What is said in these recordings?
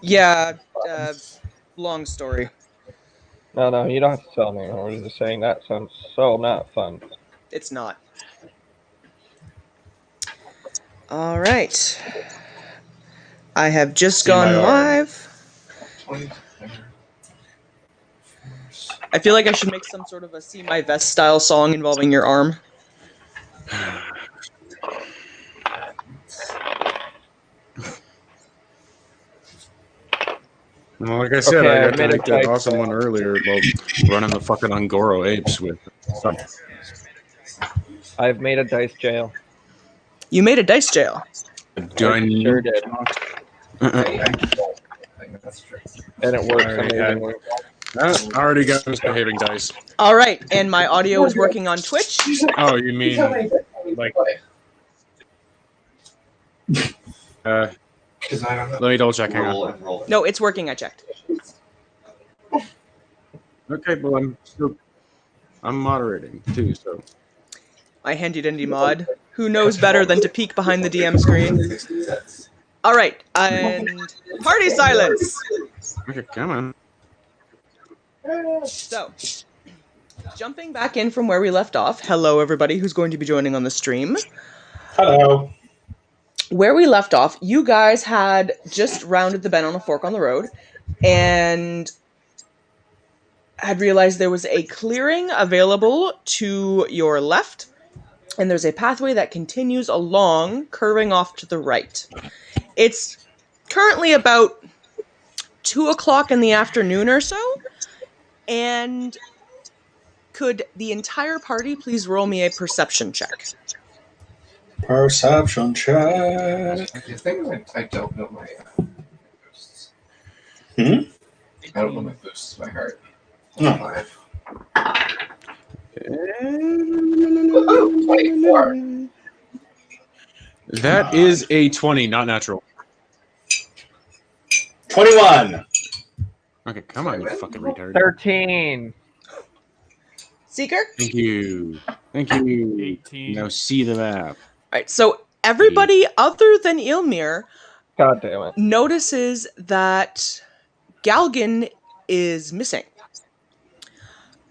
Yeah, long story. No, you don't have to tell me. I was just saying that sounds so not fun. It's not. All right. I have just See my gone arm. live. I feel like I should make some sort of a See My Vest style song involving your arm. Well, like I said, Okay, I I've got to made a make that dice awesome jail. one earlier about running the fucking Angoro apes with. I've made a dice jail. You made a dice jail. Do I need? Sure did. And it works Already had- amazingly. I already got misbehaving dice. All right, and my audio is working on Twitch. Oh, you mean like? Let me double check. Hang on. No, it's working. I checked. Okay, well I'm moderating too, so. My handy dandy mod. Who knows better than to peek behind the DM screen? All right, and party silence. Okay, come on. So, jumping back in from where we left off. Hello, everybody who's going to be joining on the stream. Hello. Where we left off, you guys had just rounded the bend on a fork on the road and had realized there was a clearing available to your left, and there's a pathway that continues along, curving off to the right. It's currently about 2 o'clock in the afternoon or so, and could the entire party please roll me a perception check? Perception check. I think I don't know my boosts. Hmm? I don't know my boosts by heart. No. 24. That is a 20, not natural. 21. Okay, come on, you fucking retard. 13. Seeker? Thank you. 18. Now see the map. All right, so everybody other than Ilmir God damn it. notices that Galgan is missing.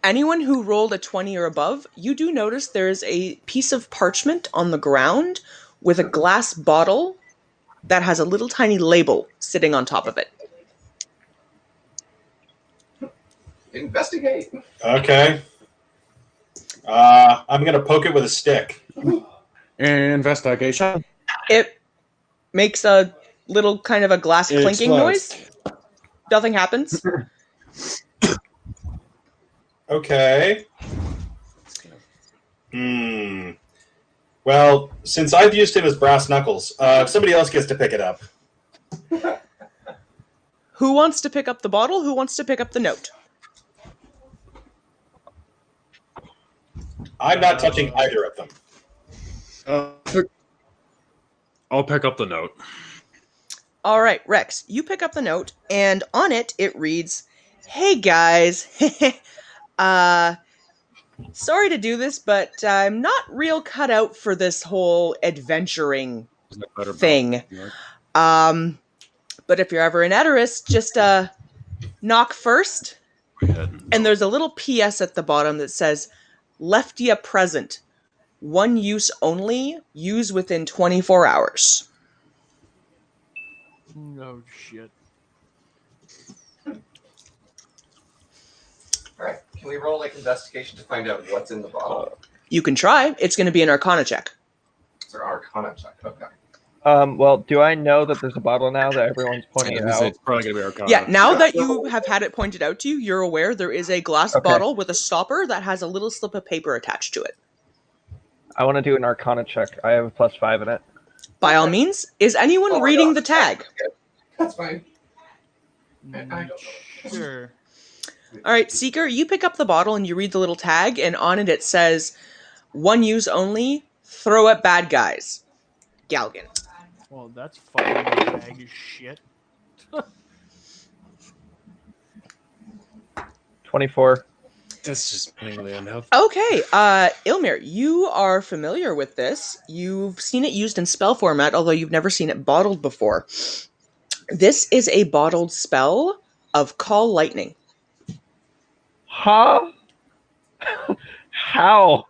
Anyone who rolled a 20 or above, you do notice there is a piece of parchment on the ground with a glass bottle that has a little tiny label sitting on top of it. Investigate. Okay. I'm going to poke it with a stick. Investigation. It makes a little kind of a glass It clinking explodes. noise. Nothing happens. Okay. Well, since I've used him as brass knuckles, somebody else gets to pick it up. Who wants to pick up the bottle? Who wants to pick up the note? I'm not touching either of them. I'll pick up the note. All right, Rex, you pick up the note, and on it, it reads, "Hey guys, sorry to do this, but I'm not real cut out for this whole adventuring thing. But if you're ever in Edoras, just knock first." And there's a little PS at the bottom that says, "Leftia present. One use only. Use within 24 hours." No shit. Alright, can we roll like investigation to find out what's in the bottle? You can try. It's going to be an Arcana check. It's our Arcana check. Okay. Well, do I know that there's a bottle now that everyone's pointing it out? It's probably gonna be Arcana. Yeah, now that you have had it pointed out to you, you're aware there is a glass bottle with a stopper that has a little slip of paper attached to it. I want to do an Arcana check. I have a +5 in it. By all means, is anyone reading the tag? That's fine. I don't know. Sure. All right, Seeker, you pick up the bottle and you read the little tag, and on it says, "One use only, throw at bad guys. Galgan." Well, that's fucking bag of shit. 24. That's just mainly enough. Okay, Ilmir, you are familiar with this. You've seen it used in spell format, although you've never seen it bottled before. This is a bottled spell of Call Lightning. Huh? How?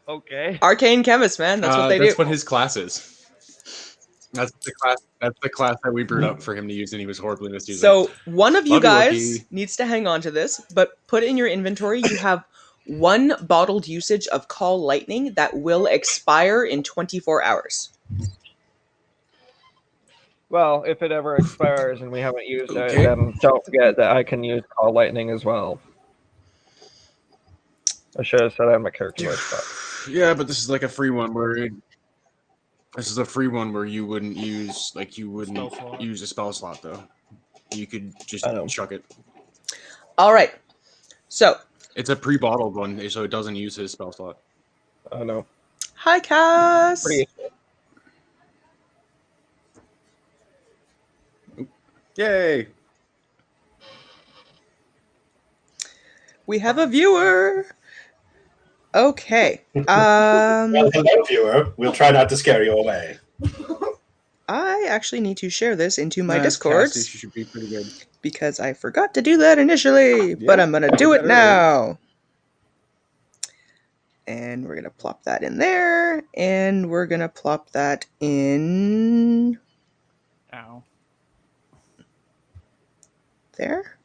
Okay. Arcane chemist, man. That's what they That's do. what his class is. That's the class. That's the class that we brewed up for him to use, and he was horribly misusing. So one of you Love you, guys Loki. needs to hang on to this, but put in your inventory you have one bottled usage of Call Lightning that will expire in 24 hours. Well, if it ever expires and we haven't used Okay. it, then don't forget that I can use Call Lightning as well. I should have said I have my character list, but Yeah, but this is like a free one this is a free one where you wouldn't use Spell slot. use a spell slot though. You could just I know. chuck it. All right. So, It's a pre-bottled one, so it doesn't use his spell slot. I know. hi, Cass. Pretty. Yay! We have a viewer. Okay. Well, hello, viewer. We'll try not to scare you away. I actually need to share this into my That's Discord Cassie, she should be pretty good. because I forgot to do that initially, but Yeah, I'm going to I do did it that earlier. now. And we're going to plop that in there, and we're going to plop that in Ow. there.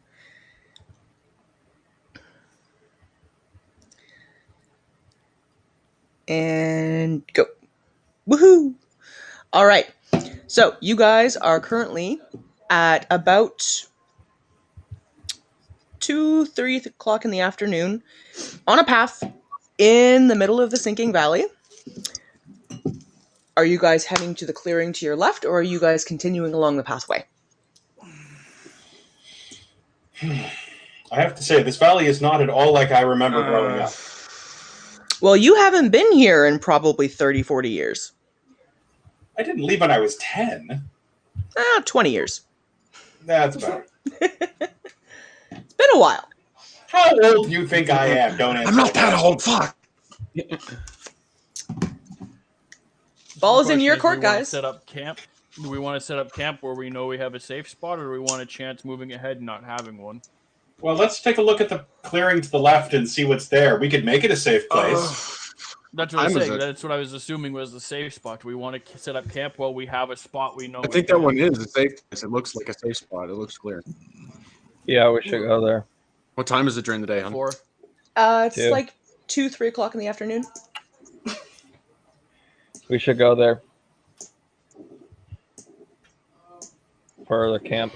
And go. Woohoo! All right. So you guys are currently at about 3 o'clock in the afternoon on a path in the middle of the sinking valley. Are you guys heading to the clearing to your left, or are you guys continuing along the pathway? I have to say, this valley is not at all like I remember growing up. Well, you haven't been here in probably 30, 40 years. I didn't leave when I was 10. 20 years. That's about it. It's been a while. How old do you think I am? Don't answer. I'm not that old. Fuck. Ball is The in your question court, is, do we wanna guys. Set up camp. Do we want to set up camp where we know we have a safe spot, or do we want a chance moving ahead and not having one? Well, let's take a look at the clearing to the left and see what's there. We could make it a safe place. That's what I'm I'm a saying. zit. That's what I was assuming was the safe spot. Do we want to set up camp while we have a spot we know? I think that one is a safe place. It looks like a safe spot. It looks clear. Yeah, we should go there. What time is it during the day, hon? 4. It's Yeah. like 2, 3 o'clock in the afternoon. We should go there for the camp.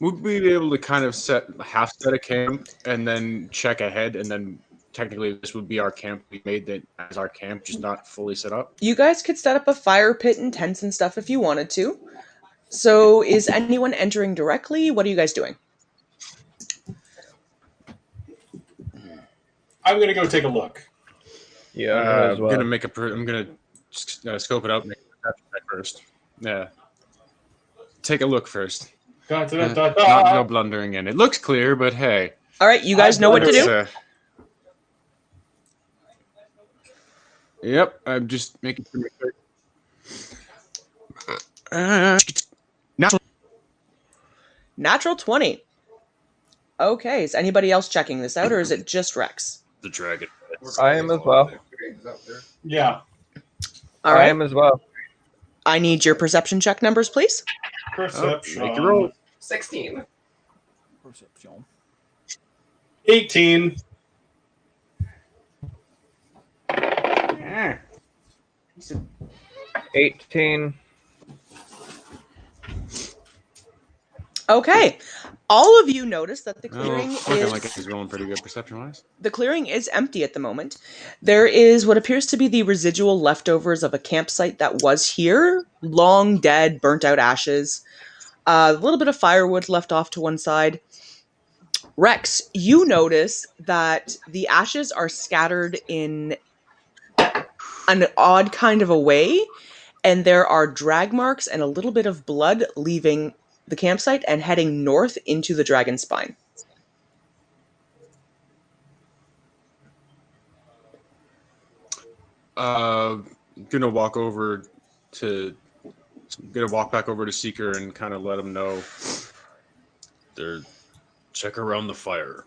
Would we be able to kind of set a camp and then check ahead, and then technically this would be our camp. We made that as our camp, just not fully set up. You guys could set up a fire pit and tents and stuff if you wanted to. So is anyone entering directly? What are you guys doing? I'm going to go take a look. Yeah, I'm as well. gonna make I'm gonna scope it out. Make a perception check first. Yeah. Take a look first. Not no blundering in. It looks clear, but hey. All right, you guys know what to do? Yep, I'm just making sure. Natural 20. Okay, is anybody else checking this out, or is it just Rex? The dragon. I am as well. Yeah. All I right, am as well. I need your perception check numbers, please. Perception. Make your roll. 16. Perception. 18. 18. Okay, all of you notice that the clearing Looking like he's rolling pretty good perception-wise. the clearing is empty at the moment. There is what appears to be the residual leftovers of a campsite that was here, long dead, burnt out ashes. A little bit of firewood left off to one side. Rex, you notice that the ashes are scattered in an odd kind of a way, and there are drag marks and a little bit of blood leaving the campsite and heading north into the dragon spine. Gonna walk over to get a walk back over to Seeker and kind of let him know. Check around the fire.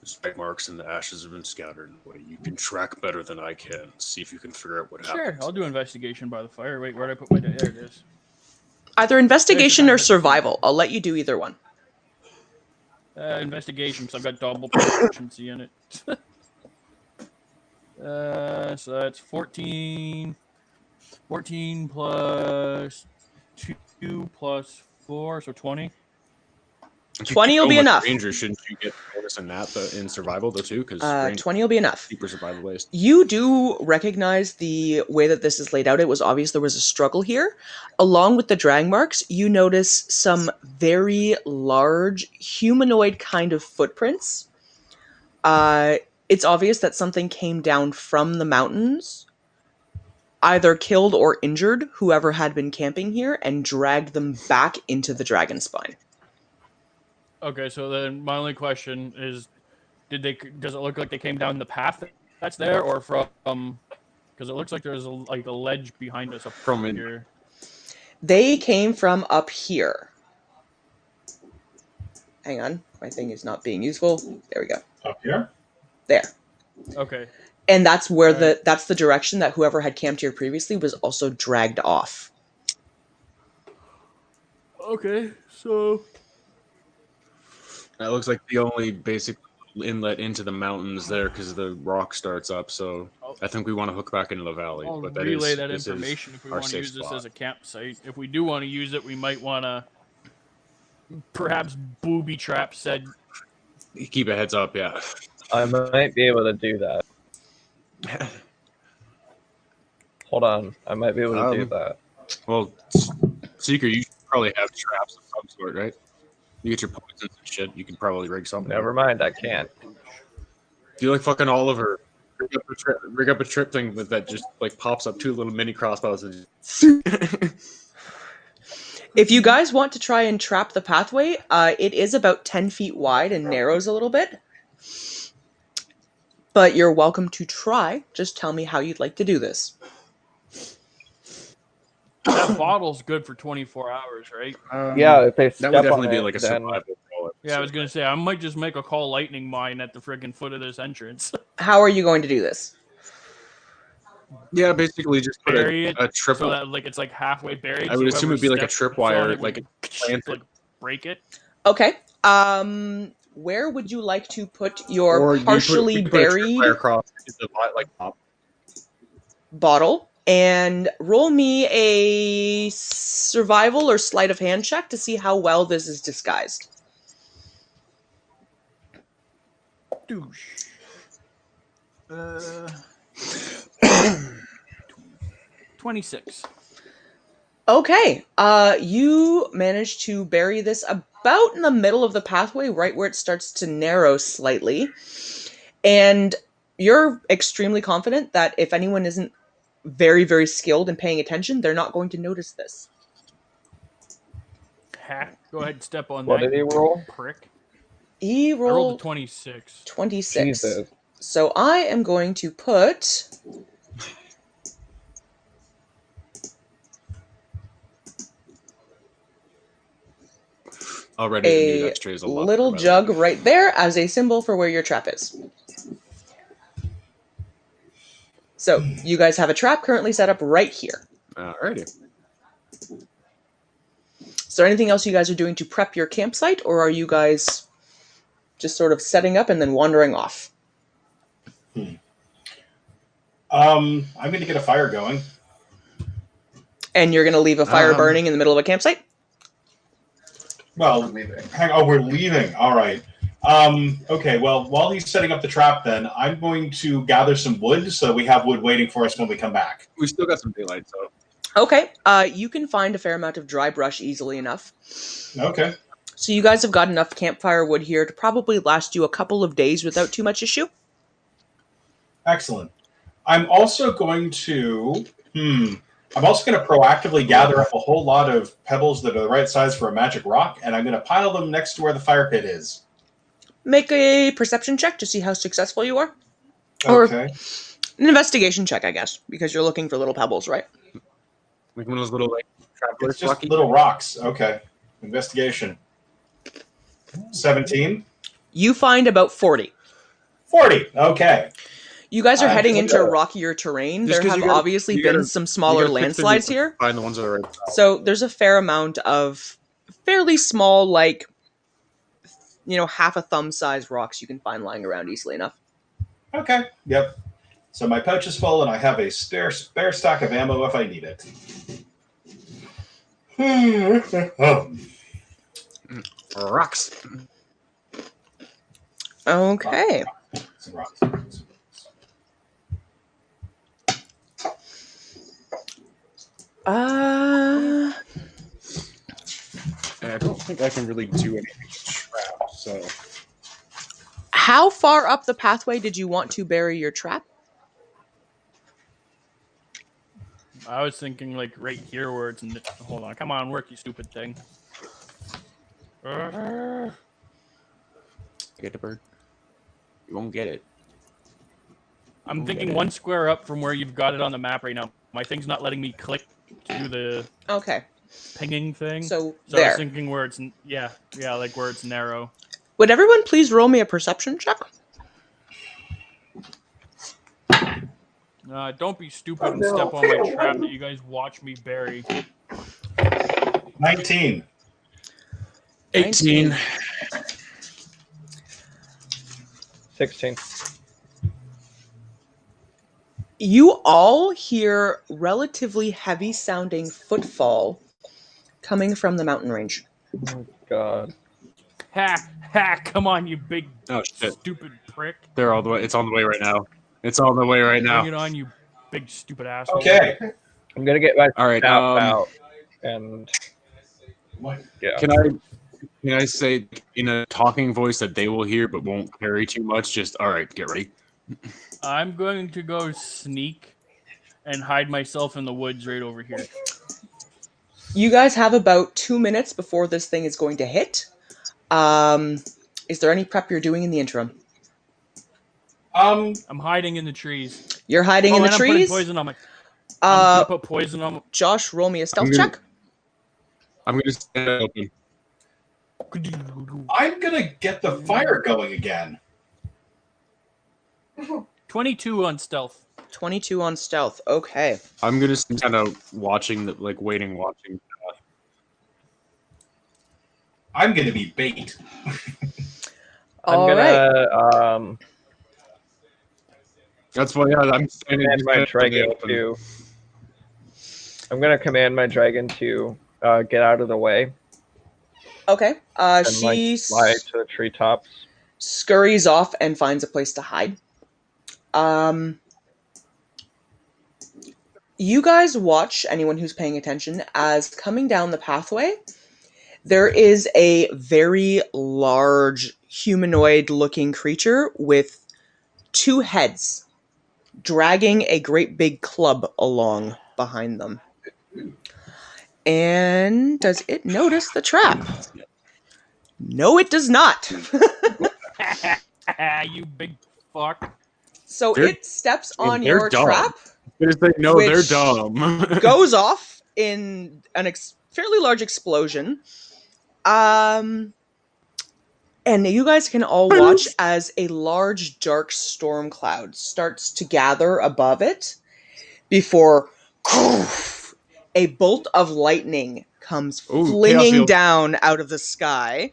There's bite marks and the ashes have been scattered. You can track better than I can. See if you can figure out what happened. Sure, I'll do investigation by the fire. Wait, where did I put my... There it is. Either investigation or survival. I'll let you do either one. Investigation, because I've got double proficiency in it. So that's 14. 14 plus 2 plus 4, so 20. 20 will be enough. Ranger, shouldn't you get bonus in that in survival though too? Because 20 will be enough. Super survival based. You do recognize the way that this is laid out. It was obvious there was a struggle here. Along with the drag marks, you notice some very large humanoid kind of footprints. It's obvious that something came down from the mountains, either killed or injured whoever had been camping here, and dragged them back into the dragon spine. Okay, so then my only question is, does it look like they came down the path that's there, or from, because it looks like there's a ledge behind us up From here. They came from up here. Hang on, my thing is not being useful. There we go. Up here? There. Okay. And that's where Right. that's the direction that whoever had camped here previously was also dragged off. Okay, so... That looks like the only basic inlet into the mountains there because the rock starts up. So I think we want to hook back into the valley. I'll but relay that this is information if we our want to safe use this spot. as a campsite. If we do want to use it, we might want to perhaps booby trap said... Keep a heads up, yeah. I might be able to do that. Hold on. I might be able to do that. Well, Seeker, you probably have traps of some sort, right? You get your poisons and shit. You can probably rig something. Never mind, I can't. Do you like fucking Oliver? Rig up a trip thing that just like pops up 2 little mini crossbows. And If you guys want to try and trap the pathway, it is about 10 feet wide and narrows a little bit. But you're welcome to try. Just tell me how you'd like to do this. That bottle's good for 24 hours, right? Yeah, if they that step would on definitely be it, like a then survival roll. Yeah, I was going to say, I might just make a call lightning mine at the friggin' foot of this entrance. How are you going to do this? Yeah, basically just put Bury it a triple. so that it's like halfway buried. I would assume it'd be like a steps tripwire, on it like would, planted. like break it. Okay. Where would you like to put your Or you partially put a buried tripwire across the top. bottle? And roll me a survival or sleight of hand check to see how well this is disguised. Douche. 26. Okay. You managed to bury this about in the middle of the pathway, right where it starts to narrow slightly. And you're extremely confident that if anyone isn't very, very skilled in paying attention, they're not going to notice this. Ha. Go ahead and step on what that. did he roll? Prick. He I rolled a rolled 26. 26. Jesus. So I am going to put Already, the new a dex tray is a lot little better, by jug the way. right there as a symbol for where your trap is. So you guys have a trap currently set up right here. Alrighty. Is there anything else you guys are doing to prep your campsite, or are you guys just sort of setting up and then wandering off? I'm going to get a fire going. And you're going to leave a fire burning in the middle of a campsite? Well, I'm leaving. we're leaving. All right. Okay, well, while he's setting up the trap, then I'm going to gather some wood so we have wood waiting for us when we come back. We still got some daylight, so Okay. You can find a fair amount of dry brush easily enough. Okay. So you guys have got enough campfire wood here to probably last you a couple of days without too much issue. Excellent. I'm also going to proactively gather up a whole lot of pebbles that are the right size for a magic rock, and I'm going to pile them next to where the fire pit is. Make a perception check to see how successful you are. Or Okay. an investigation check, I guess, because you're looking for little pebbles, right? Like one of those little like travelers It's just lucky. little rocks. Okay. Investigation. 17. You find about 40. 40. Okay. You guys are heading Just into go. rockier terrain. Just There 'cause have you gotta- obviously you been gotta- some You smaller gotta pick through landslides the- here. Find the ones that are right. So there's a fair amount of fairly small, like, half a thumb size rocks you can find lying around easily enough. Okay. Yep. So my pouch is full, and I have a spare stack of ammo if I need it. Rocks. Okay. Some rocks. I don't think I can really do anything with trap. So How far up the pathway did you want to bury your trap? I was thinking like right here where it's. Hold on, come on, work, you stupid thing. get the bird. You won't get it. I'm thinking one square up from where you've got it on the map right now. My thing's not letting me click to do the Okay. pinging thing. So So I was there. thinking where it's like where it's narrow. Would everyone please roll me a perception check? Don't be stupid and step on my trap that you guys watch me bury. 19. 18. 16. You all hear relatively heavy sounding footfall coming from the mountain range. Oh, God. Ha! Come on, you big Oh shit! stupid prick! They're all the way. It's on the way right now. It's on the way right now. Bring it on, you big stupid asshole! Okay. I'm going to get my All right. staff out. And, What? yeah. Can I say in a talking voice that they will hear but won't carry too much? Just all right. Get ready. I'm going to go sneak and hide myself in the woods right over here. You guys have about 2 minutes before this thing is going to hit. Is there any prep you're doing in the interim? I'm hiding in the trees. You're hiding in the and trees? I'm putting poison on my. I'm gonna put poison on. Josh, roll me a stealth I'm gonna- check. I'm gonna stand open. I'm going to get the fire going again. 22 on stealth. 22 on stealth. Okay. I'm gonna kind of watching, watching. I'm going to be bait. I'm All going right. to That's why I'm standing. command my in the dragon open. to... I'm going to command my dragon to get out of the way Okay. and, She fly to the treetops. scurries off and finds a place to hide. You guys watch, anyone who's paying attention, as coming down the pathway, there is a very large humanoid-looking creature with 2 heads, dragging a great big club along behind them. And does it notice the trap? No, it does not. You big fuck. So They're- it steps and on they're your dumb. trap, They know they're Which dumb. goes off in an fairly large explosion. And you guys can all watch as a large dark storm cloud starts to gather above it before a bolt of lightning comes Ooh, chaos flinging field. down out of the sky.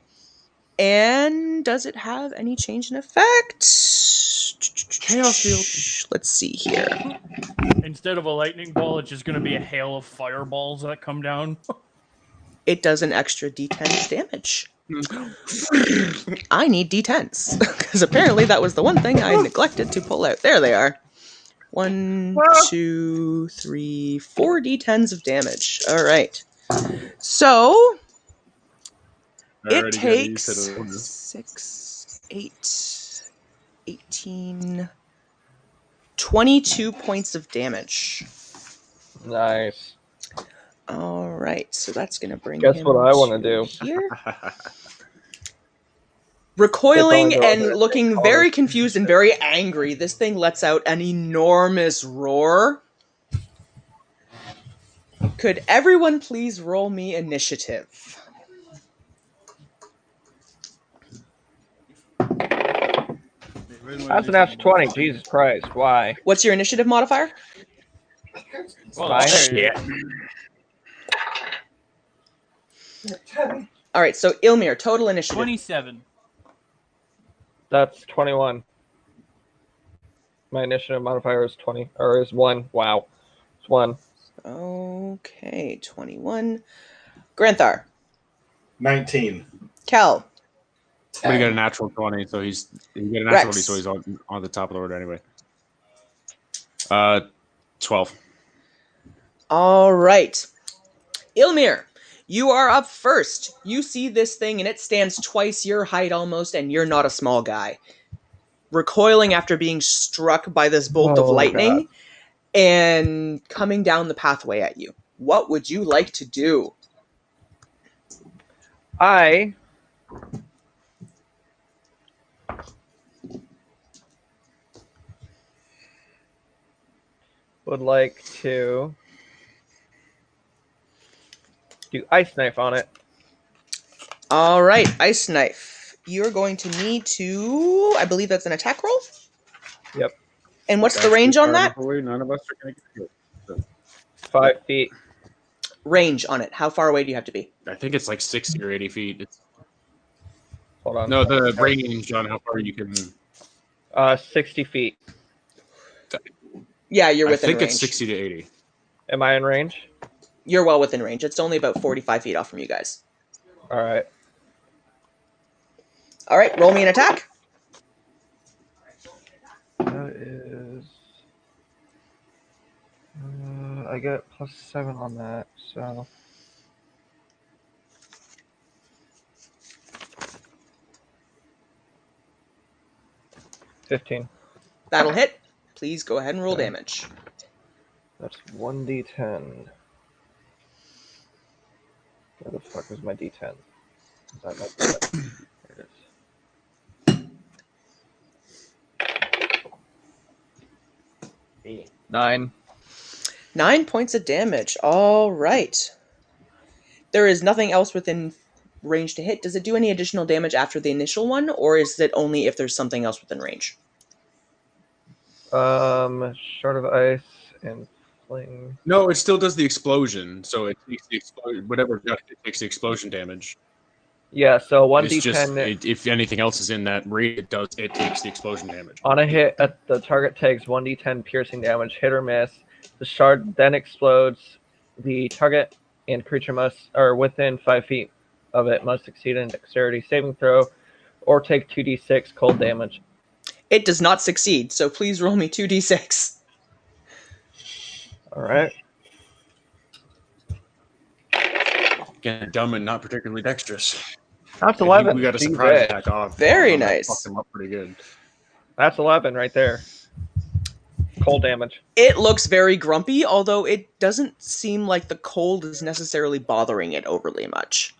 And does it have any change in effect? Chaos field. Let's see here. Instead of a lightning ball, it's just gonna be a hail of fireballs that come down. It does an extra d10 damage. I need d10s because apparently that was the one thing I neglected to pull out. There they are. 1, 2, 3, 4 d10s of damage. All right. So I it already got used takes to the- 6, 8, 18, 22 points of damage. Nice. All right. So that's going to bring Guess him what I want to do? here. Recoiling It's only and going looking to very take confused and very angry, this thing lets out an enormous roar. Could everyone please roll me initiative? That's That's an F 20. Jesus Christ. Why? What's your initiative modifier? Well, Mine? there- All right, so Ilmir, total initiative. 27. That's 21. My initiative modifier is 20, or is 1. Wow. It's 1. Okay, 21. Granthar. 19. Cal. But he got a natural 20, so he got a natural Rex. 20, so he's on the top of the order anyway. 12. All right. Ilmir, you are up first. You see this thing, and it stands twice your height almost, and you're not a small guy. Recoiling after being struck by this bolt of Oh, lightning God. and coming down the pathway at you. What would you like to do? I would like to do ice knife on it. All right, Ice Knife. You're going to need to, I believe that's an attack roll. Yep. And what's That's the range too on far that? enough away, none of us are going to get hit. 5 feet. Range on it. How far away do you have to be? I think it's like 60 or 80 feet. Hold on. No, the range on how far you can. 60 feet. Yeah, you're I within think range. it's 60 to 80. Am I in range? You're well within range. It's only about 45 feet off from you guys. All right. All right, roll me an attack. That is. I get +7 on that, so. $15. That'll hit. Please go ahead and roll Okay. damage. That's 1d10. Where the fuck is my d10? That might be it. There it is. 9. 9 points of damage. All right. There is nothing else within range to hit. Does it do any additional damage after the initial one, or is it only if there's something else within range? Shard of ice and fling. No, it still does the explosion. So it takes the explosion. Whatever it does, it takes the explosion damage. Yeah, so It's just 1d10. if anything else is in that rate, it takes the explosion damage. On a hit, the target takes 1d10 piercing damage, hit or miss. The shard then explodes. The target and creature within 5 feet of it must succeed in dexterity saving throw or take 2d6 cold damage. It does not succeed, so please roll me 2d6. All right. Again, dumb and not particularly dexterous. That's And 11. we got a Jesus. surprise attack off. Very That nice. Fucked him up pretty good. That's 11 right there. Cold damage. It looks very grumpy, although it doesn't seem like the cold is necessarily bothering it overly much.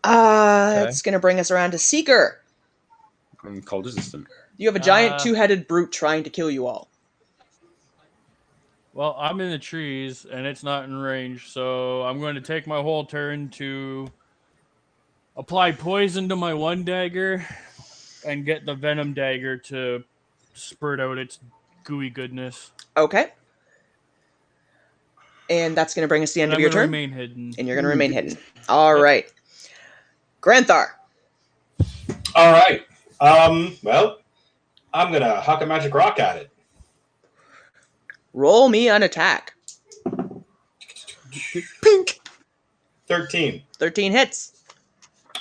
It's going to bring us around to Seeker. I'm cold resistant. You have a giant two-headed brute trying to kill you all. Well, I'm in the trees and it's not in range, so I'm going to take my whole turn to apply poison to my one dagger and get the venom dagger to spurt out its gooey goodness. Okay. And that's going to bring us to the end And of I'm your going to turn. remain hidden. And you're going to remain hidden. All right. Granthar. All right. Well, I'm going to huck a magic rock at it. Roll me an attack. Pink. 13. 13 hits.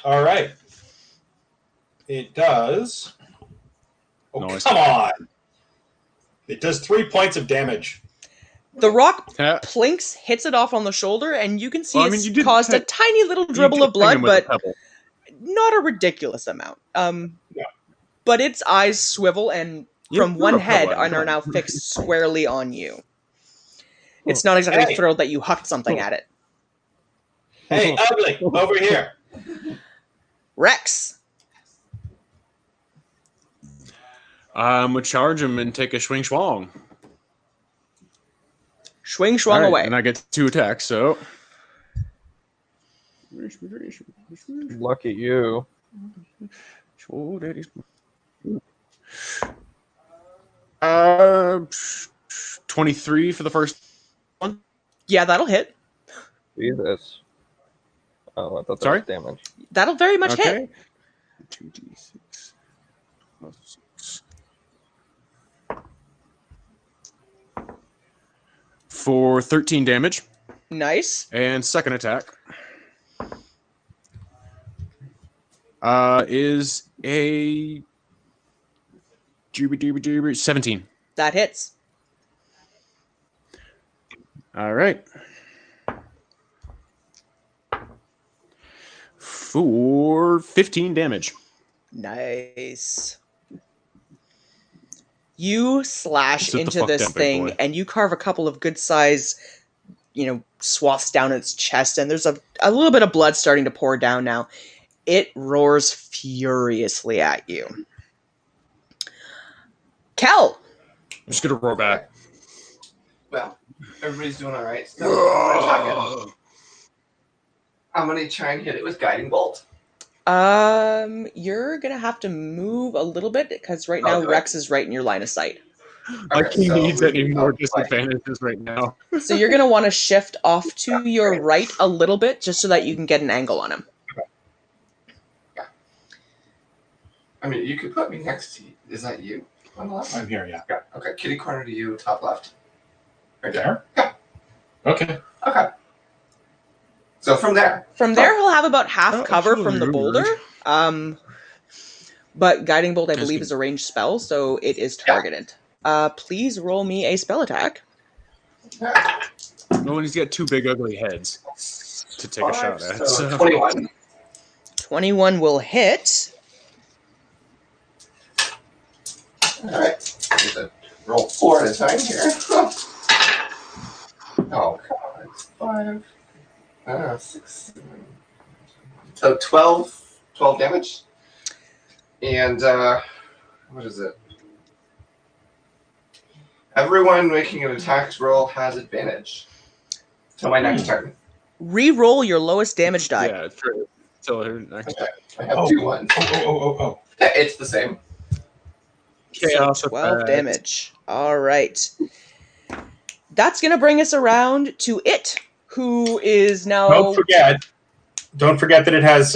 All right. It does. Oh, Nice. come on. It does 3 points of damage. The rock Yeah. plinks, hits it off on the shoulder, and you can see Well, I mean, it's you did caused a pet- tiny little You dribble did of ping blood, him with a but pebble. not a ridiculous amount. Yeah. But its eyes swivel and You from threw one a pebble head at him, and are come now on. fixed squarely on you. It's not exactly Hey. thrilled that you hucked something at it. Hey, ugly, over here. Rex. I'm gonna charge him and take a swing swong. Swing, All swung right, away. and I get 2 attacks. So Lucky you. 23 for the first one. Yeah, that'll hit. Jesus. Oh, I thought that Sorry? was damage. That'll very much hit. Okay. 2d6 plus 6. For 13 damage. Nice. And second attack is a 17. That hits. All right. For 15 damage. Nice. You slash Sit the into fuck this down, big thing boy. and you carve a couple of good size, swaths down its chest, and there's a little bit of blood starting to pour down now. It roars furiously at you. Kel! I'm just gonna roar back. Well, everybody's doing all right. So I'm gonna try and hit it with guiding bolt. You're gonna have to move a little bit because right now Okay. Rex is right in your line of sight. Like he so needs we any can more go, disadvantages right now. So you're gonna want to shift off to your right a little bit just so that you can get an angle on him. I mean, you could put me next to you. Is that you on the left? I'm here, yeah. Yeah. Okay, kitty corner to you, top left. Right There? Yeah. Okay. Okay. So from there. From there, he'll have about half Oh, cover actually, from the you're boulder. But Guiding Bolt, I believe, good. is a ranged spell, so it is Yeah. targeted. Please roll me a spell attack. No, he's got 2 big ugly heads to take a shot at. So So. 21. 21 will hit. All right. Just roll 4 at a time here. Oh, God. It's 5. 6, 7. So 12 damage. And what is it? Everyone making an attack roll has advantage. Till my next turn. Re-roll your lowest damage die. Yeah, true. So next I have 2 1s. Oh. It's the same. chaos So 12 effect. damage. All right. That's going to bring us around to it, who is now... Don't forget that it has,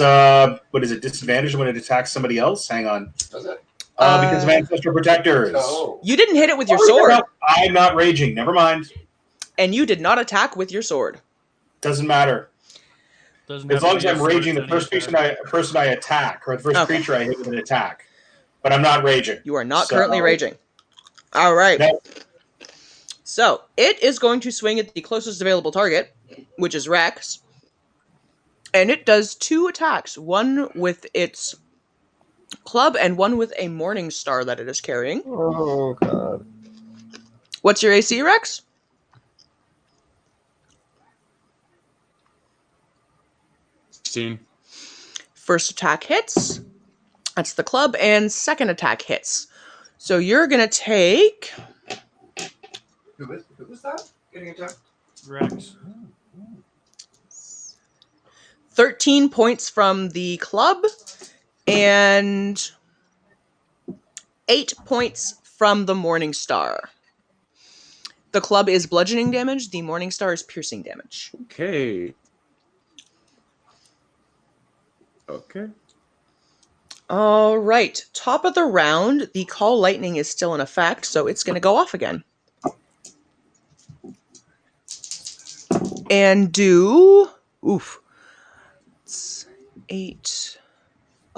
disadvantage when it attacks somebody else? Hang on. Does it? Because of Ancestral Protectors. Oh. You didn't hit it with your Oh, sword, no, I'm not raging. Never mind. and you did not attack with your sword. Doesn't matter. Doesn't As have long to as be I'm a raging, the first first any person I attack, or the first Okay. creature I hit with an attack. But I'm not raging. You are not So- currently raging. All right. No. So, it is going to swing at the closest available target, which is Rex. And it does 2 attacks, one with its club and one with a morning star that it is carrying. Oh, God. What's your AC, Rex? 16. First attack hits. That's the club, and second attack hits. So you're going to take... Who was that? Getting attacked? Rex. 13 points from the club and 8 points from the Morning Star. The club is bludgeoning damage, the Morning Star is piercing damage. Okay. All right, top of the round, the Call Lightning is still in effect, so it's going to go off again. And do... It's 8,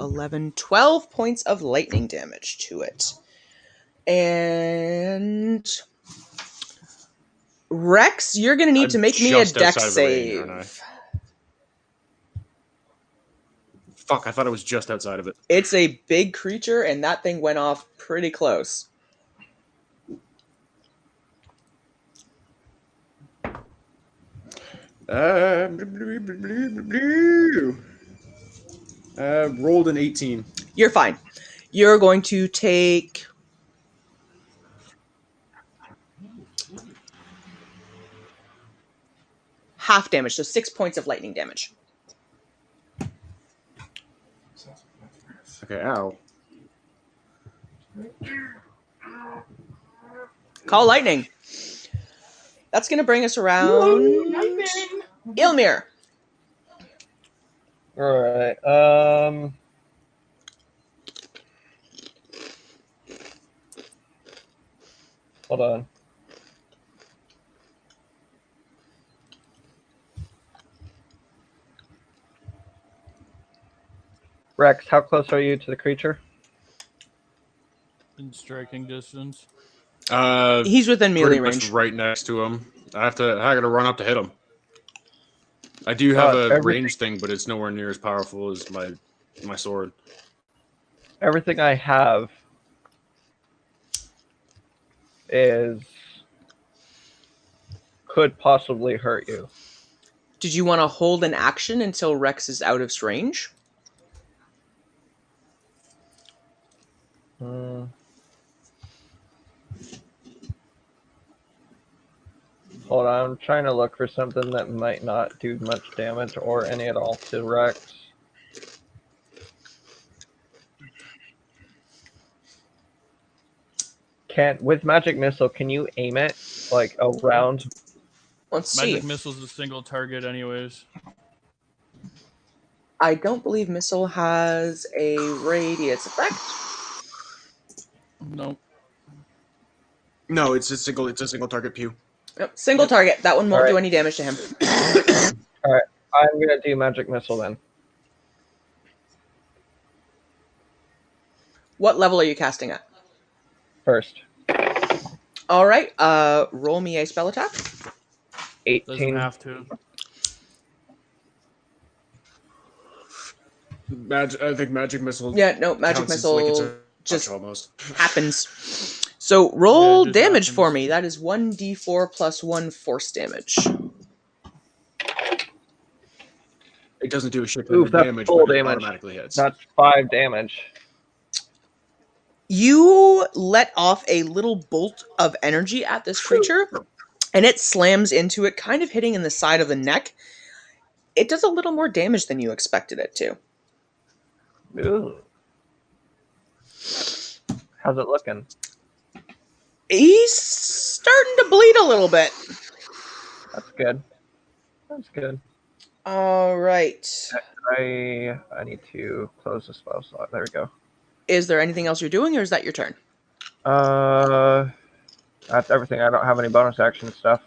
11, 12 points of lightning damage to it. And... Rex, you're going to need to make me a just dex outside of the range, aren't I? save. Fuck, I thought it was just outside of it. It's a big creature, and that thing went off pretty close. Rolled an 18. You're fine. You're going to take half damage, so 6 points of lightning damage. Okay, ow. Call lightning. That's going to bring us around Ilmir. All right. Hold on. Rex, how close are you to the creature? In striking distance. He's within melee Pretty much range. right next to him. I gotta run up to hit him. I do have a range thing, but it's nowhere near as powerful as my sword. Everything I have could possibly hurt you. Did you want to hold an action until Rex is out of range? Hold on, I'm trying to look for something that might not do much damage or any at all to Rex. With magic missile, can you aim it like around? Let's see. Magic missile's a single target, anyways. I don't believe missile has a radius effect. Nope. No, it's a single target pew. Yep, single target. That one won't do any damage to him. Alright, I'm gonna do magic missile then. What level are you casting at? First. All right. Roll me a spell attack. 18. Doesn't have to. I think magic missile. Yeah, no, magic counts as, missile like, it's a just touch almost. happens. So roll Yeah, it just damage happens. for me. That is 1d4 plus 1 force damage. It doesn't do a shit ton Oof, of that's damage, full but it damage. automatically hits. That's 5 damage. You let off a little bolt of energy at this creature, and it slams into it, kind of hitting in the side of the neck. It does a little more damage than you expected it to. Ooh. How's it looking? He's starting to bleed a little bit. That's good. That's good. All right. I need to close the spell slot. There we go. Is there anything else you're doing, or is that your turn? That's everything. I don't have any bonus action stuff.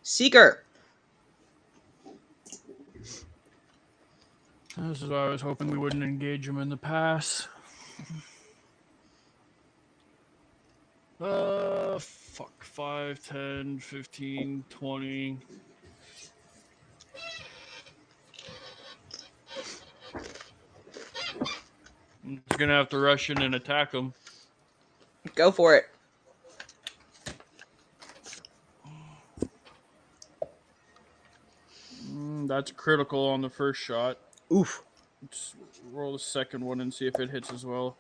Seeker. This is why I was hoping we wouldn't engage him in the pass. Fuck. 5, 10, 15, 20. I'm just gonna have to rush in and attack him. Go for it. That's critical on the first shot. Oof. Let's roll the second one and see if it hits as well.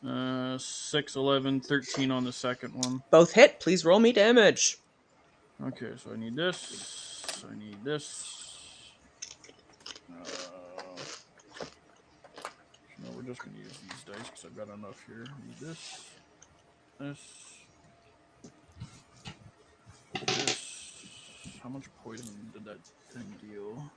6, 11, 13 on the second one. Both hit. Please roll me damage. Okay, so I need this. I need this. No, we're just going to use these dice because I've got enough here. I need this. This. How much poison did that thing deal?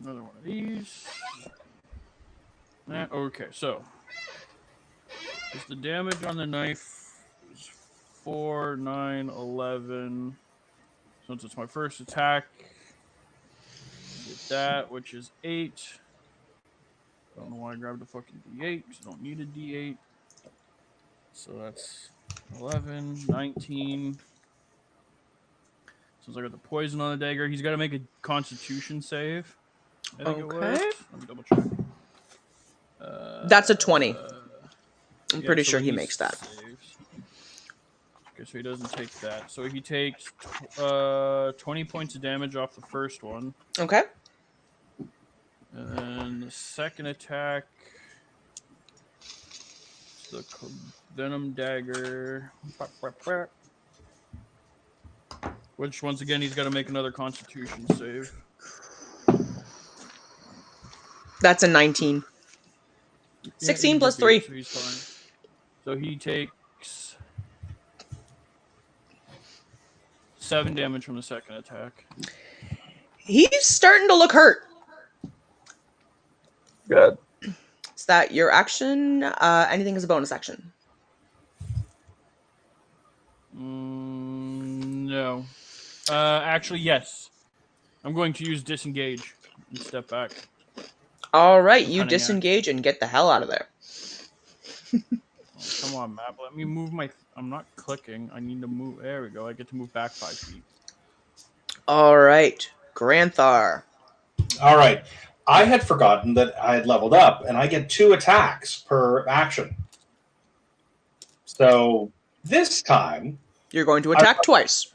Another one of these. Okay, so is the damage on the knife is 4, 9, 11. Since it's my first attack, get that, which is 8. I don't know why I grabbed a fucking D8 because I don't need a D8. So that's 11, 19. Since I got the poison on the dagger, he's got to make a Constitution save. I think it was. Let me double check. That's a 20. I'm Yeah, pretty so sure he he makes that. saves. Okay, so he doesn't take that. So he takes 20 points of damage off the first one. Okay. And then the second attack the venom dagger. Which, once again, he's got to make another Constitution save. That's a 19. Yeah, 16 he plus beat, 3. so he's fine. So he takes 7 damage from the second attack. He's starting to look hurt. Good. Is that your action? Anything is a bonus action. No. Actually, yes. I'm going to use disengage and step back. All right, The you cunning disengage and get the hell out of there. Oh, come on, map. Let me move my. I'm not clicking. I need to move. There we go. I get to move back 5 feet. All right, Granthar. All right. I had forgotten that I had leveled up, and I get 2 attacks per action. So this time, You're going to attack twice.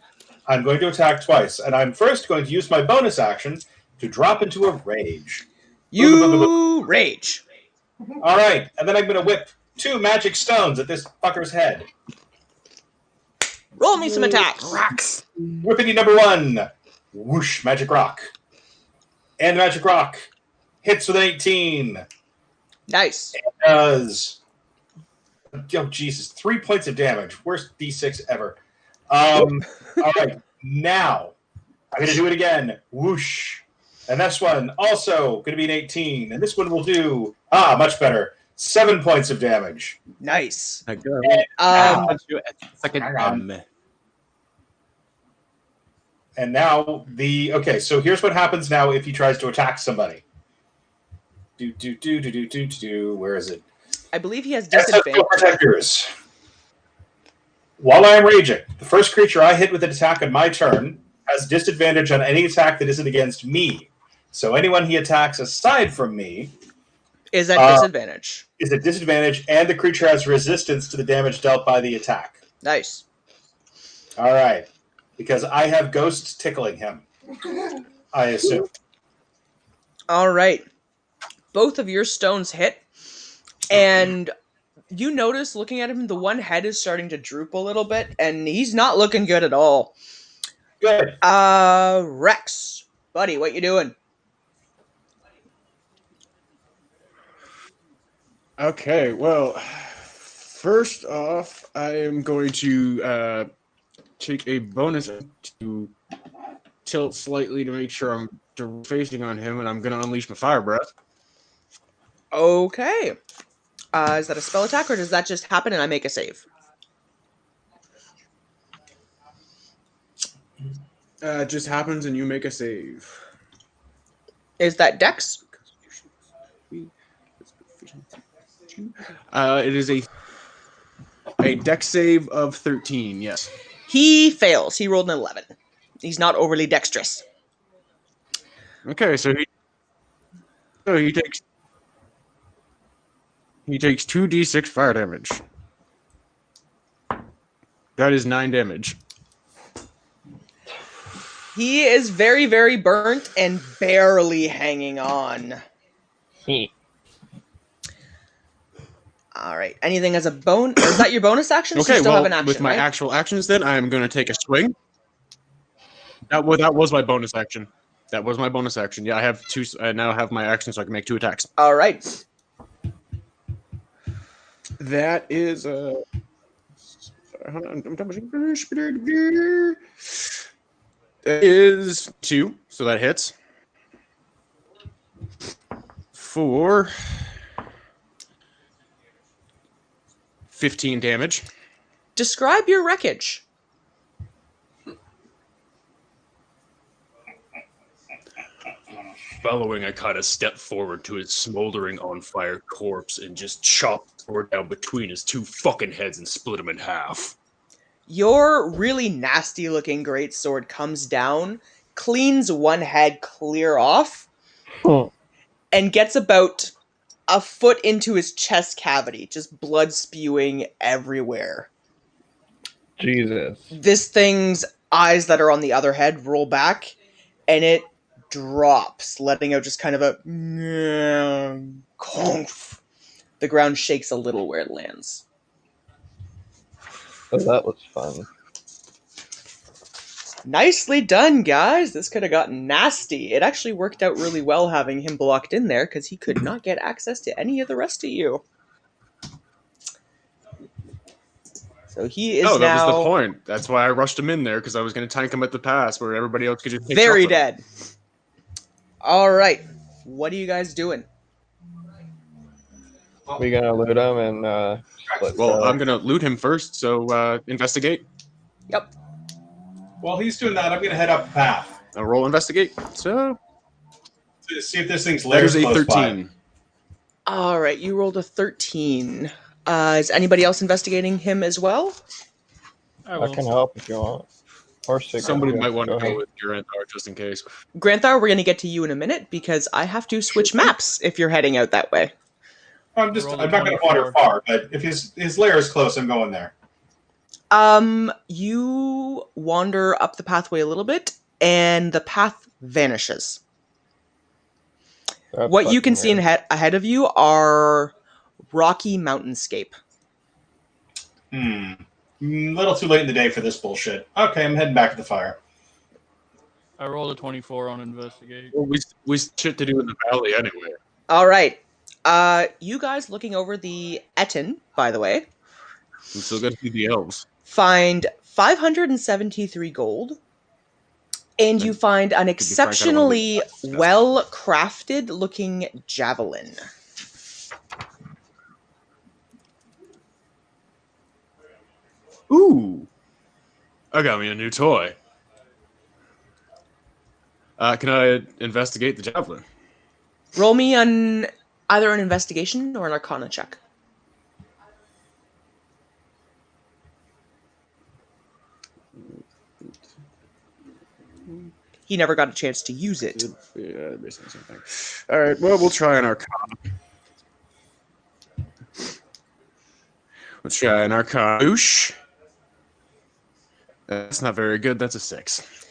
I'm going to attack twice, and I'm first going to use my bonus action to drop into a rage. You rage. All right, and then I'm going to whip 2 magic stones at this fucker's head. Roll me some attacks. Rocks. Whippity number 1. Whoosh, magic rock. And the magic rock hits with an 18. Nice. Does. Oh, Jesus. 3 points of damage. Worst D6 ever. All right. Now, I'm going to do it again. Whoosh. And this one also going to be an 18. And this one will do, much better. 7 points of damage. Nice. Second Hang on. And now okay, so here's what happens now if he tries to attack somebody. Where is it? I believe he has SS disadvantage. Protectors. While I am raging, the first creature I hit with an attack on my turn has disadvantage on any attack that isn't against me. So anyone he attacks aside from me Is at disadvantage. is at disadvantage, and the creature has resistance to the damage dealt by the attack. Nice. All right. Because I have ghosts tickling him, I assume. All right. Both of your stones hit, and you notice looking at him, the one head is starting to droop a little bit, and he's not looking good at all. Good. Rex, buddy, what you doing? Okay, well, first off, I am going to take a bonus to tilt slightly to make sure I'm facing on him, and I'm going to unleash my fire breath. Okay. Is that a spell attack, or does that just happen and I make a save? It just happens and you make a save. Is that Dex? It is a dex save of 13, yes. He fails. He rolled an 11. He's not overly dexterous. Okay, so he takes 2d6 fire damage. That is 9 damage. He is very, very burnt and barely hanging on. All right. Anything as a bonus? Or is that your bonus action? Okay, You still well, have an action, with my right? actual actions, then I am going to take a swing. That was my bonus action. That was my bonus action. Yeah, I have 2. I now have my action, so I can make 2 attacks. All right. That is that is 2, so that hits. For 15 damage. Describe your wreckage. Following, I kind of stepped forward to his smoldering on fire corpse and just chopped the sword down between his 2 fucking heads and split him in half. Your really nasty looking greatsword comes down, cleans one head clear off, and gets about a foot into his chest cavity, just blood spewing everywhere. Jesus. This thing's eyes that are on the other head roll back, and it drops, letting out just kind of a conf. The ground shakes a little where it lands. So that was fun. Nicely done, guys. This could have gotten nasty. It actually worked out really well having him blocked in there because he could not get access to any of the rest of you. So he is No, that was the now point. That's why I rushed him in there, because I was going to tank him at the pass where everybody else could just take very shots at him. dead. All right. What are you guys doing? We gonna loot him and split. Well, I'm going to loot him first, so investigate. Yep. While he's doing that, I'm going to head up the path I'll roll investigate. So to see if this thing's that lair is a close by. 13. All right. You rolled a 13. Is anybody else investigating him as well? I I will. can help if you want. Or Sigurd, Somebody yeah, might want to go go ahead. with Duranthar just in case. Granthar, we're going to get to you in a minute because I have to switch maps if you're heading out that way. I'm Roll a not going to wander 24. far, but if his lair is close, I'm going there. You wander up the pathway a little bit, and the path vanishes. That's What you can see fucking weird. ahead of you are rocky mountainscape. Little too late in the day for this bullshit. Okay, I'm heading back to the fire. I rolled a 24 on investigate. Well, we shit to do in the valley anyway. All right. You guys looking over the Etten, by the way, We still got to see the elves. find 573 gold, and you find an frank, I don't wanna exceptionally lose that. well-crafted looking javelin. Ooh! I got me a new toy. Can I investigate the javelin? Roll me on either an investigation or an arcana check. He never got a chance to use it. Yeah, basically the same thing. All right, well, we'll try an arcana. Let's try an arcana. Oosh. That's not very good. That's a 6.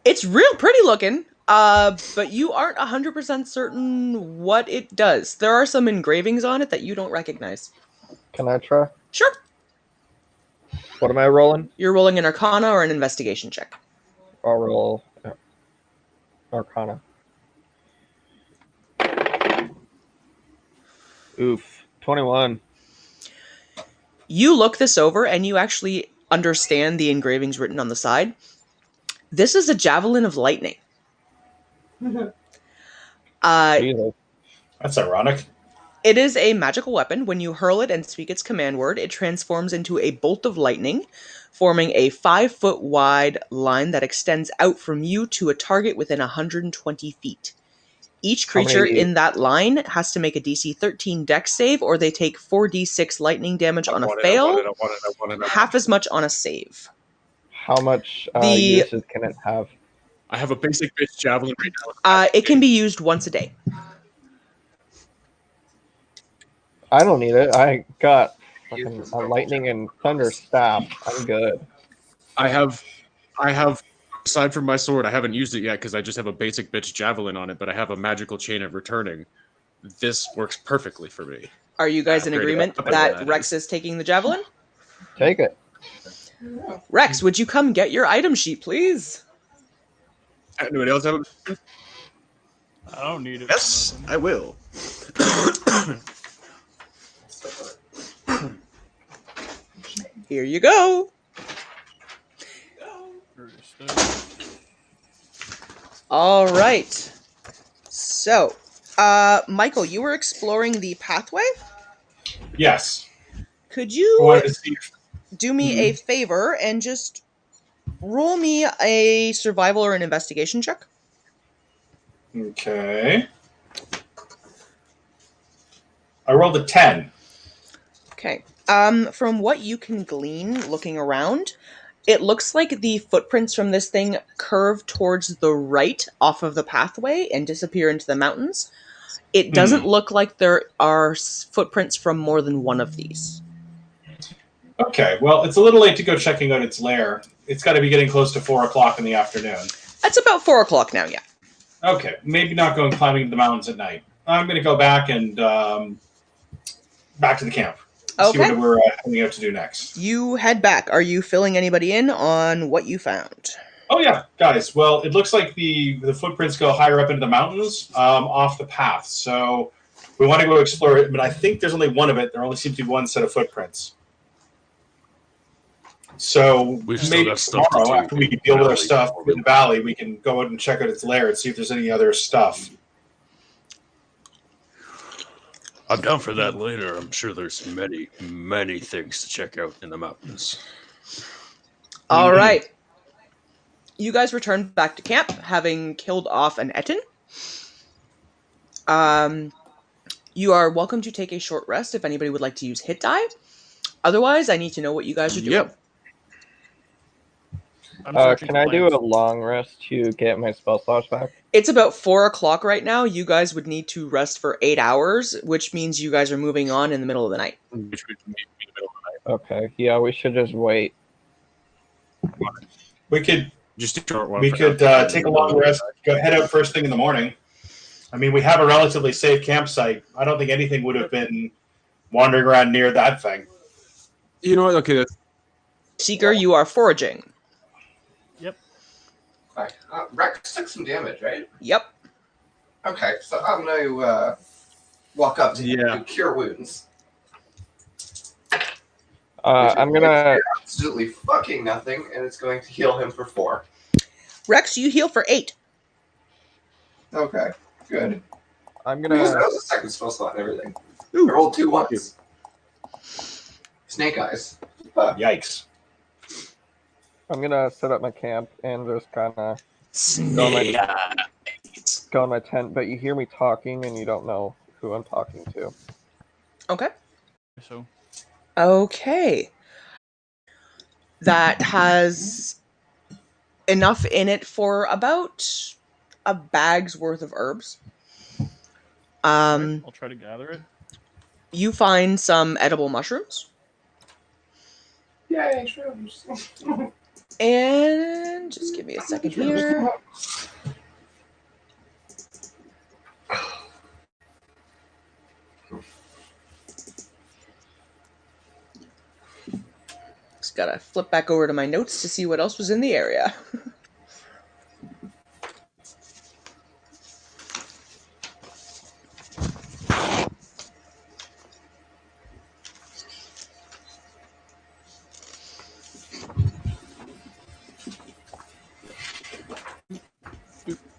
It's real pretty looking, but you aren't 100% certain what it does. There are some engravings on it that you don't recognize. Can I try? Sure. What am I rolling? You're rolling an arcana or an investigation check. I'll roll Arcana. Oof. 21. You look this over and you actually understand the engravings written on the side. This is a javelin of lightning. Jesus. That's ironic. It is a magical weapon. When you hurl it and speak its command word, it transforms into a bolt of lightning, forming a 5-foot wide line that extends out from you to a target within 120 feet. Each creature in that line has to make a DC 13 dex save, or they take 4d6 lightning damage on a fail, half as much on a save. How much The- uses can it have? I have a basic bitch javelin right now. It can be used once a day. I don't need it. I got fucking a lightning and thunder staff. I'm good. I have, aside from my sword, I haven't used it yet because I just have a basic bitch javelin on it, but I have a magical chain of returning. This works perfectly for me. Are you guys in Upgraded agreement weapon, that that Rex is taking the javelin? Take it. Rex, would you come get your item sheet, please? Anybody else have a... I don't need it. Yes, For nothing. I will. Here you go. All right. So, Michael, you were exploring the pathway. Yes. Could I you wanted to see. do me a favor and just roll me a survival or an investigation check? Okay. I rolled a 10. Okay. From what you can glean looking around, it looks like the footprints from this thing curve towards the right off of the pathway and disappear into the mountains. It doesn't look like there are footprints from more than one of these. Okay, well, it's a little late to go checking out its lair. It's got to be getting close to 4 o'clock in the afternoon. It's about 4 o'clock now, yeah. Okay, maybe not going climbing the mountains at night. I'm going to go back and back to the camp. see what Okay. we're heading out to do next. You head back. Are you filling anybody in on what you found? Oh yeah, guys. Well, it looks like the footprints go higher up into the mountains, off the path. So we want to go explore it, but I think there's only one of it. There only seems to be one set of footprints. So We've still maybe got stuff to tomorrow, do after we in deal with our Valley stuff before we in the valley, we can go out and check out its lair and see if there's any other stuff. I'm down for that later. I'm sure there's many, many things to check out in the mountains. All Mhm. right. You guys return back to camp, having killed off an Etten. You are welcome to take a short rest if anybody would like to use hit die. Otherwise, I need to know what you guys are doing. Yep. I'm searching Can for I do plants. a long rest to get my spell slots back? It's about 4 o'clock right now. You guys would need to rest for 8 hours, which means you guys are moving on in the middle of the night. Which would be the middle of Okay. Yeah, we should just wait. We could just a short one. we for could now. take a long rest. Go head out first thing in the morning. I mean, we have a relatively safe campsite. I don't think anything would have been wandering around near that thing. You know what? Okay, that's Seeker, you are foraging. Yep. Alright. Rex took some damage, right? Yep. Okay, so I'm going to walk up to him Yeah. and cure wounds. I'm gonna. Absolutely fucking nothing, and it's going to heal him for 4. Rex, you heal for 8. Okay, good. I'm Because that gonna. was a second spell slot and everything. Ooh. I rolled 2 ones. Snake eyes. Yikes! I'm gonna set up my camp and just kind of Snake. go in my tent. But you hear me talking, and you don't know who I'm talking to. Okay. So Okay. That has enough in it for about a bag's worth of herbs. alright, I'll try to gather it. You find some edible mushrooms. Yay, shrooms. And just give me a second here. Just gotta flip back over to my notes to see what else was in the area.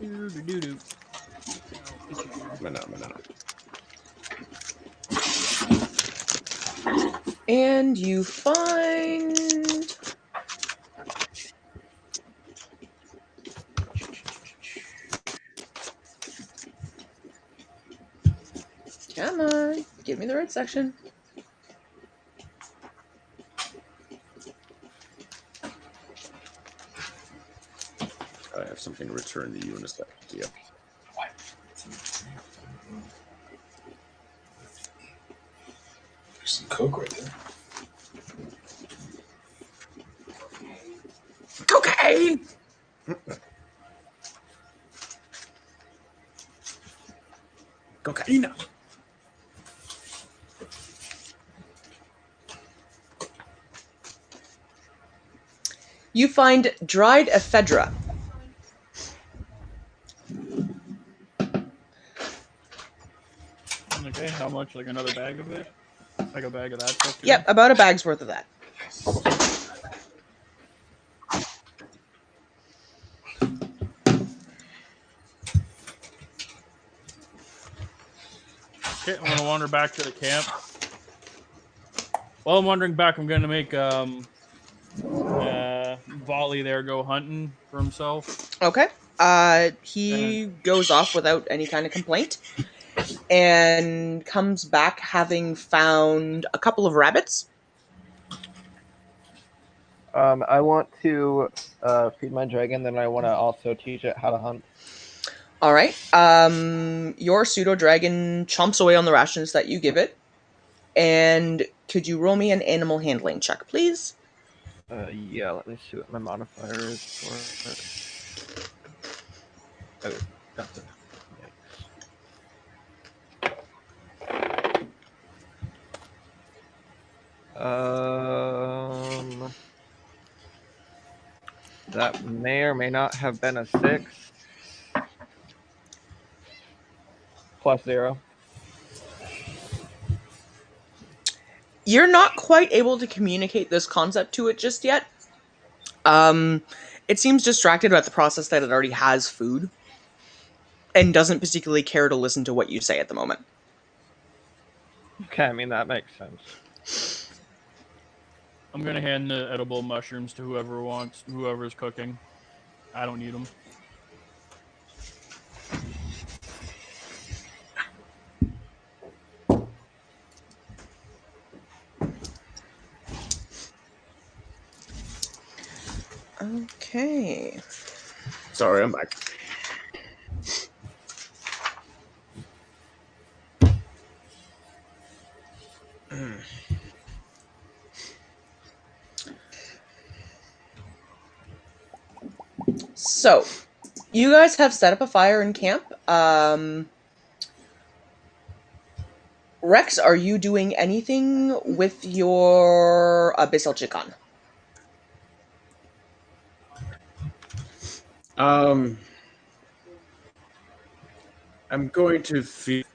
Doo-doo-doo-doo. And you find come on, give me the right section. I have something to return to you in a second. Yeah. There's some coke right there. Cocaine! cocaine. You find dried ephedra. Okay, how much? Like another bag of it? Like a bag of that stuff too? Yep, about a bag's worth of that. Okay, I'm gonna wander back to the camp. While I'm wandering back, I'm gonna make Volley there go hunting for himself. Okay. He goes off without any kind of complaint and comes back having found a couple of rabbits. I want to feed my dragon. Then I want to also teach it how to hunt. All right. Your pseudo dragon chomps away on the rations that you give it. And could you roll me an animal handling check, please? Yeah. Let me see what my modifier is for it. Oh, nothing. Yikes. That may or may not have been a 6 plus 0. You're not quite able to communicate this concept to it just yet. It seems distracted about the process that it already has food and doesn't particularly care to listen to what you say at the moment. Okay, I mean, that makes sense. I'm gonna hand the edible mushrooms to whoever's cooking. I don't need them. Okay. Sorry, I'm back. So, you guys have set up a fire in camp. Rex, are you doing anything with your Abyssal Chikan? I'm going to feed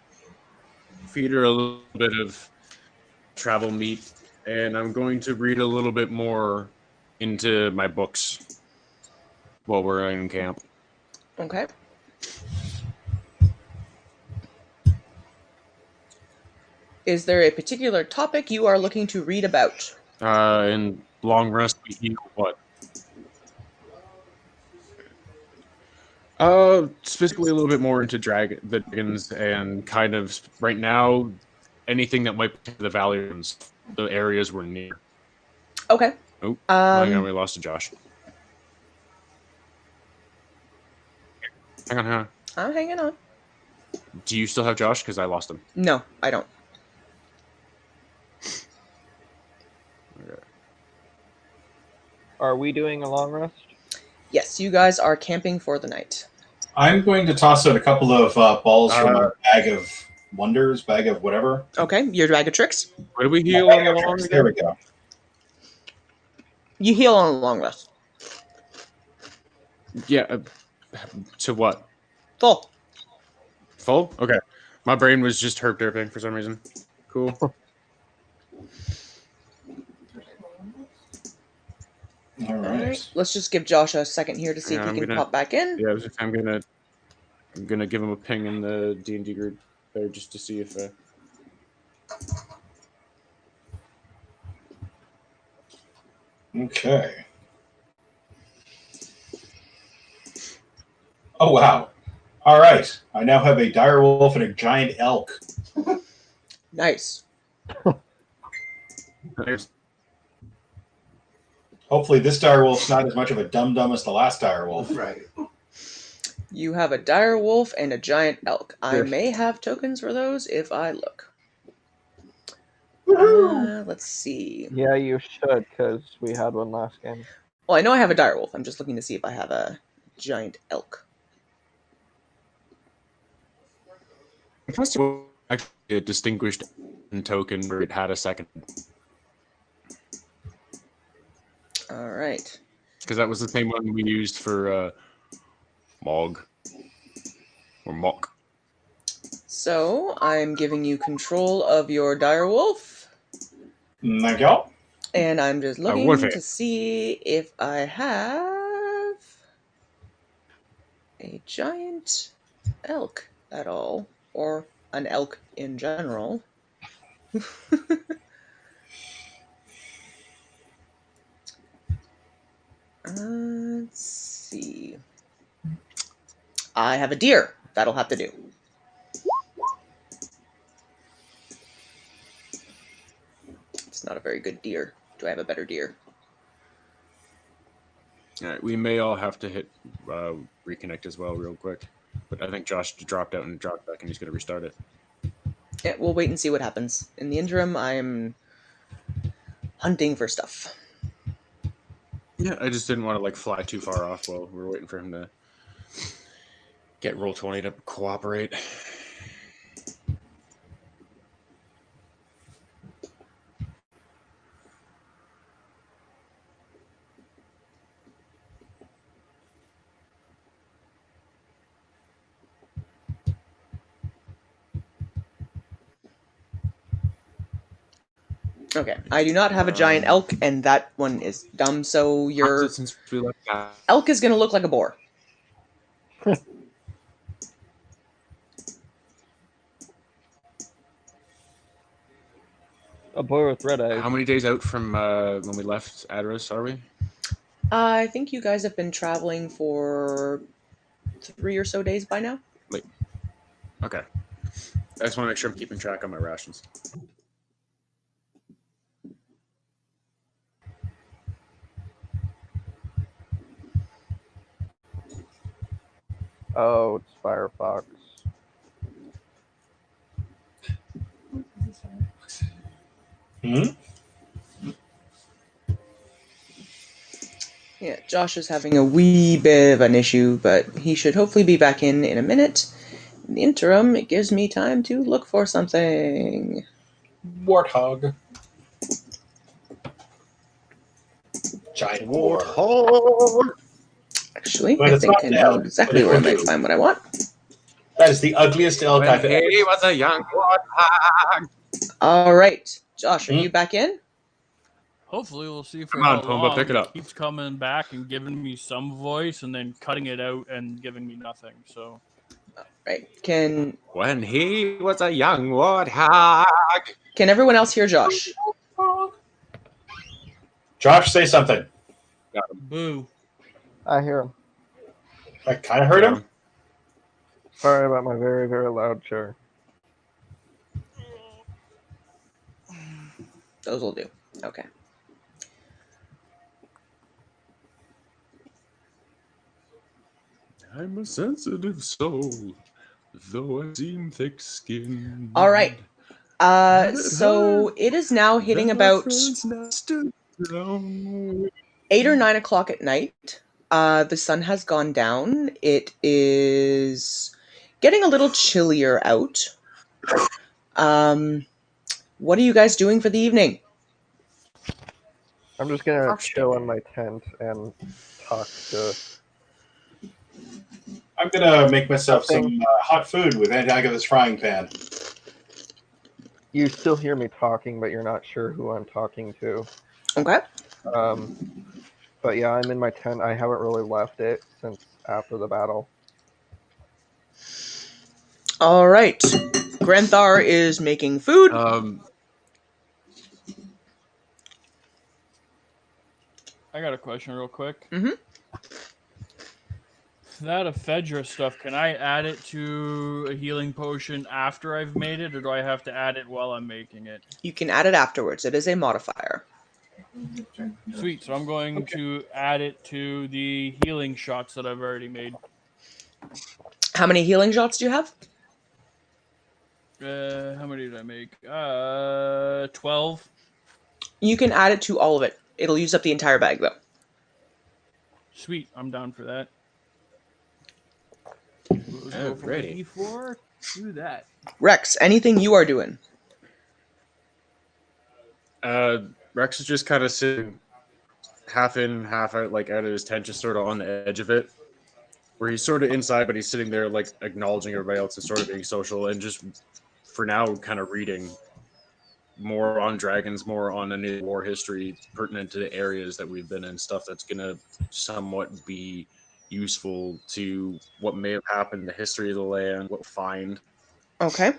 her a little bit of travel meat, and I'm going to read a little bit more into my books while we're in camp. Okay. Is there a particular topic you are looking to read about? In long rest, we heal what? Specifically a little bit more into the dragons, and kind of right now anything that might be the Valiums, the areas we're near. Okay. Oh, hang on, we lost to Josh. Hang on, hang on. I'm hanging on. Do you still have Josh? Because I lost him. No, I don't. Okay. Are we doing a long rest? Yes, you guys are camping for the night. I'm going to toss out a couple of balls from our bag of wonders, bag of whatever. Okay, your bag of tricks. What do we heal My on bag the of long tricks. There we again? go. You heal on a long rest. Yeah. To what? Full. Full? Okay. My brain was just herp derping for some reason. Cool. All right. Let's just give Josh a second here to see if he can pop back in. Yeah, I'm gonna give him a ping in the D&D group there just to see if. Okay. Oh, wow. All right. I now have a dire wolf and a giant elk. Nice. Hopefully, this dire wolf's not as much of a dum-dum as the last dire wolf. Right. You have a dire wolf and a giant elk. I may have tokens for those if I look. Let's see. Yeah, you should, because we had one last game. Well, I know I have a dire wolf. I'm just looking to see if I have a giant elk. Actually, a distinguished token where it had a second. All right. Because that was the same one we used for Mog. Or Mock. So, I'm giving you control of your dire wolf. Thank you. And I'm just looking to see if I have a giant elk at all, or an elk in general. Let's see. I have a deer. That'll have to do. It's not a very good deer. Do I have a better deer? All right, we may all have to hit reconnect as well, real quick. But I think Josh dropped out and dropped back, and he's going to restart it. Yeah, we'll wait and see what happens. In the interim, I'm hunting for stuff. Yeah, I just didn't want to fly too far off while we were waiting for him to get Roll20 to cooperate. Okay, I do not have a giant elk, and that one is dumb, so your Since we left that. elk is going to look like a boar. A boy with red eyes. How many days out from when we left Adros are we? I think you guys have been traveling for 3 or so days by now. Okay. I just want to make sure I'm keeping track on my rations. Oh, it's Firefox. Hmm? Yeah, Josh is having a wee bit of an issue, but he should hopefully be back in a minute. In the interim, it gives me time to look for something. Warthog. Giant boar. Actually, But I it's think not I an know elk, exactly but where I it might could find what I want. That is the ugliest elk I've ever He was a young warthog. All right, Josh, are Hmm? you back in? Hopefully, we'll see for Come on, how Pumbaa, long. pick it up. Keeps coming back and giving me some voice, and then cutting it out and giving me nothing. So Right. Can When he was a young warthog. everyone else hear Josh? Josh, say something. boo. I hear him. I kind of heard him. Sorry about my very, very loud chair. Those will do. Okay. I'm a sensitive soul, though I seem thick-skinned. All right. So it is now hitting about 8 or 9 o'clock at night. The sun has gone down. It is getting a little chillier out. What are you guys doing for the evening? I'm just gonna Crouched chill down. in my tent and talk to I'm gonna make myself nothing. some hot food with Antagona's frying pan. You still hear me talking, but you're not sure who I'm talking to. Okay. But yeah, I'm in my tent. I haven't really left it since after the battle. All right. Granthar is making food. I got a question, real quick. Mhm. That ephedra stuff, can I add it to a healing potion after I've made it, or do I have to add it while I'm making it? You can add it afterwards. It is a modifier. Sweet. So I'm going to add it to the healing shots that I've already made. How many healing shots do you have? How many did I make? 12. You can add it to all of it. It'll use up the entire bag, though. Sweet. I'm down for that. Let's go from a Alrighty. D4 to that. Rex, anything you are doing? Rex is just kind of sitting half in, half out, like out of his tent, just sort of on the edge of it, where he's sort of inside, but he's sitting there, like acknowledging everybody else and sort of being social, and just for now, kind of reading more on dragons, more on any war history pertinent to the areas that we've been in, stuff that's gonna somewhat be useful to what may have happened, the history of the land, what we'll find. Okay.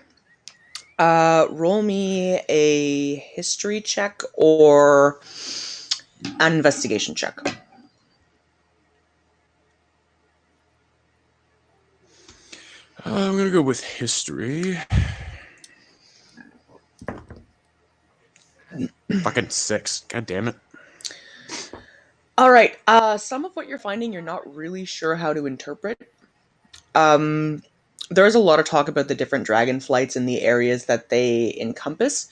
Roll me a history check or an investigation check. I'm gonna go with history. Fucking 6. God damn it. All right. Some of what you're finding, you're not really sure how to interpret. There's a lot of talk about the different dragon flights and the areas that they encompass,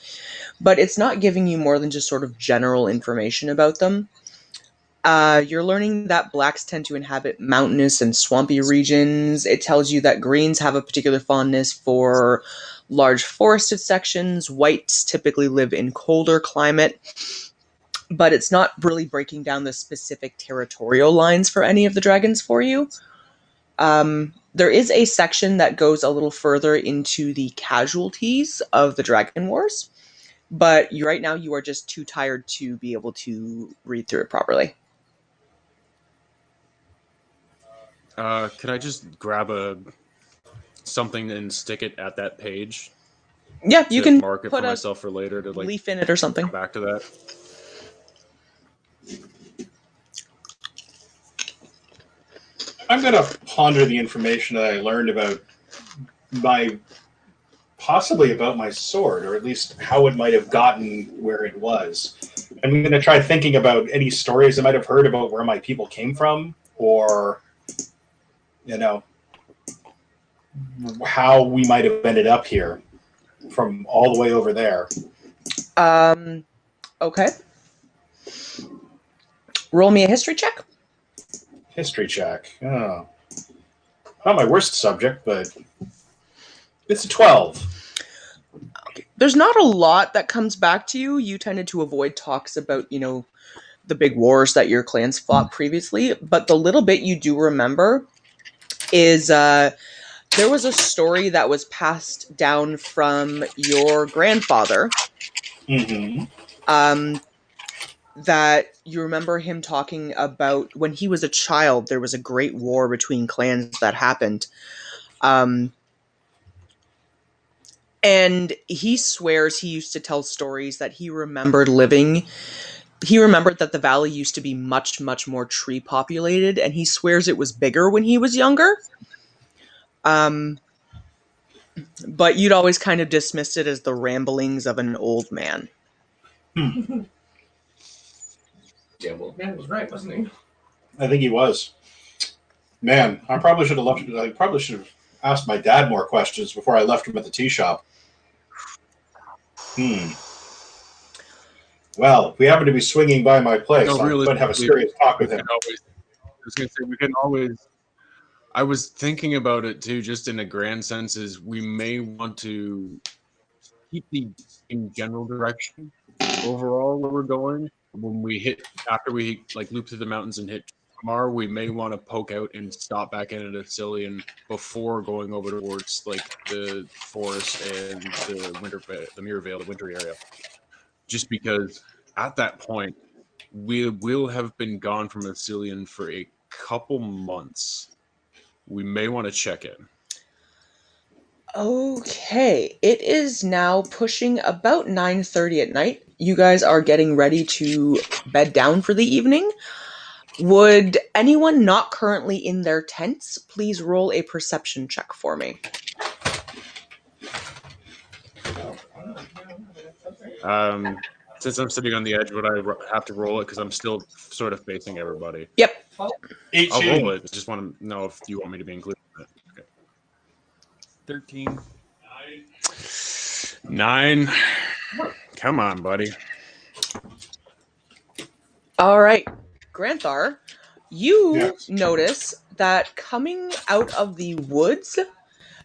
but it's not giving you more than just sort of general information about them. You're learning that blacks tend to inhabit mountainous and swampy regions. It tells you that greens have a particular fondness for large forested sections. Whites typically live in colder climate, but it's not really breaking down the specific territorial lines for any of the dragons for you. There is a section that goes a little further into the casualties of the Dragon Wars. but right now you are just too tired to be able to read through it properly. Could I just grab something and stick it at that page Yeah, you to can mark it put for a myself for later to leaf in it or something. come back to that? I'm going to ponder the information that I learned about possibly about my sword, or at least how it might have gotten where it was. I'm going to try thinking about any stories I might have heard about where my people came from, or, you know, how we might have ended up here from all the way over there. Okay. Roll me a history check. History check. Oh. Not my worst subject, but it's a 12. There's not a lot that comes back to you. You tended to avoid talks about, the big wars that your clans fought previously, but the little bit you do remember is there was a story that was passed down from your grandfather, Mm-hmm. that you remember him talking about when he was a child. There was a great war between clans that happened. And he swears he used to tell stories that he remembered living. He remembered that the valley used to be much, much more tree populated, and he swears it was bigger when he was younger. But you'd always kind of dismissed it as the ramblings of an old man. Yeah, well, man was right, wasn't he? I think he was. Man, I probably should have left. I probably should have asked my dad more questions before I left him at the tea shop. Well, if we happen to be swinging by my place, No, I'm going to have a realistically, serious talk we with can him. always. I was gonna say we can always. I was thinking about it too, just in a grand sense. Is we may want to keep the in general direction overall where we're going. When we hit after we loop through the mountains and hit Tamar, we may want to poke out and stop back into Cillian before going over towards the forest and the Mirror Vale, the winter area. Just because at that point we will have been gone from Cillian for a couple months. We may want to check in. Okay, it is now pushing about 9:30 at night. You guys are getting ready to bed down for the evening. Would anyone not currently in their tents please roll a perception check for me? Since I'm sitting on the edge, would I have to roll it because I'm still sort of facing everybody? Yep. 18. I'll roll it. Just want to know if you want me to be included in it. Okay. 13. 9. Come on, buddy. All right, Granthar, you Yes. notice that coming out of the woods,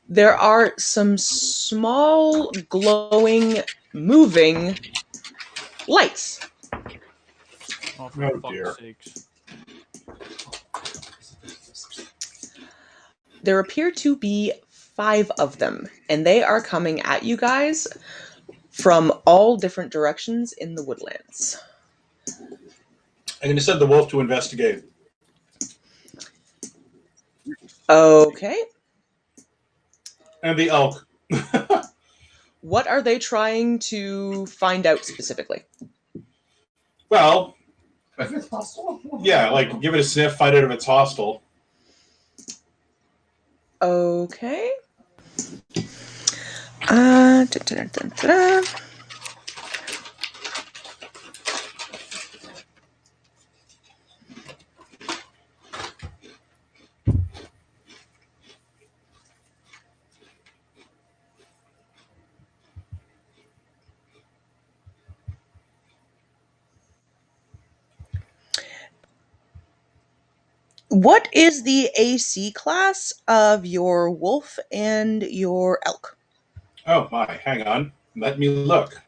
there are some small, glowing, moving lights. Oh, for Oh, fuck's dear. sakes. There appear to be 5 of them, and they are coming at you guys from all different directions in the woodlands. I'm going to send the wolf to investigate. Okay. And the elk. What are they trying to find out specifically? Well, If it's possible. yeah, give it a sniff, find out if it's hostile. Okay. Da-da-da-da-da. What is the AC class of your wolf and your elk? Oh, my. Hang on. Let me look.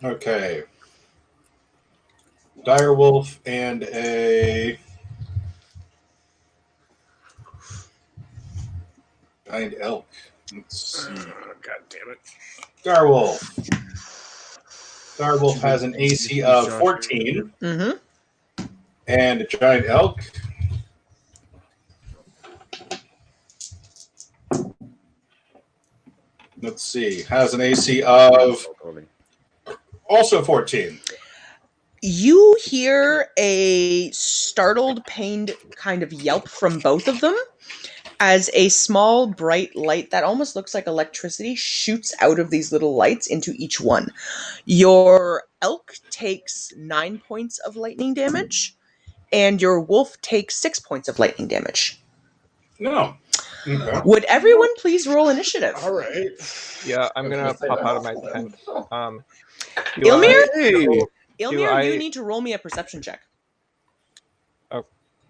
Okay. Direwolf and a Giant elk. Let's see. God damn it. Direwolf. Direwolf has an AC of 14, Mm-hmm. and a giant elk. Let's see. Has an AC of also 14. You hear a startled, pained kind of yelp from both of them as a small, bright light that almost looks like electricity shoots out of these little lights into each one. Your elk takes 9 points of lightning damage, and your wolf takes 6 points of lightning damage. No. Okay. Would everyone please roll initiative? All right. Yeah, I'm gonna pop out of my tent. Do Ilmir? Hey. Ilmir, you I- need to roll me a perception check.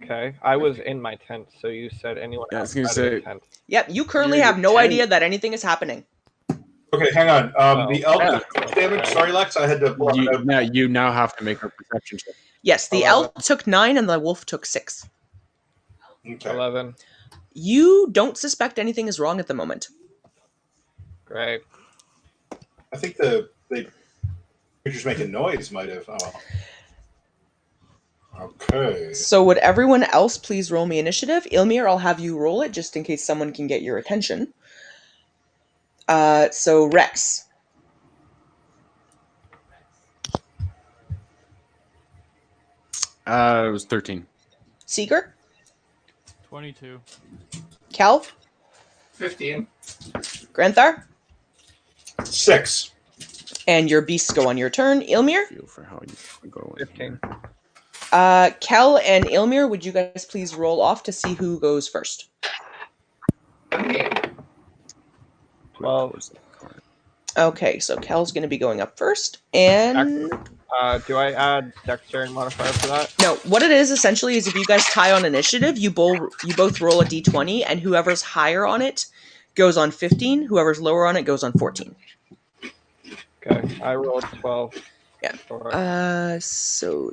Okay, I was in my tent, so you said anyone Yeah, I was outside gonna of the say- tent. Yep, you currently You're in have your no tent. idea that anything is happening. Okay, hang on. The elk yeah. took how much damage? Okay. Sorry, Lex. I had to pull up a note. You now have to make a perception check. Yes, the 11. elk took 9 and the wolf took 6. Okay. 11. You don't suspect anything is wrong at the moment. Great. I think the creatures making noise might have. Oh, well. Okay. So would everyone else please roll me initiative? Ilmir, I'll have you roll it just in case someone can get your attention. So Rex. It was 13. Seeker? 22. Cal? 15. Granthar? 6. And your beasts go on your turn. Ilmir? Feel for how you go. 15. Kel and Ilmir, would you guys please roll off to see who goes first? 12. Okay, so Kel's going to be going up first. And Do I add dexterity modifier for that? no, what it is essentially is if you guys tie on initiative, you both roll a d20, and whoever's higher on it goes on 15. Whoever's lower on it goes on 14. Okay, I rolled 12. Yeah. Sure. So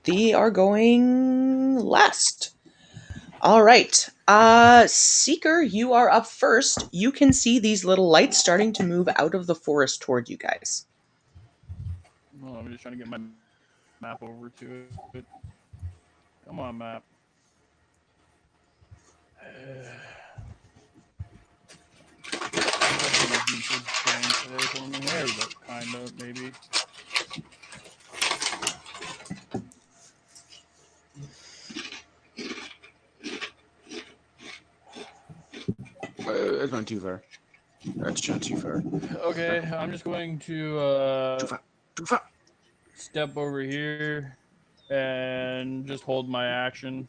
they are going last. All right. Seeker, you are up first. You can see these little lights starting to move out of the forest toward you guys. Well, I'm just trying to get my map over to it. Come on, map. There we go. Kind of, maybe. It's not too far. That's not too far. Okay, I'm just going to Too far. step over here and just hold my action.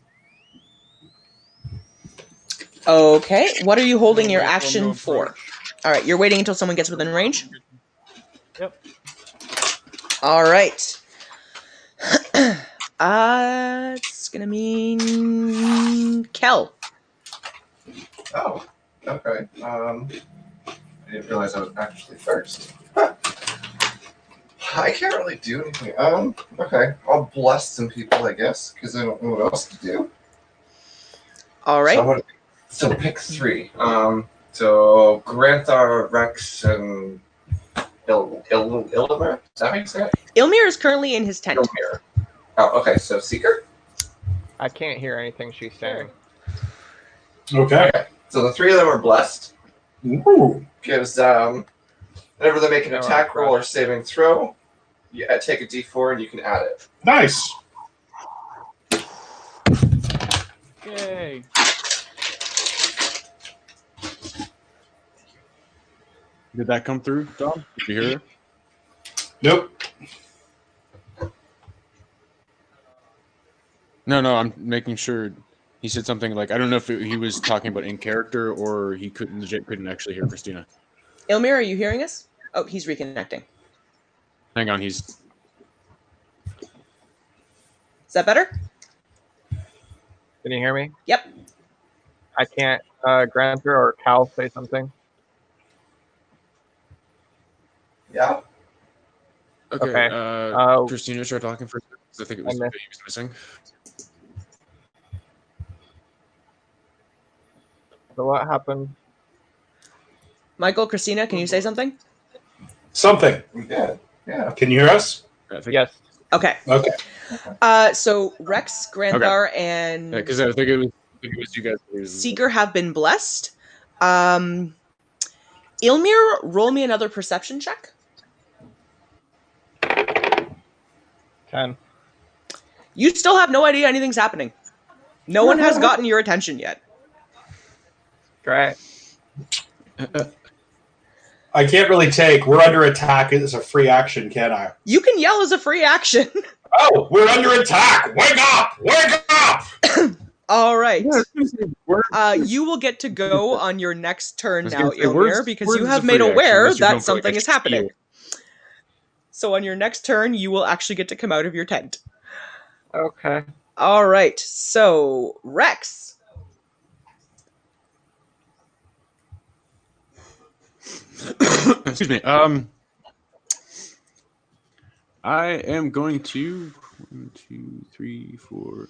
Okay. What are you holding your Wait for 'em action to for? approach. All right. You're waiting until someone gets within range? Yep. All right. It's going to mean Kel. Oh, okay. I didn't realize I was actually first. I can't really do anything. Okay. I'll bless some people, I guess, because I don't know what else to do. All right. So, I'm gonna, so pick 3. So Granthar, Rex, and Illimer? Is that how you say it? Ilmir is currently in his tent. Ilmir. Oh, okay. So Seeker? I can't hear anything she's saying. Okay. So the 3 of them are blessed. Ooh. Because whenever they make an No, attack I'm roll or saving throw, you take a d4 and you can add it. Nice. Yay. Did that come through, Dom? Did you hear it? Nope. No, I'm making sure. He said something like, I don't know if he was talking about in character or he couldn't actually hear Christina. Ilmir, are you hearing us? Oh, he's reconnecting. Hang on, he's. Is that better? Can you hear me? Yep. I can't. Grantor or Cal say something. Yeah. Okay. Okay. Christina, start talking first. I think it was I the missed- bit he was missing. So what happened? Michael, Christina, can you say something? Something. We did. Yeah. Can you hear us? I think, Yes. Okay. Okay. So Rex, Granthar, and because I think it was you guys. Seeker have been blessed. Ilmir, roll me another perception check. 10. You still have no idea anything's happening. No one has gotten your attention yet. Great. I can't really take. We're under attack as a free action, can I? You can yell as a free action. Oh, we're under attack! Wake up! Wake up! All right. You will get to go on your next turn now, Ilmir, because you have made aware that something is happening. So on your next turn, you will actually get to come out of your tent. Okay. All right. So, Rex. Excuse me. I am going to 1, 2, 3, 4,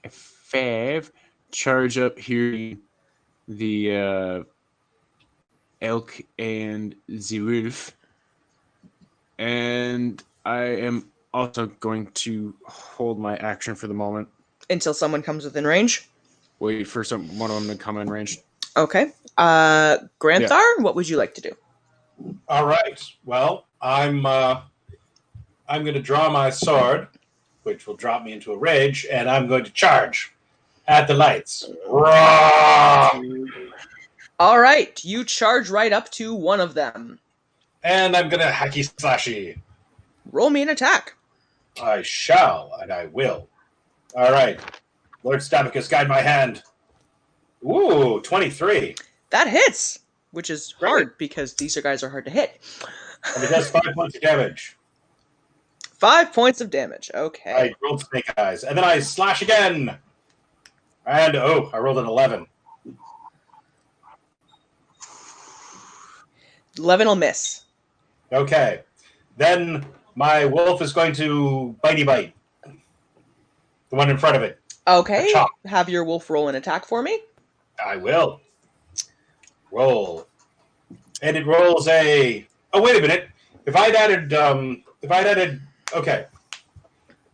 5 charge up here the elk and the wolf, and I am also going to hold my action for the moment. Until someone comes within range. Wait for one of them to come in range. Okay. Granthar, what would you like to do? All right. Well, I'm going to draw my sword, which will drop me into a rage, and I'm going to charge at the lights. Roar! All right. You charge right up to one of them. And I'm going to hacky slashy. Roll me an attack. I shall, and I will. All right. Lord Stabicus, guide my hand. Ooh, 23. That hits, which is hard because these guys are hard to hit. And it does 5 points of damage. 5 points of damage. Okay. I rolled snake eyes. And then I slash again. And, I rolled an 11. 11 will miss. Okay. Then my wolf is going to bitey bite. The one in front of it. Okay. Chop. Have your wolf roll an attack for me. I will. Roll. And it rolls a... Oh, wait a minute. If I'd added... Okay.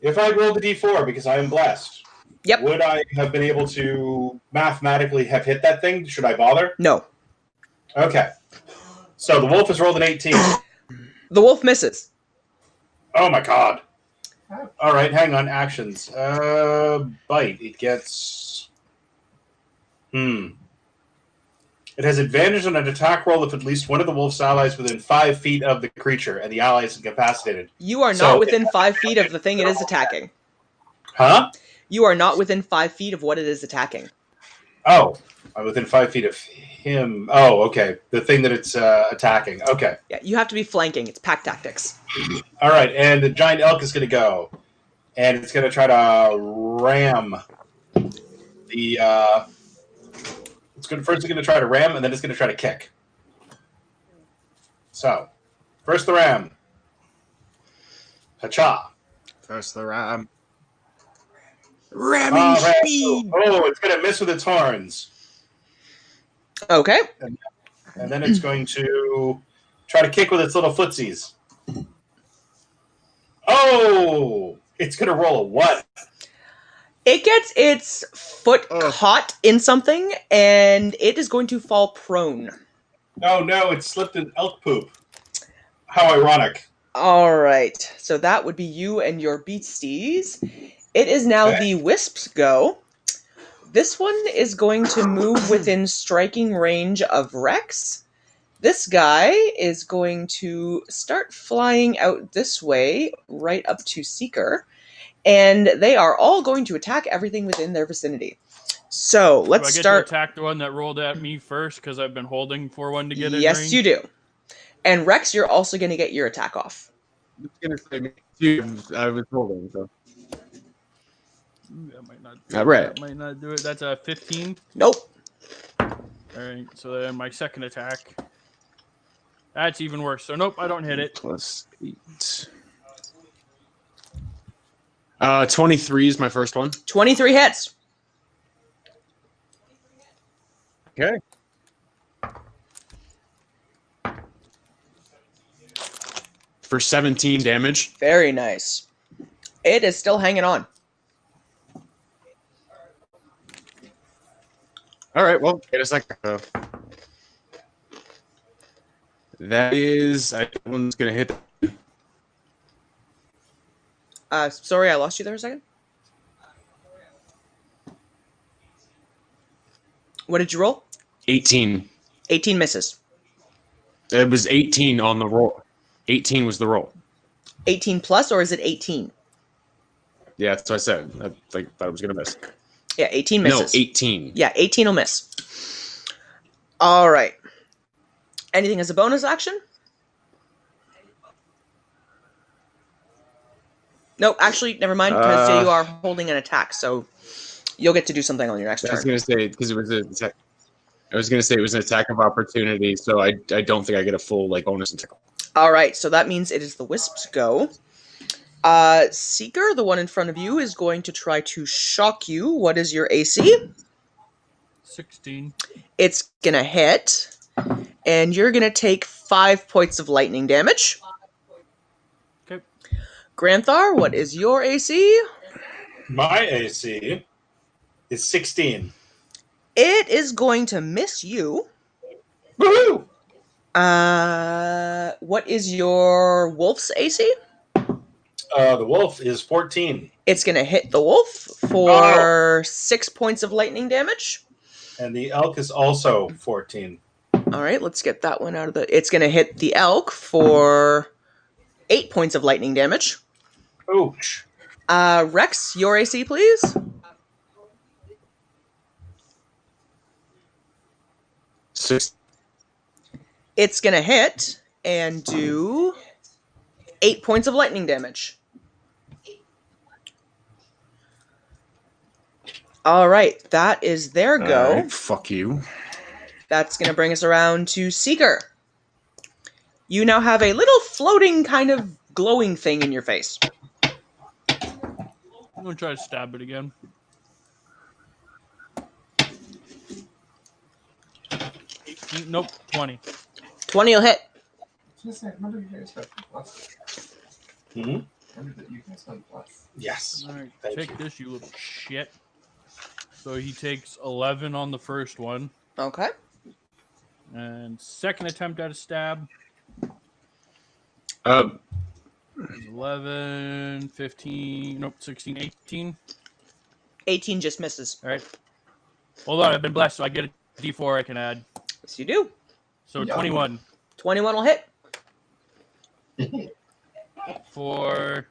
If I rolled a d4 because I am blessed, Yep. would I have been able to mathematically have hit that thing? Should I bother? No. Okay. So the wolf has rolled an 18. The wolf misses. Oh my god. All right, hang on. Actions. Bite. It gets... It has advantage on an attack roll if at least one of the wolf's allies within 5 feet of the creature and the ally is incapacitated. You are not within 5 feet of the thing it is attacking. Huh? You are not within 5 feet of what it is attacking. Oh, I'm within 5 feet of him. Oh, okay. The thing that it's attacking. Okay. Yeah, you have to be flanking. It's pack tactics. All right, and the giant elk is going to go, and it's going to try to ram the. First, it's going to try to ram, and then it's going to try to kick. So, first the ram. Hacha. First the ram. Ramming speed. Oh, it's going to miss with its horns. Okay. And then it's going to try to kick with its little footsies. Oh! It's going to roll a what? It gets its foot caught in something, and it is going to fall prone. Oh no, it slipped in elk poop. How ironic. All right. So that would be you and your beasties. It is now the Wisp's go. This one is going to move within striking range of Rex. This guy is going to start flying out this way, right up to Seeker. And they are all going to attack everything within their vicinity. So let's Do I get start. to attack the one that rolled at me first because I've been holding for one to get in Yes, range? you do. And Rex, you're also going to get your attack off. I was gonna say me too. I was holding, so. That might not. All right. That might not do it. That's a 15. Nope. All right. So then my second attack. That's even worse. So nope, I don't hit it. Plus 8. 23 is my first one. 23 hits. Okay. for 17 damage. Very nice. It is still hanging on. All right, well, wait a second. That one's gonna hit. Sorry, I lost you there a second. What did you roll? 18. 18 misses. It was 18 on the roll. 18 was the roll. 18 plus, or is it 18? Yeah, that's what I said. I thought I was gonna miss. Yeah, 18 misses. No, 18. Yeah, 18 will miss. All right. Anything as a bonus action? Nope, actually, never mind, because you are holding an attack, so you'll get to do something on your next I was turn. gonna say because it was an attack. I was gonna say it was an attack of opportunity, so I don't think I get a full bonus attack. All right, so that means it is the Wisp's go. Seeker, the one in front of you, is going to try to shock you. What is your AC? 16. It's gonna hit, and you're gonna take 5 points of lightning damage. Okay. Granthar, what is your AC? My AC is 16. It is going to miss you. Woohoo! What is your wolf's AC? The wolf is 14. It's going to hit the wolf for 6 points of lightning damage. And the elk is also 14. All right, let's get that one out of the... It's going to hit the elk for 8 points of lightning damage. Ouch. Rex, your AC, please. Six. It's going to hit and do 8 points of lightning damage. All right, that is their go. All right, fuck you. That's going to bring us around to Seeker. You now have a little floating kind of glowing thing in your face. I'm going to try to stab it again. Nope, 20. 20 will hit. Remember you guys have plus. Hmm? Remember that you guys have plus. Yes. All right, Thank take you. this, you little shit. So he takes 11 on the first one. Okay. And second attempt at a stab. Uh, 11, 15, nope, 16, 18. 18 just misses. All right. Hold on, I've been blessed, so I get a D4 I can add. Yes, you do. So Yeah. 21 21 will hit. for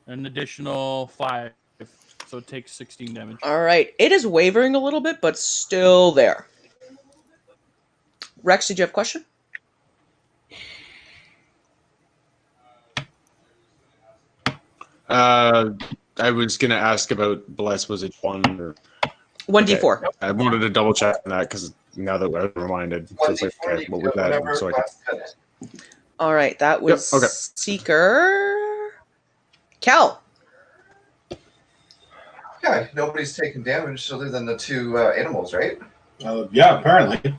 an additional 5. So it takes 16 damage. All right. It is wavering a little bit, but still there. Rex, did you have a question? I was gonna ask about Bless. Was it 1 or 1d4. I wanted to double check on that because now that I was reminded. So it's like, okay, what was that? So I could, All right. That was Yep, okay. Seeker. Cal. Yeah, nobody's taken damage other than the two animals, right? Yeah, apparently.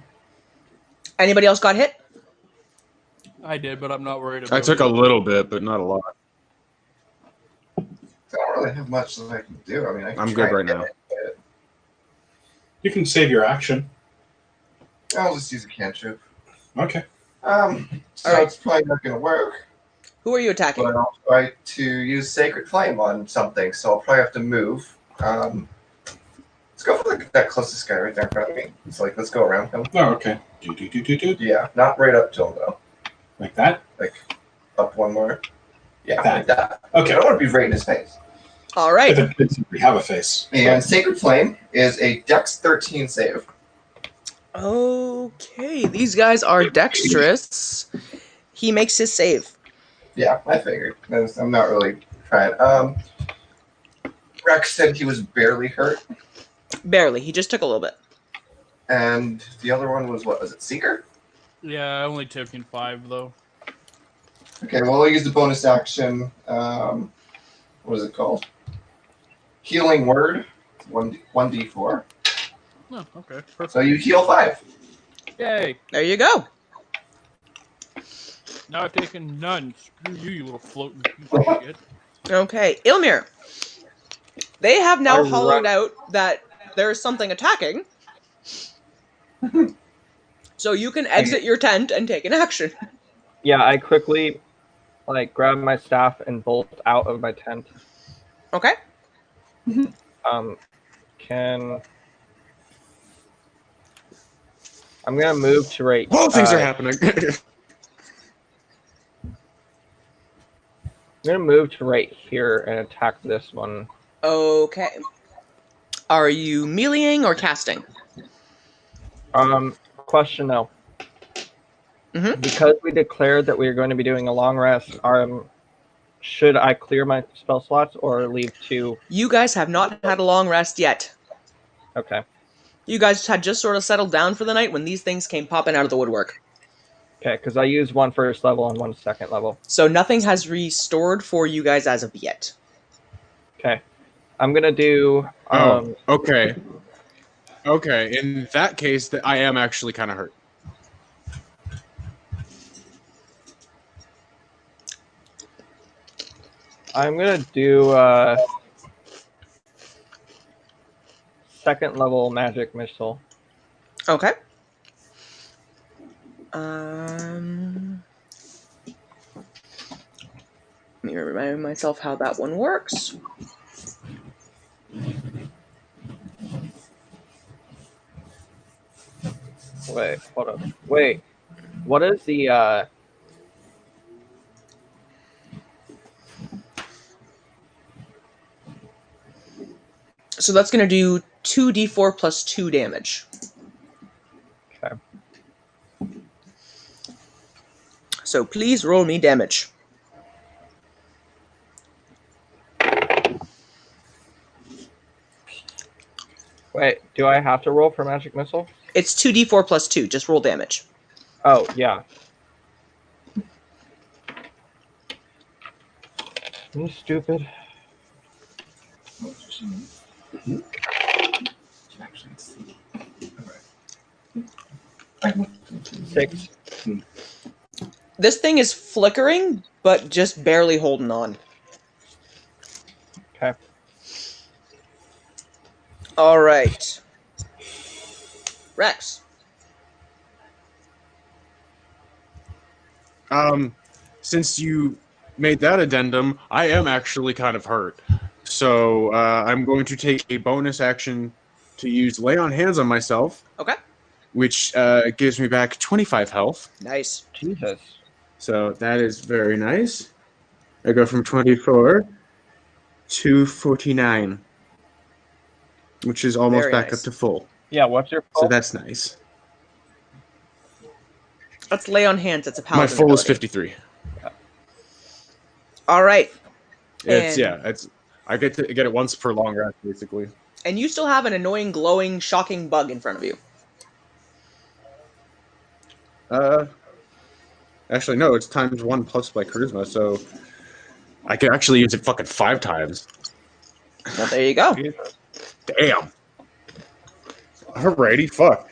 Anybody else got hit? I did, but I'm not worried about I took it. a little bit, but not a lot. I don't really have much that I can do. I mean, I can I'm try good right and get now. it, You can save your action. but I'll just use a cantrip. Okay. So Alright. it's probably not going to work. Who are you attacking? But I'll try to use Sacred Flame on something, so I'll probably have to move. Let's go for that closest guy right there in front of me. So, let's go around him. Oh, okay. Do. Yeah, not right up to him, though. Like that? Up one more. Yeah, That. like that. Okay. I don't want to be right in his face. All I right. didn't we have a face. And Sacred Flame is a Dex 13 save. Okay. These guys are dexterous. He makes his save. Yeah, I figured. I'm not really trying. Rex said he was barely hurt. Barely. He just took a little bit. And the other one was, what was it, Seeker? Yeah, I only took in 5, though. Okay, well, I'll use the bonus action. What is it called? Healing Word. 1d4. Oh, okay. Perfect. So you heal 5. Yay. There you go. Now I've taken none. Screw you, you little floating piece of shit. Okay, Ilmir. They have now All hollowed right. out that there's something attacking. So you can exit your tent and take an action. Yeah, I quickly grab my staff and bolt out of my tent. Okay? Um, can I'm gonna move to right. Whoa, things are happening. I'm gonna move to right here and attack this one. Okay. Are you meleeing or casting? Question though. Mhm. Because we declared that we are going to be doing a long rest, should I clear my spell slots or leave two? You guys have not had a long rest yet. Okay. You guys had just sort of settled down for the night when these things came popping out of the woodwork. Okay, because I used one first level and one second level. So nothing has restored for you guys as of yet. Okay. I'm gonna do Oh, okay. Okay, in that case, I am actually kind of hurt. I'm gonna do second level magic missile. Okay. Let me remind myself how that one works. Wait, hold up. Wait. What is the So that's going to do 2d4 plus 2 damage. Okay. So please roll me damage. Wait, do I have to roll for magic missile? It's 2d4 plus 2. Just roll damage. Oh, yeah. You stupid. Six. This thing is flickering, but just barely holding on. Okay. All right. Rex. Since you made that addendum, I am actually kind of hurt. So I'm going to take a bonus action to use Lay on Hands on myself, Okay. which gives me back 25 health. Nice. Jesus. So that is very nice. I go from 24 to 49, which is almost Very back nice. up to full. Yeah, what's your So fault? that's nice. Let's lay on hands. It's a My paladin full is ability. 53. All right. It's I get to get it once per long rest, basically. And you still have an annoying, glowing, shocking bug in front of you. Actually, no, it's times 1 plus my charisma, so I could actually use it fucking 5 times. Well, there you go. Damn. Alrighty, fuck.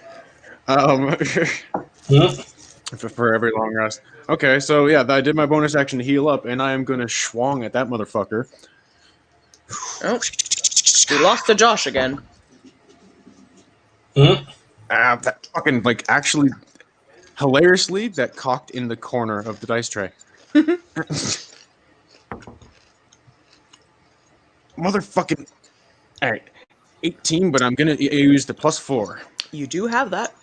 For every long rest. Okay, so yeah, I did my bonus action to heal up, and I am gonna schwang at that motherfucker. Oh, we lost to Josh again. That fucking actually hilariously that cocked in the corner of the dice tray. Motherfucking. All right, 18, but I'm gonna use the +4. You do have that.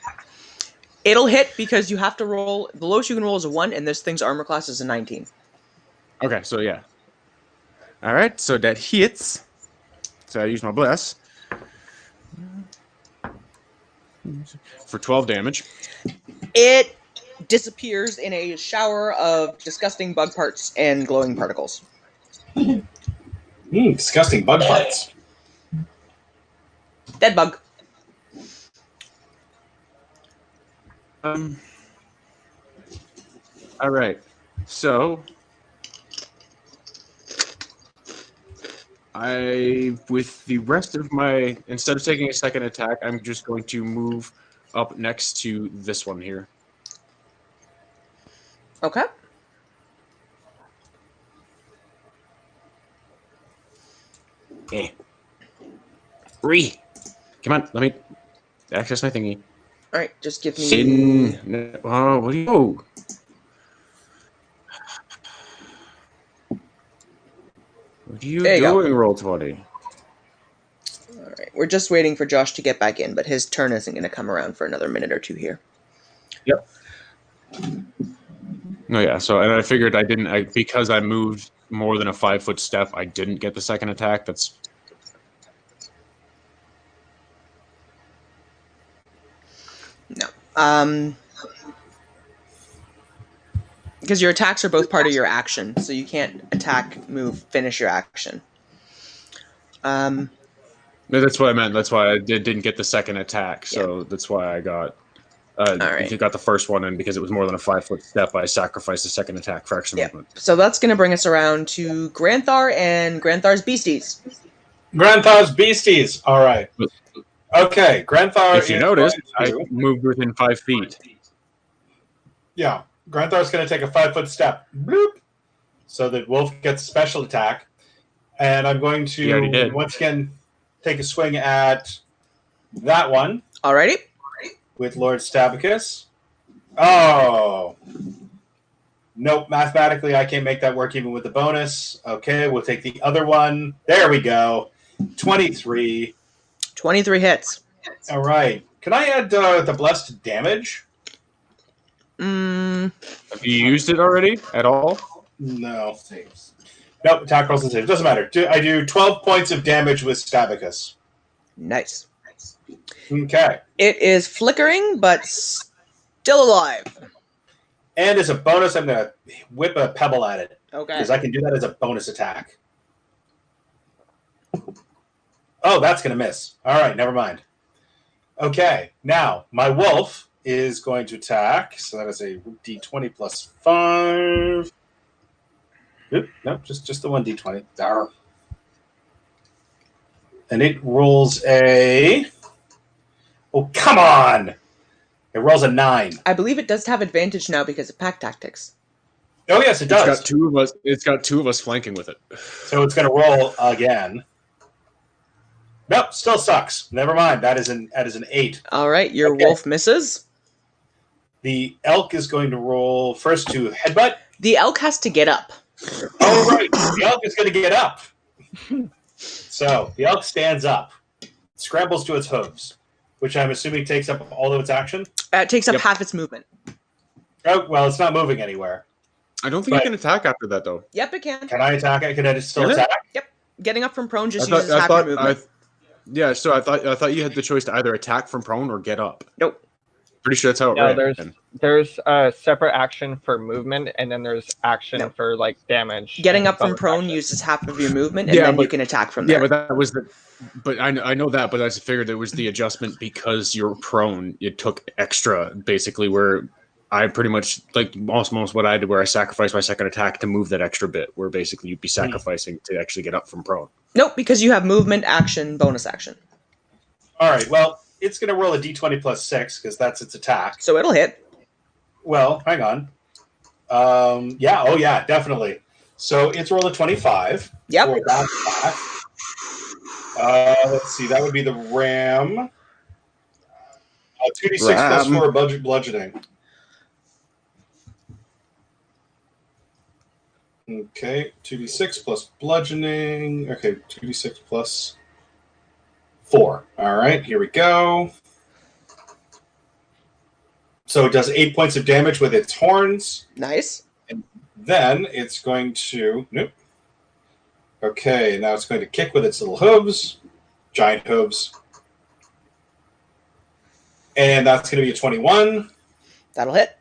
It'll hit because you have to roll. The lowest you can roll is a 1, and this thing's armor class is a 19. Okay, so yeah. All right, so that hits. So I use my bless for 12 damage. It disappears in a shower of disgusting bug parts and glowing particles. Disgusting bug parts. Dead bug. All right, so with the rest of my, instead of taking a second attack, I'm just going to move up next to this one here. Okay. Come on, let me access my thingy. All right, just give me. Sin. Oh, what do you? Oh. What are you There you go. doing, Roll20? All right, we're just waiting for Josh to get back in, but his turn isn't going to come around for another minute or two here. Yep. Oh yeah. So, and I figured because I moved more than a 5-foot step, I didn't get the second attack. That's No. Because your attacks are both part of your action, so you can't attack, move, finish your action. no, that's what I meant. That's why I didn't get the second attack. So that's why I got. All right. You got the first one, and because it was more than a 5-foot step, I sacrificed the second attack for extra movement. So that's going to bring us around to Granthar and Granthar's beasties. Granthar's beasties. All right. Okay, Granthar. If you noticed, I moved within 5 feet. Yeah, Granthar's going to take a 5-foot step. Bloop. So that Wolf gets a special attack. And I'm going to, once again, take a swing at that one. Alrighty. With Lord Stabicus. Oh. Nope, mathematically I can't make that work even with the bonus. Okay, we'll take the other one. There we go. 23. 23 hits. All right. Can I add the blessed damage? Mm. Have you used it already at all? No. Nope, attack rolls and saves. Doesn't matter. I do 12 points of damage with Stabicus. Nice. Okay. It is flickering, but still alive. And as a bonus, I'm going to whip a pebble at it. Okay. Because I can do that as a bonus attack. Oh, that's going to miss. All right, never mind. Okay, now my wolf is going to attack. So that is a d20 plus 5. Oop, nope, just the one d20. Darn. And it rolls a... Oh, come on! It rolls a 9. I believe it does have advantage now because of pack tactics. Oh, yes, it does. It's got two of us flanking with it. So it's going to roll again. Nope, still sucks. Never mind. That is an 8. All right, your wolf misses. The elk is going to roll first to headbutt. The elk has to get up. Oh, right. The elk is going to get up. So the elk stands up, scrambles to its hooves, which I'm assuming takes up all of its action. It takes up half its movement. Oh, well, it's not moving anywhere. I don't think you can attack after that, though. Yep, it can. Can I attack it? Can I still attack? Yep. Getting up from prone just uses half your movement. So I thought you had the choice to either attack from prone or get up. Nope. Pretty sure that's how it ran. There's a separate action for movement, and then there's action for like damage. Getting up from prone uses half of your movement, and then you can attack from there. Yeah, but that was the. But I know that, but I figured it was the adjustment because you're prone. It took extra, basically, where I pretty much like most what I did, where I sacrificed my second attack to move that extra bit, where basically you'd be sacrificing to actually get up from prone. Nope, because you have movement, action, bonus action. All right, well, it's going to roll a d20 plus 6 because that's its attack. So it'll hit. Well, hang on. Yeah, definitely. So it's rolled a 25. Yep. For that attack. Let's see, that would be the ram. 2d6 plus 4 bludgeoning. Okay, 2d6 plus bludgeoning. Okay, 2d6 plus 4. All right, here we go. So it does 8 points of damage with its horns. Nice. And then it's going to... Nope. Okay, now it's going to kick with its little hooves. Giant hooves. And that's going to be a 21. That'll hit.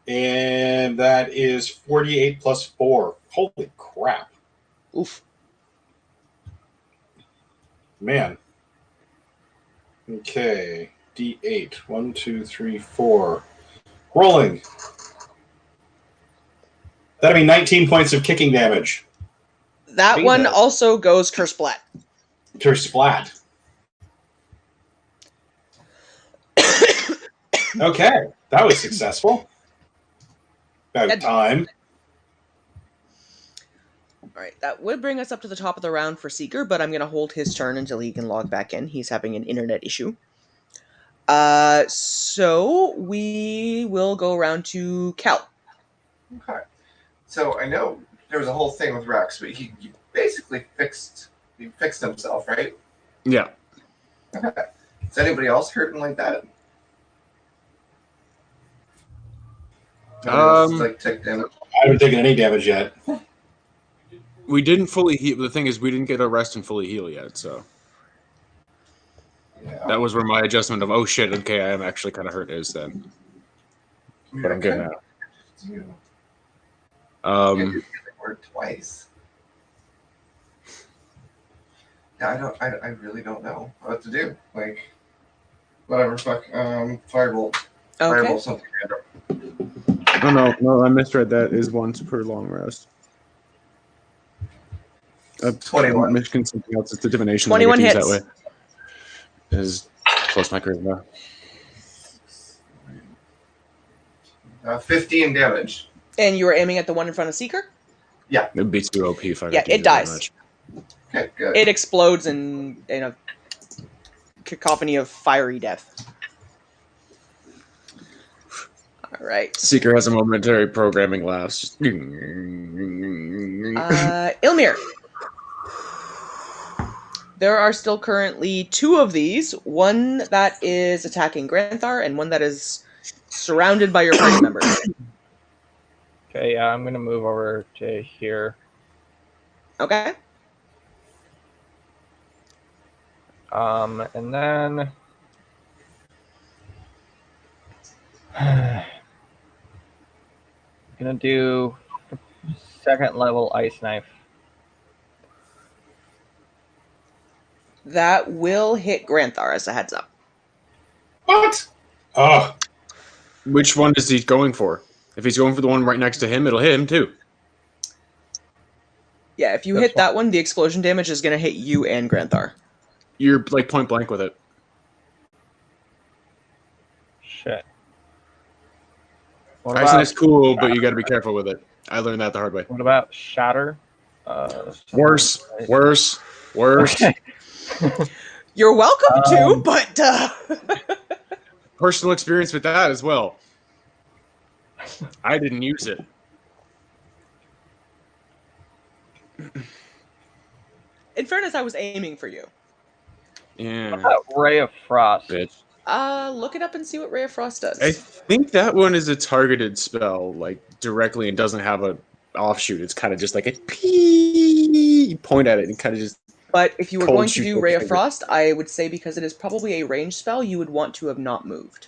And that is 48 plus 4. Holy crap. Oof. Man. Okay. D8. 1, 2, 3, 4. Rolling. That'll be 19 points of kicking damage. That one also goes Kersplat. Kersplat. Okay. That was successful. About time. All right, that would bring us up to the top of the round for Seeker, but I'm going to hold his turn until he can log back in. He's having an internet issue. So we will go around to Cal. Okay. So I know there was a whole thing with Rex, but he basically fixed himself, right? Yeah. Okay. Is anybody else hurting like that? Nobody else like took damage. I haven't taken any damage yet. We didn't fully heal. The thing is, we didn't get a rest and fully heal yet, so Yeah. that was where my adjustment of, oh shit, okay, I am actually kind of hurt is then. But I'm good now. I did get the word twice. Yeah, I really don't know what to do. Like, whatever, fuck, firebolt. Okay. Firebolt something random. No, I misread that. Is once per long rest. 21. Michigan something else. It's the divination. 21 I get to hits. use that way. Is plus my charisma. 15 damage. And you were aiming at the one in front of Seeker? It'd be too OP if I Yeah, got to it use that dies. much. Okay, good. It explodes in a cacophony of fiery death. All right. Seeker has a momentary programming laughs. Just... Ilmir. There are still currently 2 of these. One that is attacking Granthar and one that is surrounded by your party members. Okay, yeah, I'm gonna move over to here. Okay. And then gonna do second level ice knife. That will hit Granthar as a heads up. What? Oh, Which one is he going for? If he's going for the one right next to him, it'll hit him too. Yeah, if you This hit that one, the explosion damage is going to hit you and Granthar. You're like point blank with it. Shit. What Ice about, is cool, but you got to be careful with it. I learned that the hard way. what about shatter? Worse. Okay. You're welcome to, but Personal experience with that as well. I didn't use it. in fairness, I was aiming for you. Yeah. What about Ray of Frost? Bitch. Look it up and see what Ray of Frost does. I think that one is a targeted spell, like directly, and doesn't have a offshoot. It's kind of just like a pee. You point at it and kind of just. But if you were Cold going to shoot do your Ray of finger. Frost, I would say because it is probably a ranged spell, you would want to have not moved.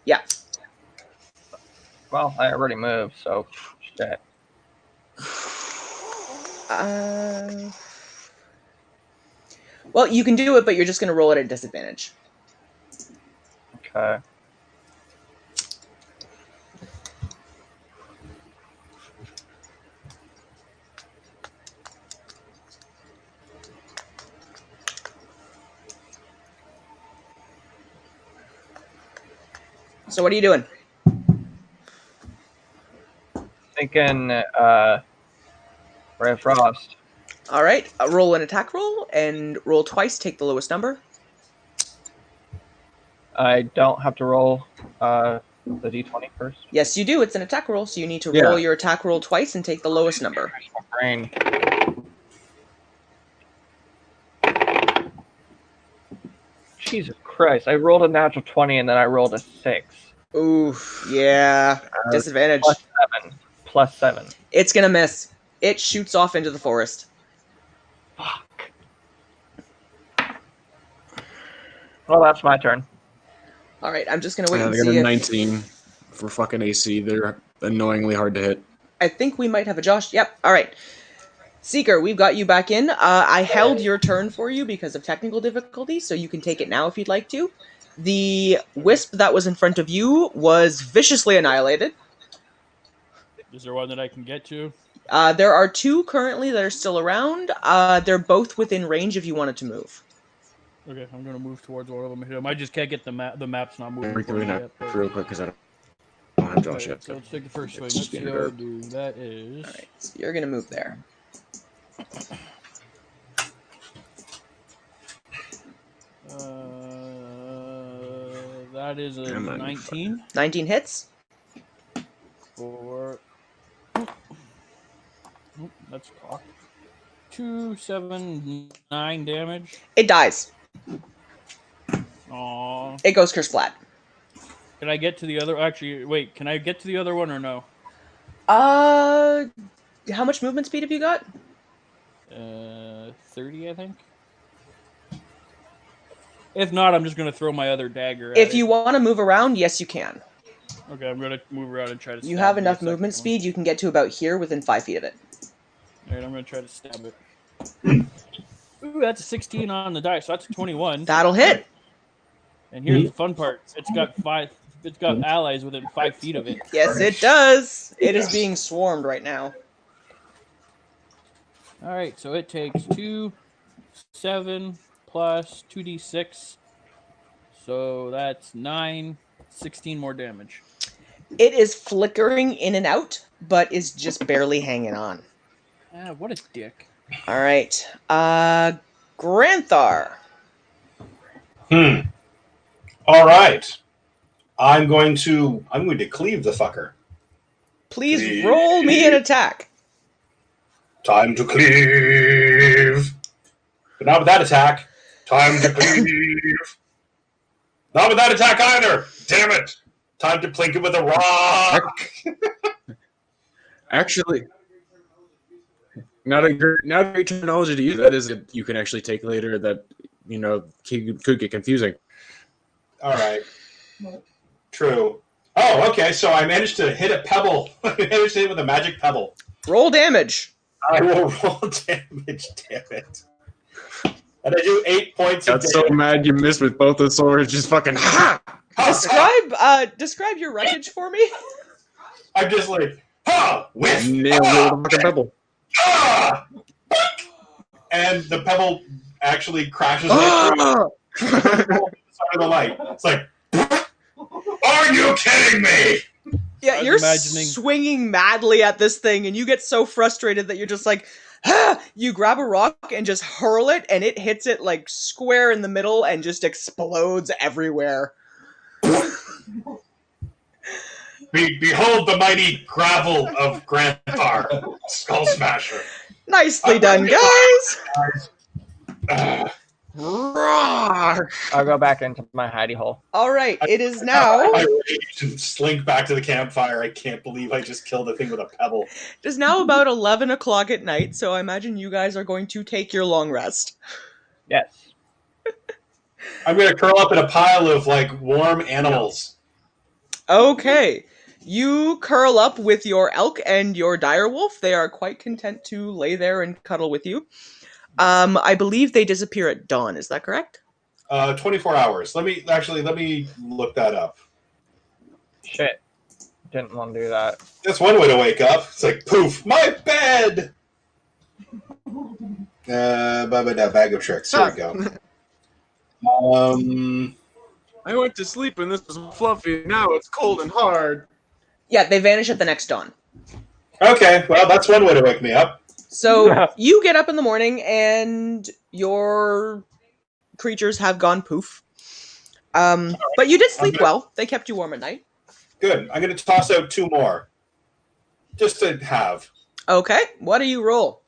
Yeah. Well, I already moved, so shit. Well, you can do it, but you're just going to roll it at disadvantage. Okay. So what are you doing? Thinking Ray of Frost. All right, roll an attack roll and roll twice. Take the lowest number. I don't have to roll the d20 first. Yes, you do. It's an attack roll, so you need to Yeah. roll your attack roll twice and take the lowest number. My brain. Jesus Christ! I rolled a natural 20 and then I rolled a 6. Oof, yeah. Disadvantage. Plus 7. It's gonna miss. It shoots off into the forest. Fuck. Well, that's my turn. All right, I'm just gonna wait Yeah, and they got see a if 19 for fucking AC. They're annoyingly hard to hit. I think we might have a Josh. Yep. All right. Seeker, we've got you back in. I held your turn for you because of technical difficulty, so you can take it now if you'd like to. The wisp that was in front of you was viciously annihilated. Is there one that I can get to? There are 2 currently that are still around. They're both within range if you wanted to move. Okay, I'm gonna move towards one of them. I just can't get the map. The map's not moving. Break for the me window yet, but- real quick because I don't. on, Josh. Alright, so let's take the first swing. It's Let's see standard how I herb. do. That is. All right, so you're gonna move there. That is a Come on, 19 19 hits. for. That's cocked. 2, 7, 9 damage. It dies. Aw. It goes kersplat. Can I get to the other? Actually, wait. Can I get to the other one or no? How much movement speed have you got? 30, I think. If not, I'm just gonna throw my other dagger at If it. you want to move around, yes, you can. Okay, I'm gonna move around and try to. You stab have the enough second movement one. speed. You can get to about here within 5 feet of it. All right, I'm gonna try to stab it. Ooh, that's a 16 on the dice, so that's a 21. That'll hit. And here's the fun part: it's got 5. It's got allies within 5 feet of it. Yes, it does. It is being swarmed right now. All right, so it takes 2, 7 plus 2d6. So that's 9, 16 more damage. It is flickering in and out, but is just barely hanging on. Ah, what a dick. All right. Granthar. All right. I'm going to cleave the fucker. Please Cleave. roll me an attack. Time to cleave. But not with that attack. Time to cleave. Not with that attack either. Damn it. Time to plink it with a rock. Actually, not a great terminology to use. That is, you can actually take later. That could get confusing. All right. True. Oh, okay. So I managed to hit a pebble. I managed to hit with a magic pebble. Roll damage. I will roll damage. Damn it. And I do 8 points of Got so damage. mad you missed with both the swords. Just fucking ha! Describe your wreckage for me. I'm just like, whiff, Nailed the fucking pebble. and the pebble actually crashes right through the side of the light. It's like, are you kidding me? Yeah, I was you're imagining- swinging madly at this thing, and you get so frustrated that you're just like, you grab a rock and just hurl it, and it hits it like square in the middle and just explodes everywhere. Behold the mighty gravel of Granthar, Skull Smasher. Nicely done, guys. Rock! I'll go back into my hidey hole. All right, it is now. I rage and slink back to the campfire. I can't believe I just killed the thing with a pebble. It is now about 11 o'clock at night, so I imagine you guys are going to take your long rest. Yes. I'm going to curl up in a pile of warm animals. Okay. You curl up with your elk and your direwolf. They are quite content to lay there and cuddle with you. I believe they disappear at dawn. Is that correct? 24 hours. Let me look that up. Shit. Didn't want to do that. That's one way to wake up. It's like, poof, my bed! Bag of tricks. Here we go. I went to sleep and this was fluffy. Now it's cold and hard. Yeah, they vanish at the next dawn. Okay, well, that's one way to wake me up. So you get up in the morning and your creatures have gone poof. But you did sleep well. They kept you warm at night. Good. I'm going to toss out 2 more. Just to have. Okay, what do you roll?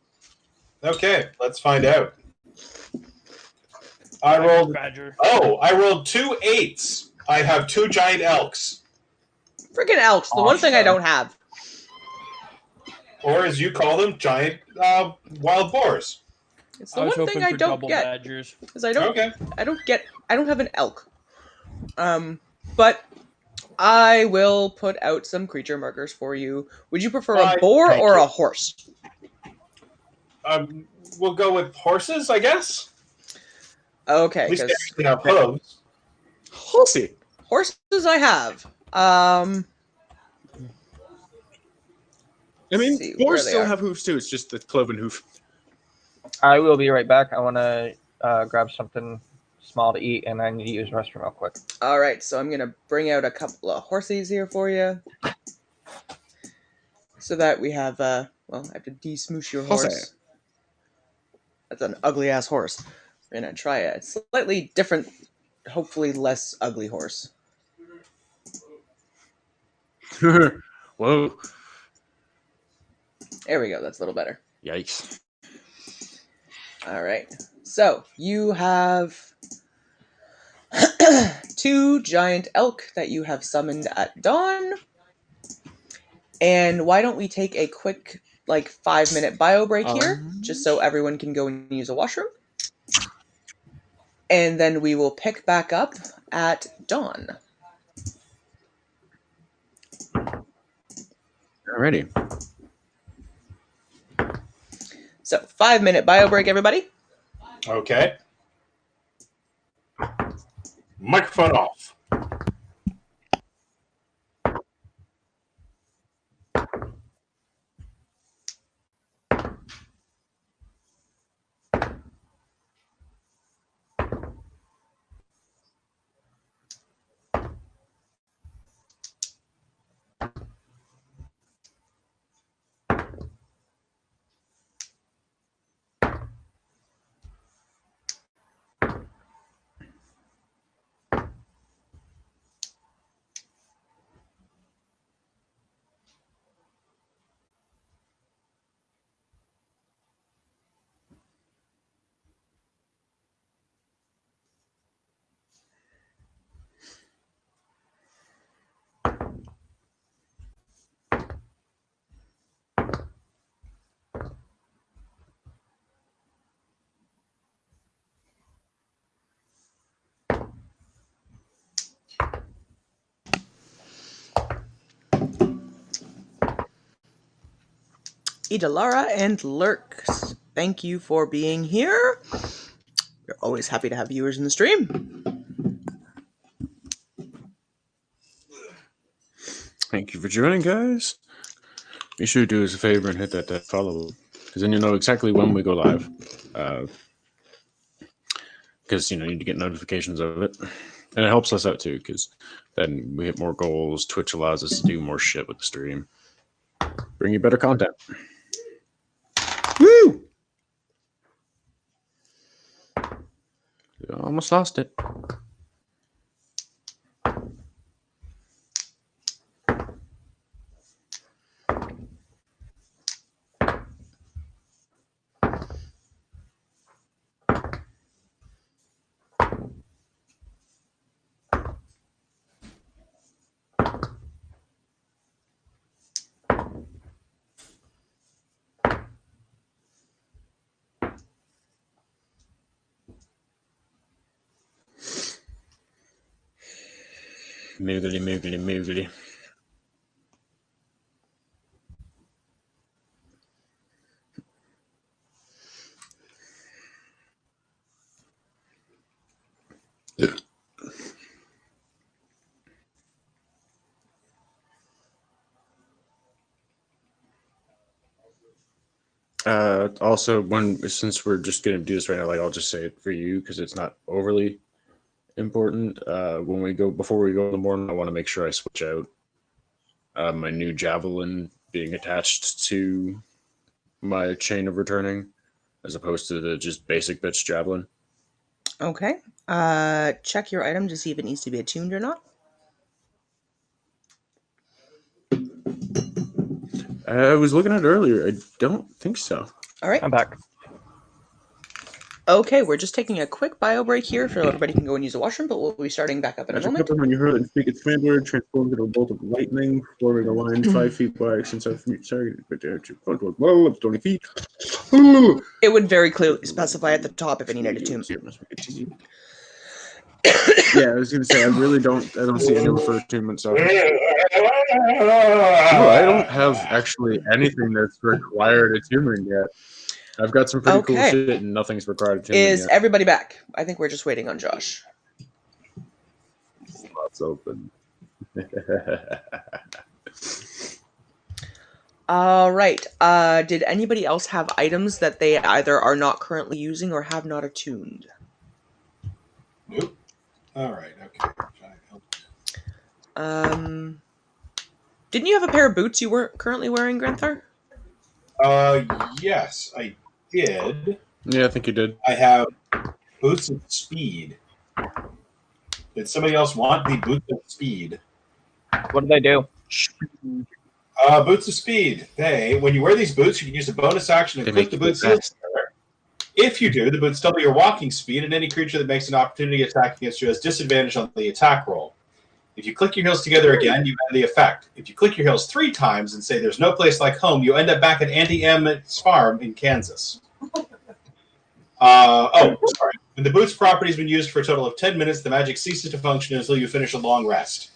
Okay, let's find out. I rolled 2 8s. I have 2 giant elks. Freaking elks, the one thing I don't have. Or as you call them, giant wild boars. It's the I was one thing hoping I for don't double get. badgers. Because I don't Okay. I don't have an elk. But I will put out some creature markers for you. Would you prefer a boar Thank or you. a horse? We'll go with horses, I guess. Okay, At least they because actually have hooves. Horsey. horses I have. I mean, See where boars they still are. have hooves too. It's just the cloven hoof. I will be right back. I want to grab something small to eat, and I need to use the restroom real quick. All right, so I'm gonna bring out a couple of horses here for you, so that we have. Well, I have to de-smoosh your horse. Horse. That's an ugly ass horse. We're gonna try a slightly different, hopefully less ugly horse. Whoa. There we go. That's a little better. Yikes. All right. So you have 2 giant elk that you have summoned at dawn. And why don't we take a quick, 5-minute bio break here, just so everyone can go and use a washroom. And then we will pick back up at dawn. Alrighty. So 5-minute bio break, everybody. Okay. Microphone off. Idalara and Lurks, thank you for being here. We're always happy to have viewers in the stream. Thank you for joining, guys. Be sure to do us a favor and hit that follow, because then you'll know exactly when we go live. Because you need to get notifications of it, and it helps us out too, because then we hit more goals. Twitch allows us to do more shit with the stream, bring you better content. Woo! Almost lost it. Moogly, moogly, moogly. Also, since we're just gonna do this right now, I'll just say it for you because it's not overly important. Before we go in the morning, I want to make sure I switch out my new javelin being attached to my chain of returning, as opposed to the just basic bitch javelin. Okay. Check your item to see if it needs to be attuned or not. I was looking at it earlier. I don't think so. All right. I'm back. Okay, we're just taking a quick bio break here so everybody can go and use the washroom, but we'll be starting back up in a moment. When you heard it speak its command word, transforms into a bolt of lightning, forming a line 5 feet wide, since I've from each target, well, up to 20 feet. It would very clearly specify at the top if it needed attunement. Yeah, I was gonna say I don't see any for attunement stuff. No, I don't have actually anything that's required attunement yet. I've got some pretty cool shit and nothing's required attunement Is yet. everybody back? I think we're just waiting on Josh. Slots open. All right. Did anybody else have items that they either are not currently using or have not attuned? All right. Okay. Didn't you have a pair of boots you weren't currently wearing, Granthar? Yes, I did. Yeah, I think you did. I have boots of speed. Did somebody else want the boots of speed? What do they do? Boots of speed. When you wear these boots, you can use a bonus action to They equip make the you boots the heel best. together. If you do, the boots double your walking speed, and any creature that makes an opportunity attack against you has disadvantage on the attack roll. If you click your heels together again, you have the effect. If you click your heels 3 times and say there's no place like home, you end up back at Auntie Emmett's farm in Kansas. Sorry. When the boot's property has been used for a total of 10 minutes, the magic ceases to function until you finish a long rest.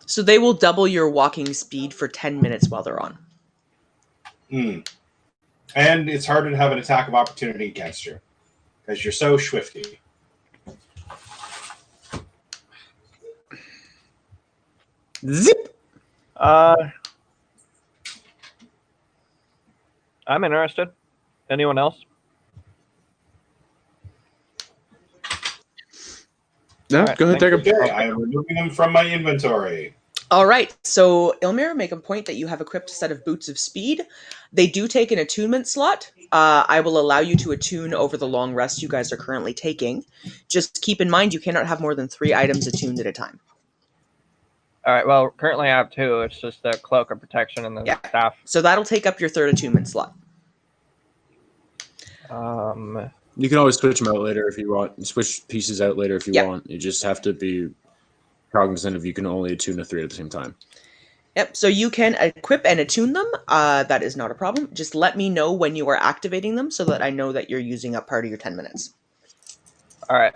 So they will double your walking speed for 10 minutes while they're on. And it's harder to have an attack of opportunity against you because you're so swifty. Zip. I'm interested. Anyone else? No, All right, go ahead, take thank them. Okay, I am removing them from my inventory. All right, so Ilmir, make a point that you have equipped a set of boots of speed. They do take an attunement slot. I will allow you to attune over the long rest you guys are currently taking. Just keep in mind you cannot have more than 3 items attuned at a time. All right. Well, currently I have 2. It's just the cloak of protection and the Yeah. staff. So that'll take up your 3rd attunement slot. You can always switch them out later if you want. Switch pieces out later if you Yep. want. You just have to be cognizant of you can only attune a 3 at the same time. Yep, so you can equip and attune them. That is not a problem. Just let me know when you are activating them so that I know that you're using up part of your 10 minutes. All right.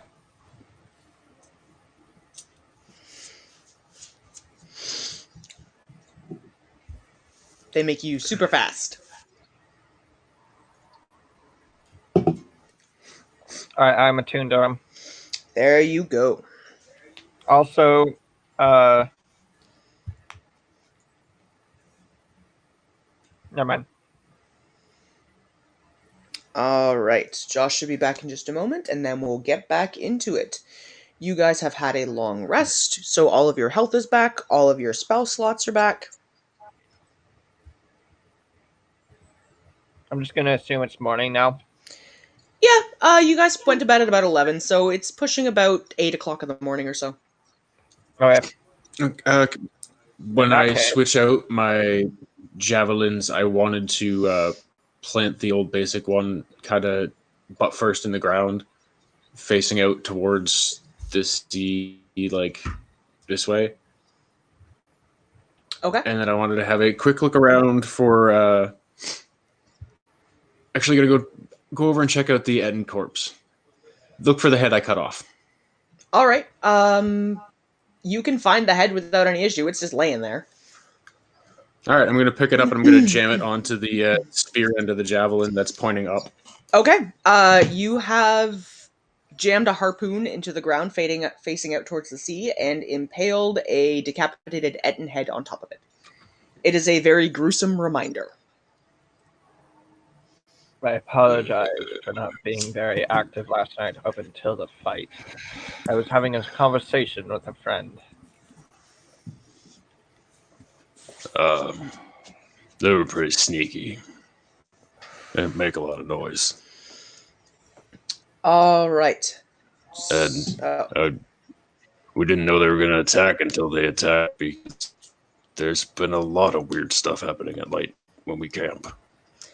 They make you super fast. All right. I'm attuned to them. There you go. Also, never mind. All right, Josh should be back in just a moment, and then we'll get back into it. You guys have had a long rest, so all of your health is back, all of your spell slots are back. I'm just gonna assume it's morning now. Yeah, you guys went to bed at about 11, so it's pushing about 8 o'clock in the morning or so. Okay. When that I case- switch out my javelins, I wanted to plant the old basic one kind of butt first in the ground, facing out towards this like this way. Okay. And then I wanted to have a quick look around for. Actually, gonna go over and check out the Eden corpse. Look for the head I cut off. All right. You can find the head without any issue. It's just laying there. All right, I'm gonna pick it up and I'm gonna jam it onto the spear end of the javelin that's pointing up. Okay. You have jammed a harpoon into the ground, facing out towards the sea, and impaled a decapitated Etten head on top of it. It is a very gruesome reminder. I apologize for not being very active last night up until the fight. I was having a conversation with a friend. They were pretty sneaky. They didn't make a lot of noise. All right. And we didn't know they were going to attack until they attacked because there's been a lot of weird stuff happening at night when we camp.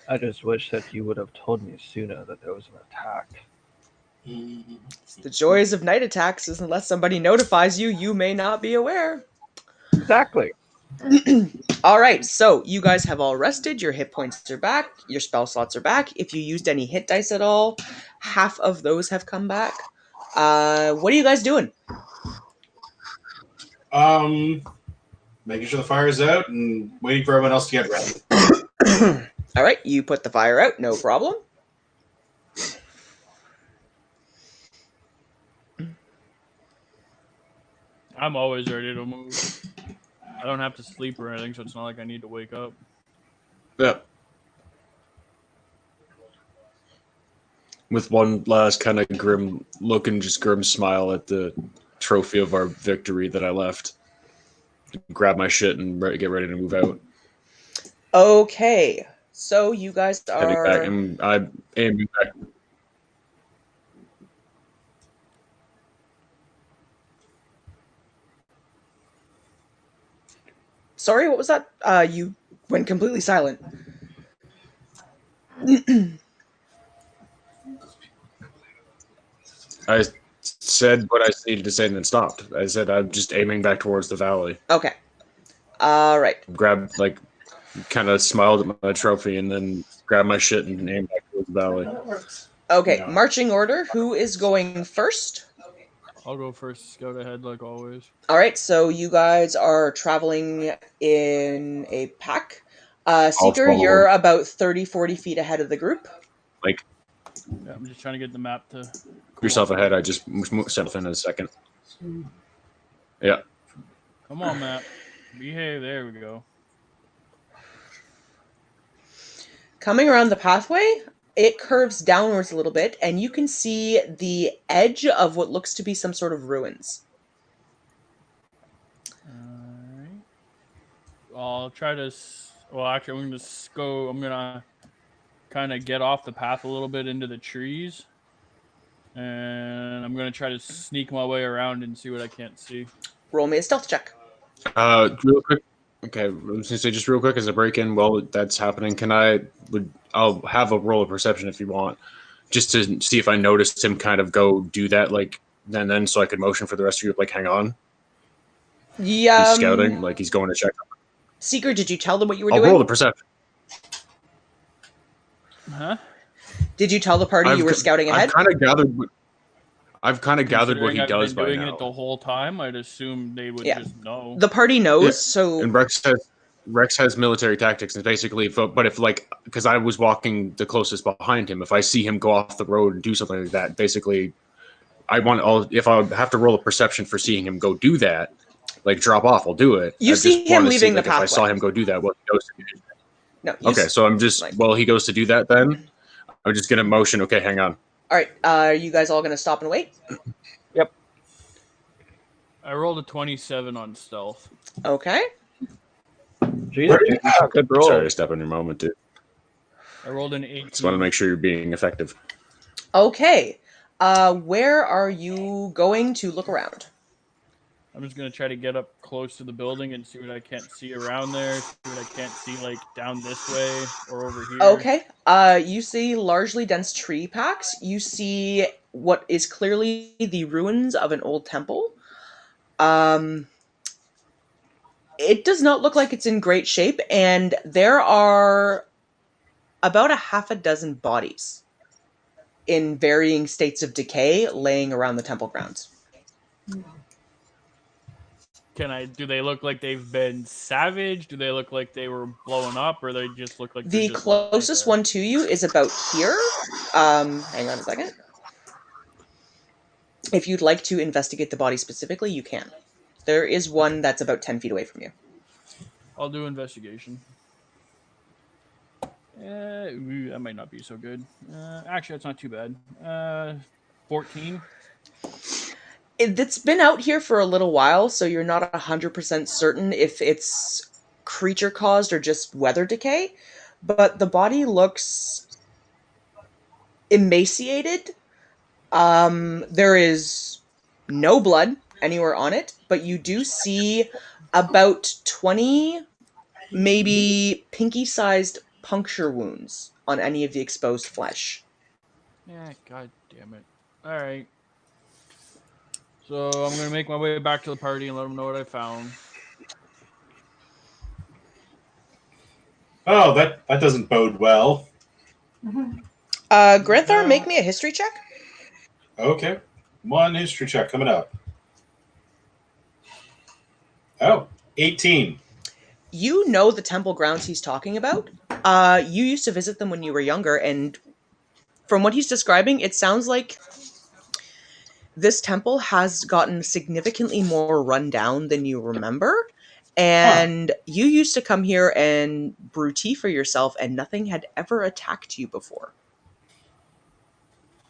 I just wish that you would have told me sooner that there was an attack. It's the joys of night attacks is unless somebody notifies you, you may not be aware. Exactly. All right, so you guys have all rested. Your hit points are back. Your spell slots are back. If you used any hit dice at all, half of those have come back. What are you guys doing? Making sure the fire is out and waiting for everyone else to get ready. All right, you put the fire out, no problem. I'm always ready to move. I don't have to sleep or anything, so it's not like I need to wake up. Yeah. with one last kind of grim look and just grim smile at the trophy of our victory that I left. Grab my shit and get ready to move out. Okay, so you guys Heading back, are. and I aim back. Sorry, what was that? You went completely silent. I said what I needed to say and then stopped. I said I'm just aiming back towards the valley. Okay. All right. Grabbed, like, kind of smiled at my trophy and then grabbed my shit and aimed back towards the valley. That works. Okay, No. marching order. Who is going first? I'll go first. Scout ahead, like always. All right, so you guys are traveling in a pack. Seeker, follow. you're about 30, 40 feet ahead of the group. Like, Yeah, I'm just trying to get the map to. yourself ahead. I just sent in a second. Yeah. Come on, map. Behave. There we go. Coming around the pathway, it curves downwards a little bit, and you can see the edge of what looks to be some sort of ruins. Alright. I'll try to. Well, actually, I'm gonna go. I'm gonna kind of get off the path a little bit into the trees, and I'm gonna try to sneak my way around and see what I can't see. Roll me a stealth check. Real quick. Okay, I was gonna say just real quick as a break in while that's happening. I'll have a roll of perception if you want, just to see if I noticed him kind of go do that, like then so I could motion for the rest of you, like hang on. Yeah. He's scouting, like he's going to check. Seeker, did you tell them what you were I'll doing? roll the perception. Huh? Did you tell the party you were scouting ahead? I've kind of gathered. I've kind of gathered what he Considering I've does been by doing now. it the whole time, I'd assume they would Yeah. just know. The party knows, Yeah. so And Rex has military tactics, and basically, but if like, because I was walking the closest behind him, if I see him go off the road and do something like that, basically, if I have to roll a perception for seeing him go do that, like drop off, I'll do it. You I see just him wanna leaving the like, if I saw pathway. him go do that, what he goes to do. no. Okay, so I'm just like- while he goes to do that, then I'm just gonna motion. Okay, hang on. All right, are you guys all going to stop and wait? I rolled a 27 on stealth. Okay. Jesus, dude, you got good roll. Sorry to step on your moment, dude. I rolled an 18. Just want to make sure you're being effective. Okay. Where are you going to look around? I'm just gonna try to get up close to the building and see what I can't see around there. See what I can't see like down this way or over here. Okay. You see largely dense tree packs. You see what is clearly the ruins of an old temple. It does not look like it's in great shape, and there are about a half a dozen bodies in varying states of decay laying around the temple grounds. Do they look like they've been savaged? Do they look like they were blown up, or they just look like The they're just lying closest there? one to you is about here. Hang on a second. If you'd like to investigate the body specifically, you can. There is one that's about 10 feet away from you. I'll do investigation. That might not be so good. Actually, that's not too bad. 14. It's been out here for a little while, so you're not 100% certain if it's creature caused or just weather decay. But the body looks emaciated. There is no blood anywhere on it, but you do see about 20, maybe pinky-sized puncture wounds on any of the exposed flesh. Yeah, god damn it. Alright. So I'm gonna make my way back to the party and let them know what I found. Oh, that doesn't bode well. Granthar, make me a history check. Okay. One history check coming up. Oh, 18. You know the temple grounds he's talking about. You used to visit them when you were younger, and from what he's describing, it sounds like this temple has gotten significantly more run down than you remember. And you used to come here and brew tea for yourself, and nothing had ever attacked you before.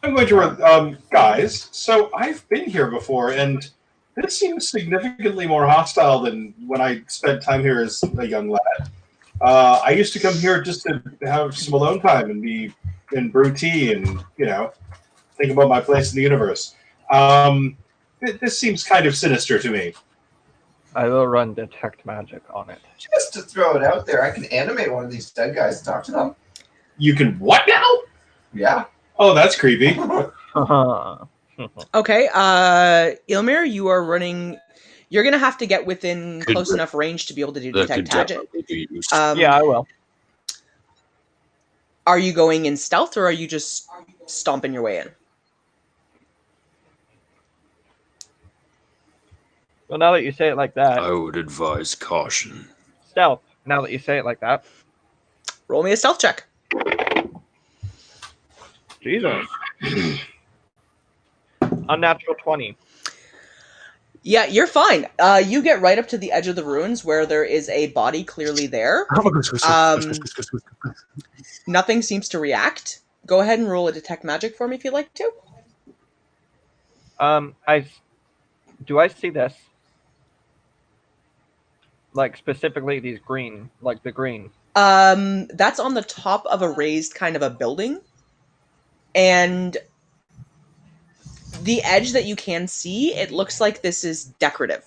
I'm going to, guys. So I've been here before, and this seems significantly more hostile than when I spent time here as a young lad. I used to come here just to have some alone time and be and brew tea and think about my place in the universe. This seems kind of sinister to me. I will run detect magic on it. Just to throw it out there, I can animate one of these dead guys and talk to them. You can what now? Yeah. Oh, that's creepy. Okay, Ilmir, you are running. You're gonna have to get within Could- close enough range to be able to do That could detect magic. definitely be used. Yeah, I will. Are you going in stealth or are you just stomping your way in? Well, now that you say it like that, I would advise caution. stealth. Now that you say it like that, Roll me a stealth check. Jesus. Unnatural 20. Yeah, you're fine. You get right up to the edge of the ruins where there is a body clearly there. Nothing seems to react. Go ahead and roll a detect magic for me if you'd like to. Do I see this? Like specifically these green, like the green. That's on the top of a raised kind of a building. And the edge that you can see, it looks like this is decorative.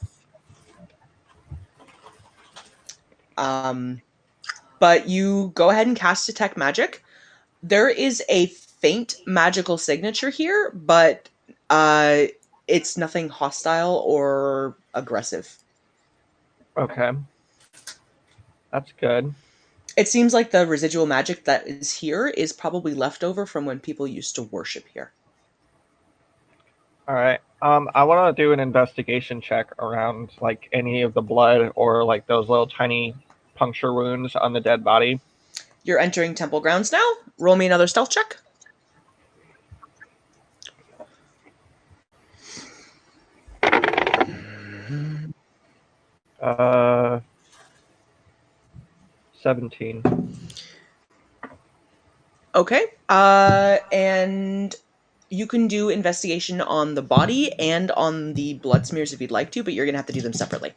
But you go ahead and cast detect magic. There is a faint magical signature here, but it's nothing hostile or aggressive. Okay. That's good. It seems like the residual magic that is here is probably left over from when people used to worship here. All right. I want to do an investigation check around like any of the blood or like those little tiny puncture wounds on the dead body. You're entering temple grounds now. Roll me another stealth check. Uh, 17. Okay. And you can do investigation on the body and on the blood smears if you'd like to, but you're going to have to do them separately.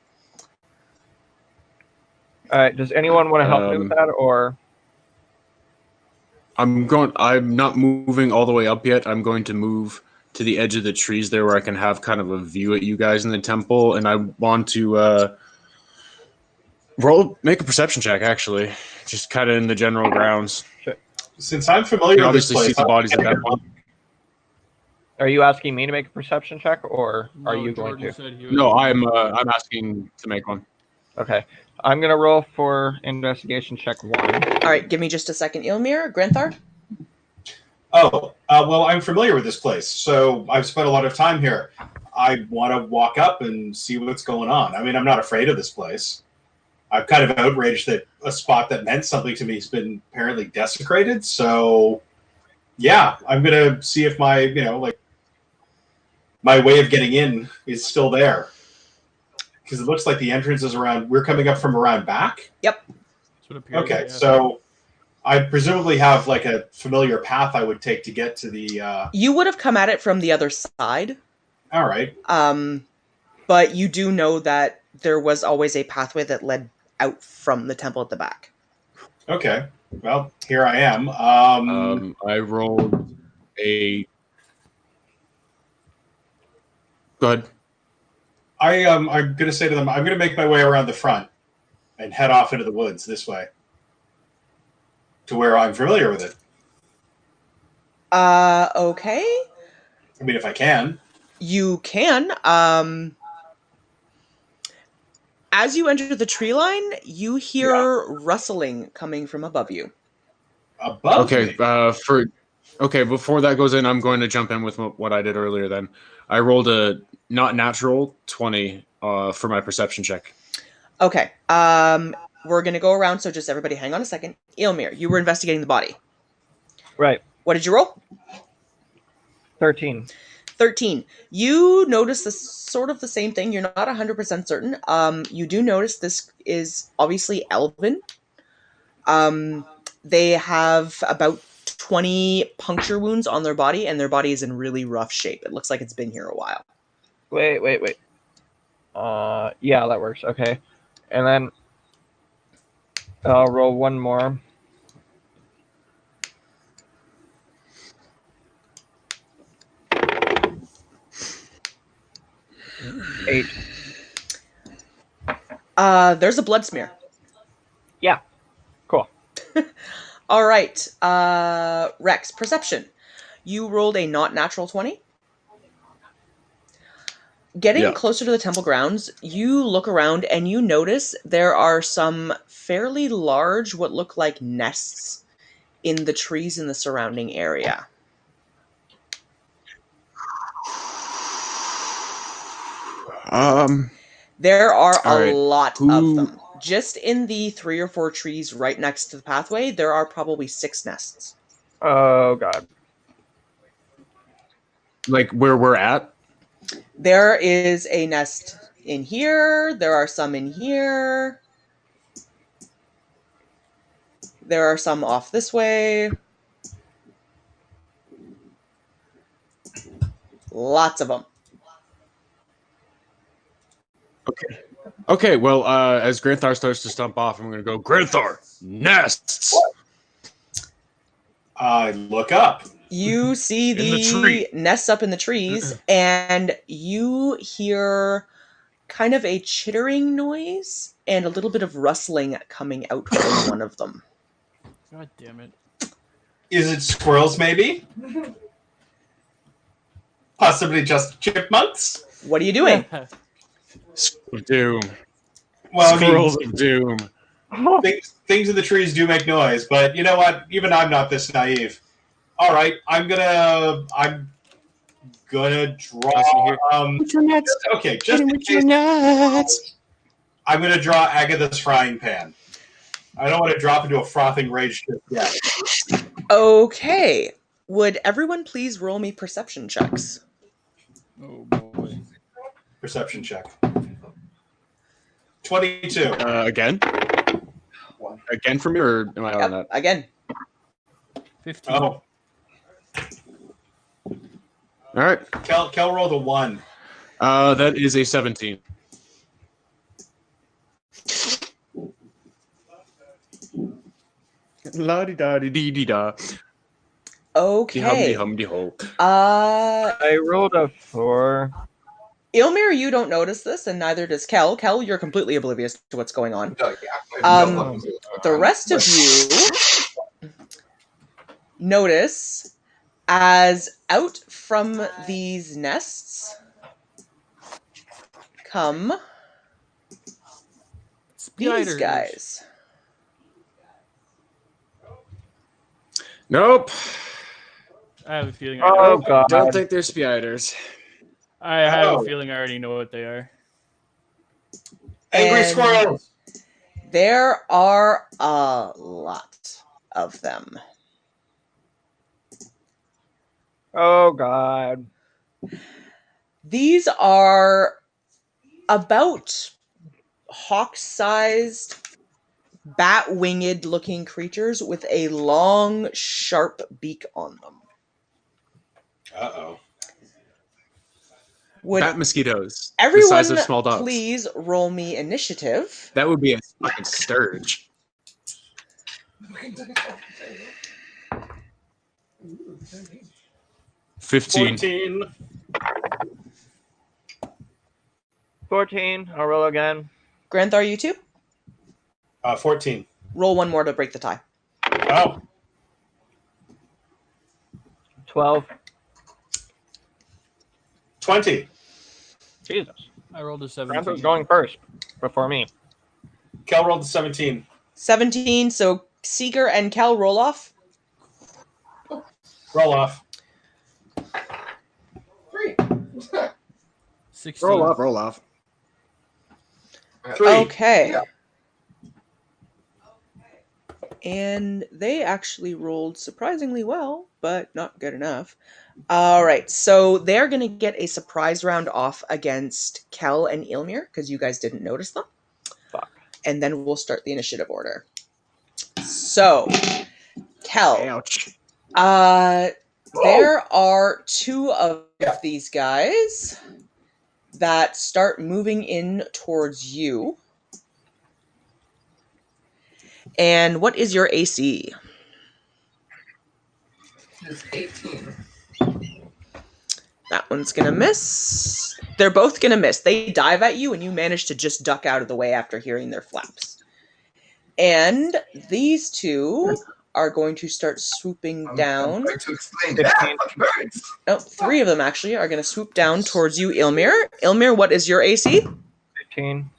All right. Does anyone want to help me with that, or? I'm not moving all the way up yet. I'm going to move to the edge of the trees there where I can have kind of a view at you guys in the temple, and I want to make a perception check, actually. Just kind of in the general grounds. Since I'm You familiar can with this obviously place, see the bodies at that point. Are you asking me to make a perception check, or are No, you going Jordan to? said he was No, going to. I'm asking to make one. Okay. I'm going to roll for investigation check 1. All right, give me just a second, Ilmir. Granthar? well, I'm familiar with this place, so I've spent a lot of time here. I want to walk up and see what's going on. I mean, I'm not afraid of this place. I'm kind of outraged that a spot that meant something to me has been apparently desecrated. So, yeah, I'm gonna see if my, my way of getting in is still there. Because it looks like the entrance is around. We're coming up from around back. Yep. That's what appears, Okay, yeah. so I presumably have like a familiar path I would take to get to the. You would have come at it from the other side. All right. But you do know that there was always a pathway that led out from the temple at the back. Okay. Well, here I am. I rolled a. Go ahead. I'm going to say to them, I'm going to make my way around the front and head off into the woods this way to where I'm familiar with it. Okay. I mean, if I can. You can. As you enter the tree line, you hear rustling coming from above you. Above Okay, me? before that goes in, I'm going to jump in with what I did earlier then. I rolled a not natural 20 for my perception check. Okay. We're going to go around, so just everybody hang on a second. Ilmir, you were investigating the body. Right. What did you roll? 13. 13. You notice sort of the same thing. You're not 100% certain. You do notice this is obviously Elven. They have about 20 puncture wounds on their body, and their body is in really rough shape. It looks like it's been here a while. Wait. Yeah, that works. Okay. And then I'll roll one more. Eight. There's a blood smear. Yeah. Cool. All right. Rex, perception. You rolled a not natural 20. Getting Yeah. closer to the temple grounds, you look around and you notice there are some fairly large, what look like nests in the trees in the surrounding area. There are All a right. lot Who- of them. Just in the 3 or 4 trees right next to the pathway, there are probably 6 nests. Oh god. Like where we're at? There is a nest in here. There are some in here. There are some off this way. Lots of them. Okay, well, as Granthar starts to stomp off, I'm going to go, Granthar, nests! I look up. You see In the the tree. nests up in the trees, and you hear kind of a chittering noise and a little bit of rustling coming out from one of them. God damn it. Is it squirrels, maybe? Possibly just chipmunks? What are you doing? Of Doom. Well, I Squirrels of Doom. mean, things in the trees do make noise, but you know what? Even I'm not this naive. All right, I'm gonna draw. With your nets. Okay, just in with case, your nets. I'm gonna draw Agatha's frying pan. I don't want to drop into a frothing rage just yet. Okay. Would everyone please roll me perception checks? Oh boy. Perception check. 22. Again? Again for me, or am I on that? Again. 15. Oh, All right. Kel rolled a 1. That is a 17. La di da di dee dee da. Okay. Humdy humdy ho. I rolled a 4. Ilmir, you don't notice this, and neither does Kel. Kel, you're completely oblivious to what's going on. Yeah, I have no Um, fucking clue. The rest of you notice as out from these nests come these Spiders. guys. Nope. I have a feeling. Oh god. Don't think they're spiders. I have Oh. a feeling I already know what they are. Angry And squirrels! there are a lot of them. Oh god. These are about hawk-sized, bat-winged looking creatures with a long, sharp beak on them. Uh-oh. Would Bat mosquitoes. everyone the size of small dogs. please roll me initiative? That would be a fucking sturge. $15. 14. 14. I'll roll again. Granthar, you too? 14. Roll one more to break the tie. Oh, 12. 20. Jesus. I rolled a Granthor's 17. going first before me. Kel rolled a 17. 17, so Seeker and Kel roll off. Roll off. 3. 16. Roll off. 3. Okay. Yeah. And they actually rolled surprisingly well, but not good enough. All right, so they're going to get a surprise round off against Kel and Ilmir, because you guys didn't notice them. Fuck. And then we'll start the initiative order. So, Kel, Ouch. There are two of these guys that start moving in towards you. And what is your AC? It's 18. That one's gonna miss. They're both gonna miss. They dive at you, and you manage to just duck out of the way after hearing their flaps. And these two are going to start swooping I'm down. going to explain 15. that. Birds. Oh, three of them actually are going to swoop down towards you, Ilmir. Ilmir, what is your AC? 15.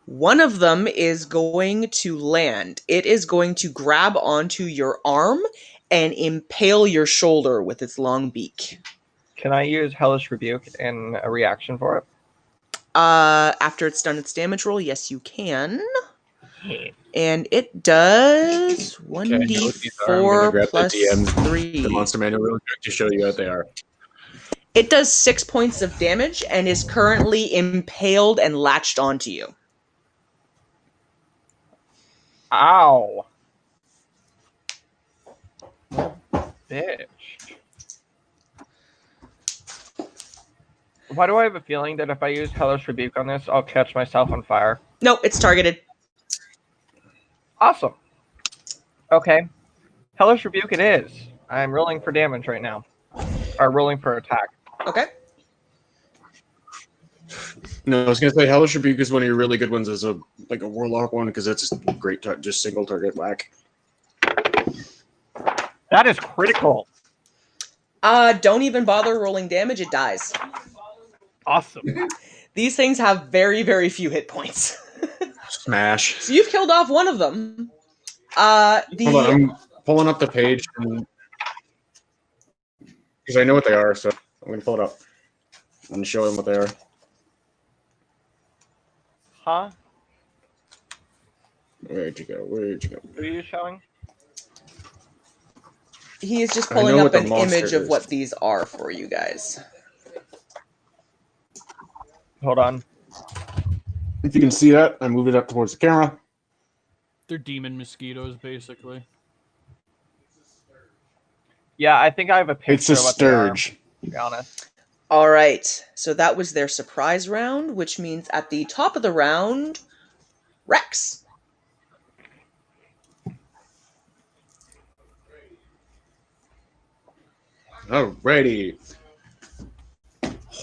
One of them is going to land. It is going to grab onto your arm and impale your shoulder with its long beak. Can I use Hellish Rebuke in a reaction for it? After it's done its damage roll, yes, you can. And it does Okay, I know what these are. I'm gonna 1d4 grab plus the DM, 3. the monster manual real quick to show you what they are. It does 6 points of damage and is currently impaled and latched onto you. Ow. Bitch. Why do I have a feeling that if I use Hellish Rebuke on this, I'll catch myself on fire? Nope, it's targeted. Awesome. Okay. Hellish Rebuke it is. I'm rolling for damage right now. Or rolling for attack. Okay. No, I was gonna say Hellish Rebuke is one of your really good ones as a warlock one because that's a great just single target whack. That is critical. Don't even bother rolling damage, it dies. Awesome. These things have very, very few hit points. Smash. So you've killed off one of them. Hold on, I'm pulling up the page because I know what they are, so I'm gonna pull it up and show them what they are. Huh? Where'd you go? Where'd you go? What are you showing? He is just I pulling know up what the an monster image of is. what these are for you guys. Hold on. If you can see that, I moved it up towards the camera. They're demon mosquitoes, basically. Yeah, I think I have a picture It's a of what they are, sturge. to be honest. All right. So that was their surprise round, which means at the top of the round, Rex. Alrighty.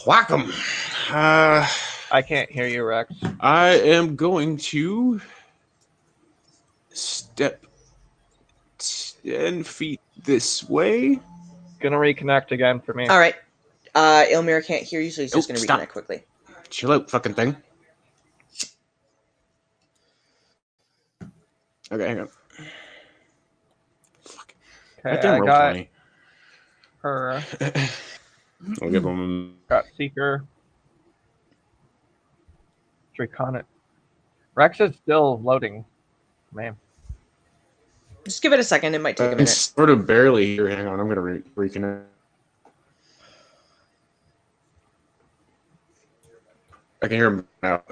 Whack 'em. I can't hear you, Rex. I am going to step 10 feet this way. Gonna reconnect again for me. All right. Ilmir can't hear you, so he's just Nope, going to stop. reconnect quickly. Chill out, fucking thing. Okay, hang on. Fuck. Okay, Goddamn I roll got 20. her. I'll give him. Got Seeker. Draconic. Rex is still loading. Man. Just give it a second. It might take a I'm minute. sort of barely here. Hang on, I'm gonna reconnect. I can hear him now.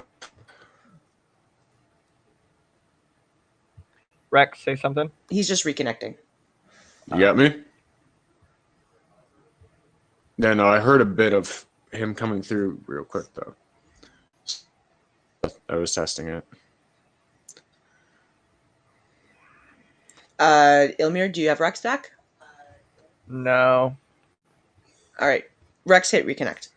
Rex, say something. He's just reconnecting. You got me? No, I heard a bit of him coming through real quick though. I was testing it. Ilmir, do you have Rex back? No. All right. Rex, hit reconnect.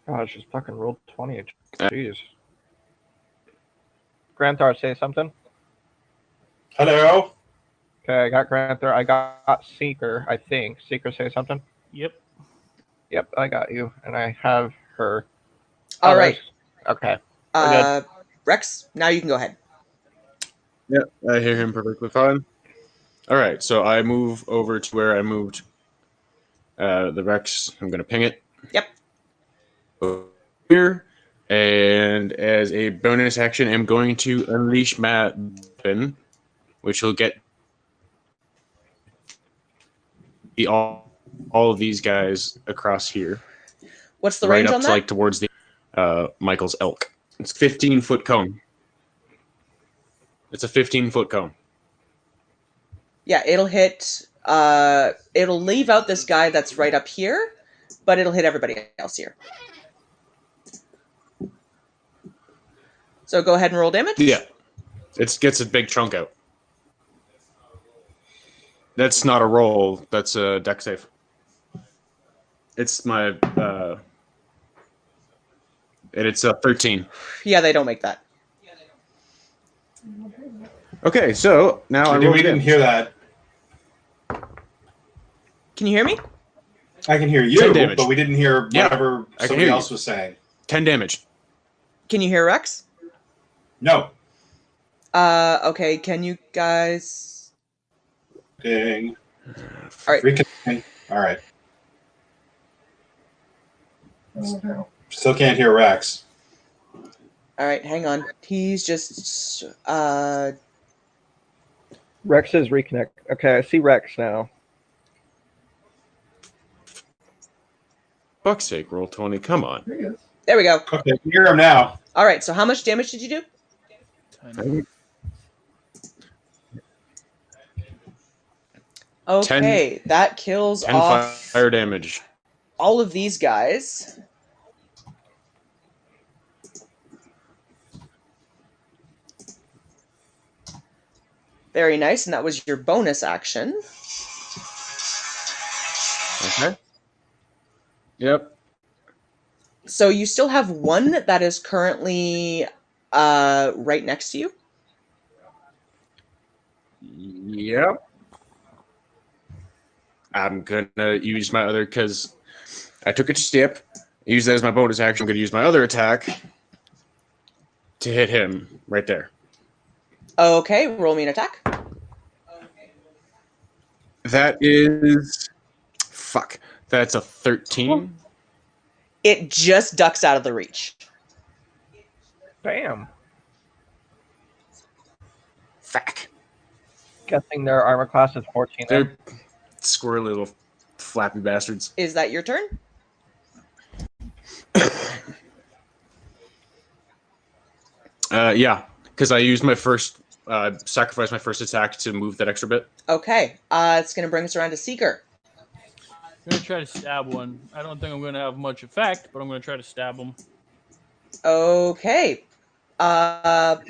Gosh, just fucking rolled 20. Jeez. Granthar, say something. Hello. Okay, I got Granthar. I got Seeker, I think. Seeker, say something. Yep. Yep, I got you. And I have her. All Oh, right. Okay. We're good. Rex, now you can go ahead. Yeah, I hear him perfectly fine. All right, so I move over to where I moved the Rex. I'm going to ping it. Yep. Here, and as a bonus action, I'm going to unleash my weapon, which will get all of these guys across here, What's the right range up on to that? like towards the Michael's elk. It's 15-foot cone. It's a 15-foot cone. Yeah, it'll hit. It'll leave out this guy that's right up here, but it'll hit everybody else here. So go ahead and roll damage. Yeah. It gets a big chunk out. That's not a roll. That's a deck save. It's my... and it's a 13. Yeah, they don't make that. Okay, so now I We roll didn't again. hear that. Can you hear me? I can hear 10 you, damage. but we didn't hear Yeah, whatever I can somebody hear you. else was saying. 10 damage. Can you hear Rex? No. Okay, can you guys... Ding. All right. Reconnecting. All right. Oh, no. Still can't hear Rex. All right, hang on. He's just... Rex is reconnect. Okay, I see Rex now. Fuck's sake, roll 20. Come on. There he is. There we go. Okay, I can hear him now. All right, so how much damage did you do? 10. Okay, that kills 10 off fire damage. all of these guys. Very nice, and that was your bonus action. Okay. Yep. So you still have one that is currently right next to you. Yep. I'm gonna use my other because I took a step. Use that as my bonus action. I'm gonna use my other attack to hit him right there. Okay, roll me an attack. That is fuck. That's a 13. It just ducks out of the reach. Damn. Fuck. Guessing their armor class is 14. then. They're squirrely little flappy bastards. Is that your turn? Yeah, because I used my first sacrifice my first attack to move that extra bit. Okay, it's going to bring us around to Seeker. I'm gonna try to stab one. I don't think I'm gonna have much effect, but I'm gonna try to stab him. Okay,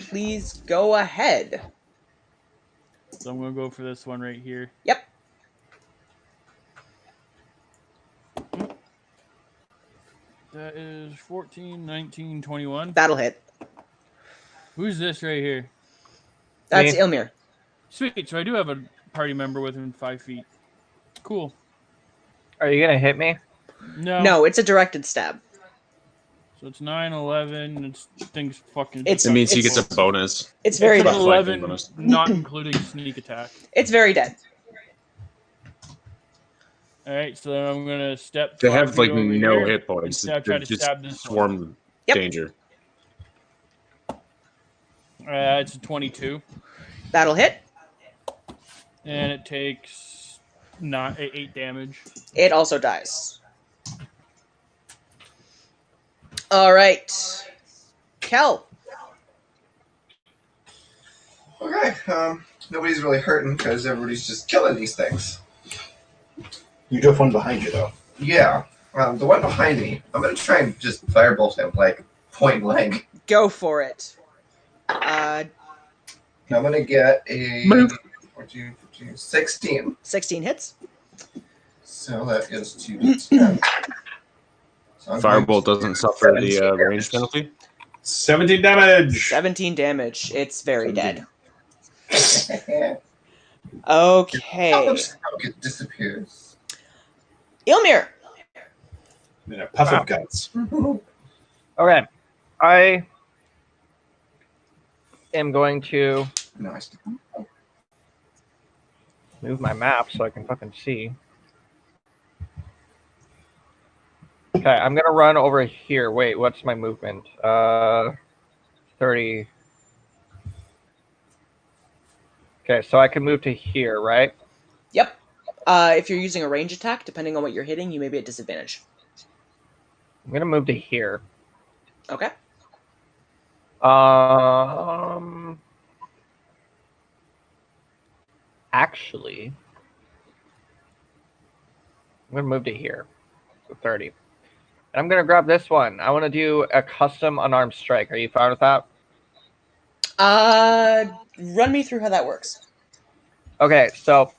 please go ahead. So I'm gonna go for this one right here. Yep. That is 14, 19, 21. That'll hit. Who's this right here? That's Me. Ilmir. Sweet. So I do have a party member within 5 feet. Cool. Are you gonna hit me? No. No, it's a directed stab. So it's 9, 11. It's things fucking. It's- It means he It's- gets a bonus. It's very It's dead. an Plus flanking 11, bonus. not including sneak attack. It's very dead. All right, so then I'm gonna step. They 5 have feet like over no here hit and points. try They're to just stab this one. swarm Yep. danger. It's a 22, That'll hit. and it takes 8 damage. It also dies. All right, Kel. Okay, nobody's really hurting because everybody's just killing these things. You do have one behind you, though. Yeah, the one behind me, I'm gonna try and just firebolt him, like, point blank. Go for it. I'm gonna get a Move. 14, 16. 16 hits. So that is 2d10. So I'm going Firebolt doesn't suffer the 17 range penalty. 17 damage. 17 damage. It's very dead. to- Okay. How much smoke it disappears? Ilmir. And a puff of guts. Okay. I am going to Nice. move my map so I can fucking see. Okay, I'm gonna run over here. Wait, what's my movement? 30. Okay, so I can move to here, right? Yep. If you're using a range attack, depending on what you're hitting, you may be at disadvantage. I'm gonna move to here. Okay. Actually, I'm going to move to here. So 30. And I'm going to grab this one. I want to do a custom unarmed strike. Are you fine with that? Run me through how that works. Okay, so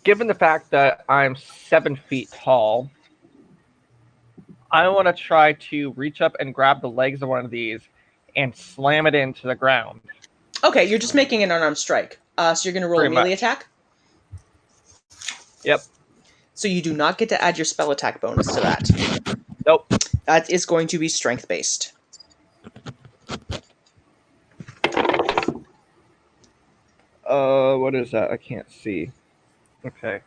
given the fact that I'm 7 feet tall, I want to try to reach up and grab the legs of one of these and slam it into the ground. Okay, you're just making an unarmed strike. So you're going to roll a Pretty melee much. attack. Yep. So you do not get to add your spell attack bonus to that. Nope. That is going to be strength based. What is that? I can't see. Okay.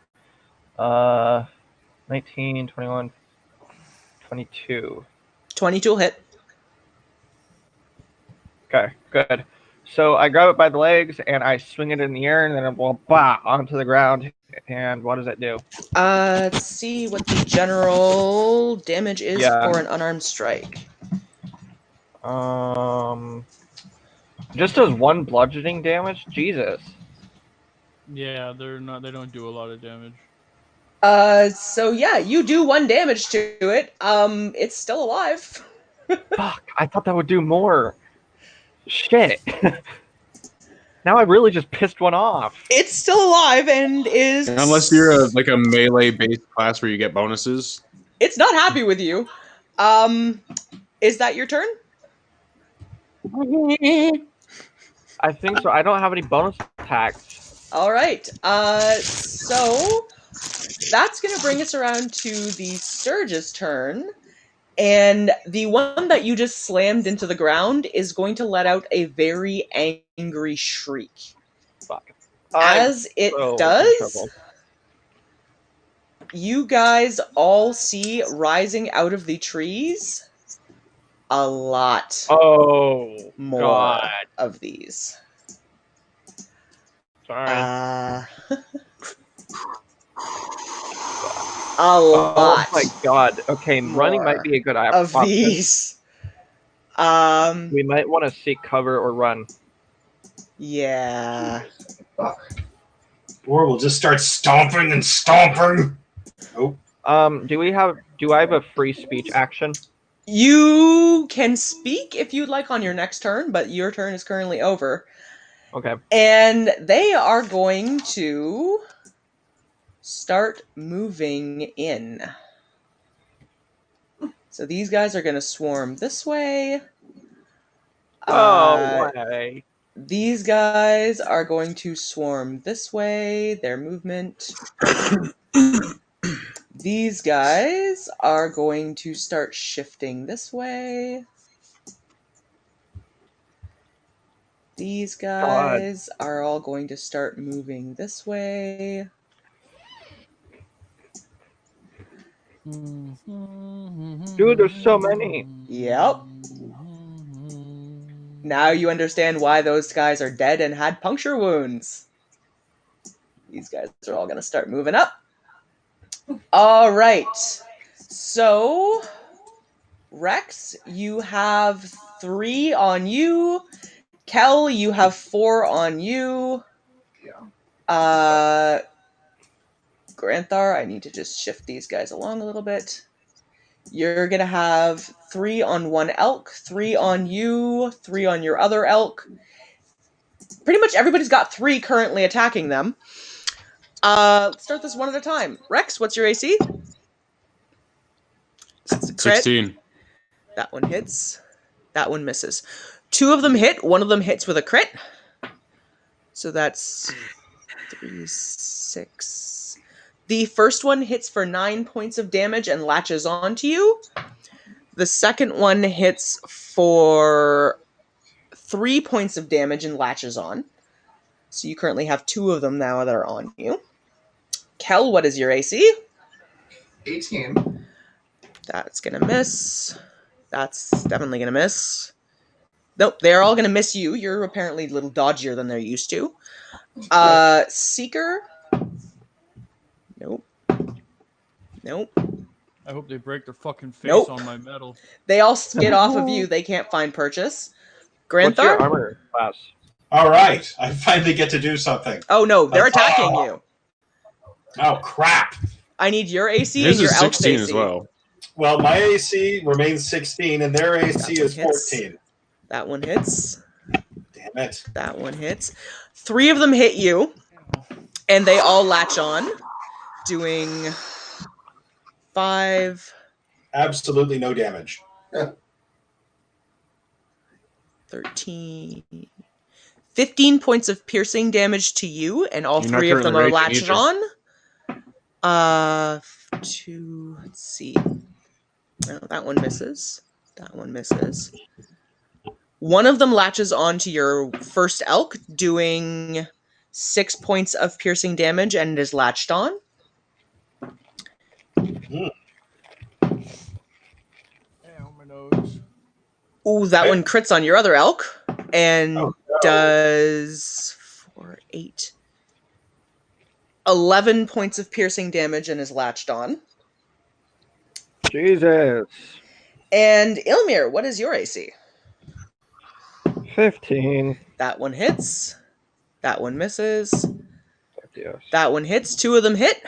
19, 21, 22. 22 will hit. Okay, good. So I grab it by the legs and I swing it in the air and then it will bah onto the ground. And what does it do? Let's see what the general damage is Yeah. for an unarmed strike. Just does 1 bludgeoning damage? Jesus. Yeah, they don't do a lot of damage. So yeah, you do 1 damage to it. It's still alive. Fuck, I thought that would do more. Shit. Now I really just pissed one off. It's still alive and is. Unless you're a melee based class where you get bonuses. It's not happy with you. Is that your turn? I think so. I don't have any bonus attacks. All right. So that's going to bring us around to the Sturge's turn. And the one that you just slammed into the ground is going to let out a very angry shriek. Fuck. As it so in does, trouble. you guys all see rising out of the trees a lot Oh, more God. of these. Sorry. A Oh lot my God. Okay, running more might be a good of option. these. We might want to seek cover or run. Yeah. Fuck. Or we'll just start stomping and stomping. Oh, Do I have a free speech action? You can speak if you'd like on your next turn, but your turn is currently over. Okay. And they are going to start moving in. So these guys are going to swarm this way. Oh, way. These guys are going to swarm this way. Their movement. These guys are going to start shifting this way. These guys are all going to start moving this way. Dude, there's so many. Yep. Now you understand why those guys are dead and had puncture wounds. These guys are all going to start moving up. All right. So, Rex, you have 3 on you. Kel, you have 4 on you. Granthar, I need to just shift these guys along a little bit. You're going to have 3 on one elk, 3 on you, 3 on your other elk. Pretty much everybody's got 3 currently attacking them. Let's start this one at a time. Rex, what's your AC? That's a crit. 16. That one hits. That one misses. 2 of them hit. One of them hits with a crit. So that's 3, 6. The first one hits for 9 points of damage and latches onto you. The second one hits for 3 points of damage and latches on. So you currently have 2 of them now that are on you. Kel, what is your AC? 18. That's going to miss. That's definitely going to miss. Nope, they're all going to miss you. You're apparently a little dodgier than they're used to. Seeker? Nope. Nope. I hope they break their fucking face Nope. on my metal. They all skid off of you. They can't find purchase. What's your Granthar? armor class? All right, I finally get to do something. Oh no, they're attacking you. Oh crap! I need your AC His and your is elk's 16 AC. as well. Well, my AC remains 16, and their AC That is one hits. 14. That one hits. Damn it! That one hits. 3 of them hit you, and they all latch on, doing 5, Absolutely no damage. 13, 15 points of piercing damage to you, and all You're not 3 of them currently are raging latched either. on. 2, let's see. No, that one misses. That one misses. One of them latches onto your first elk, doing 6 points of piercing damage, and it is latched on. Ow, my nose. Ooh, that Okay. one crits on your other elk and Oh, no. does 4, 8, 11 points of piercing damage and is latched on. Jesus. And Ilmir, what is your AC? 15. That one hits. That one misses. Yes. That one hits. 2 of them hit.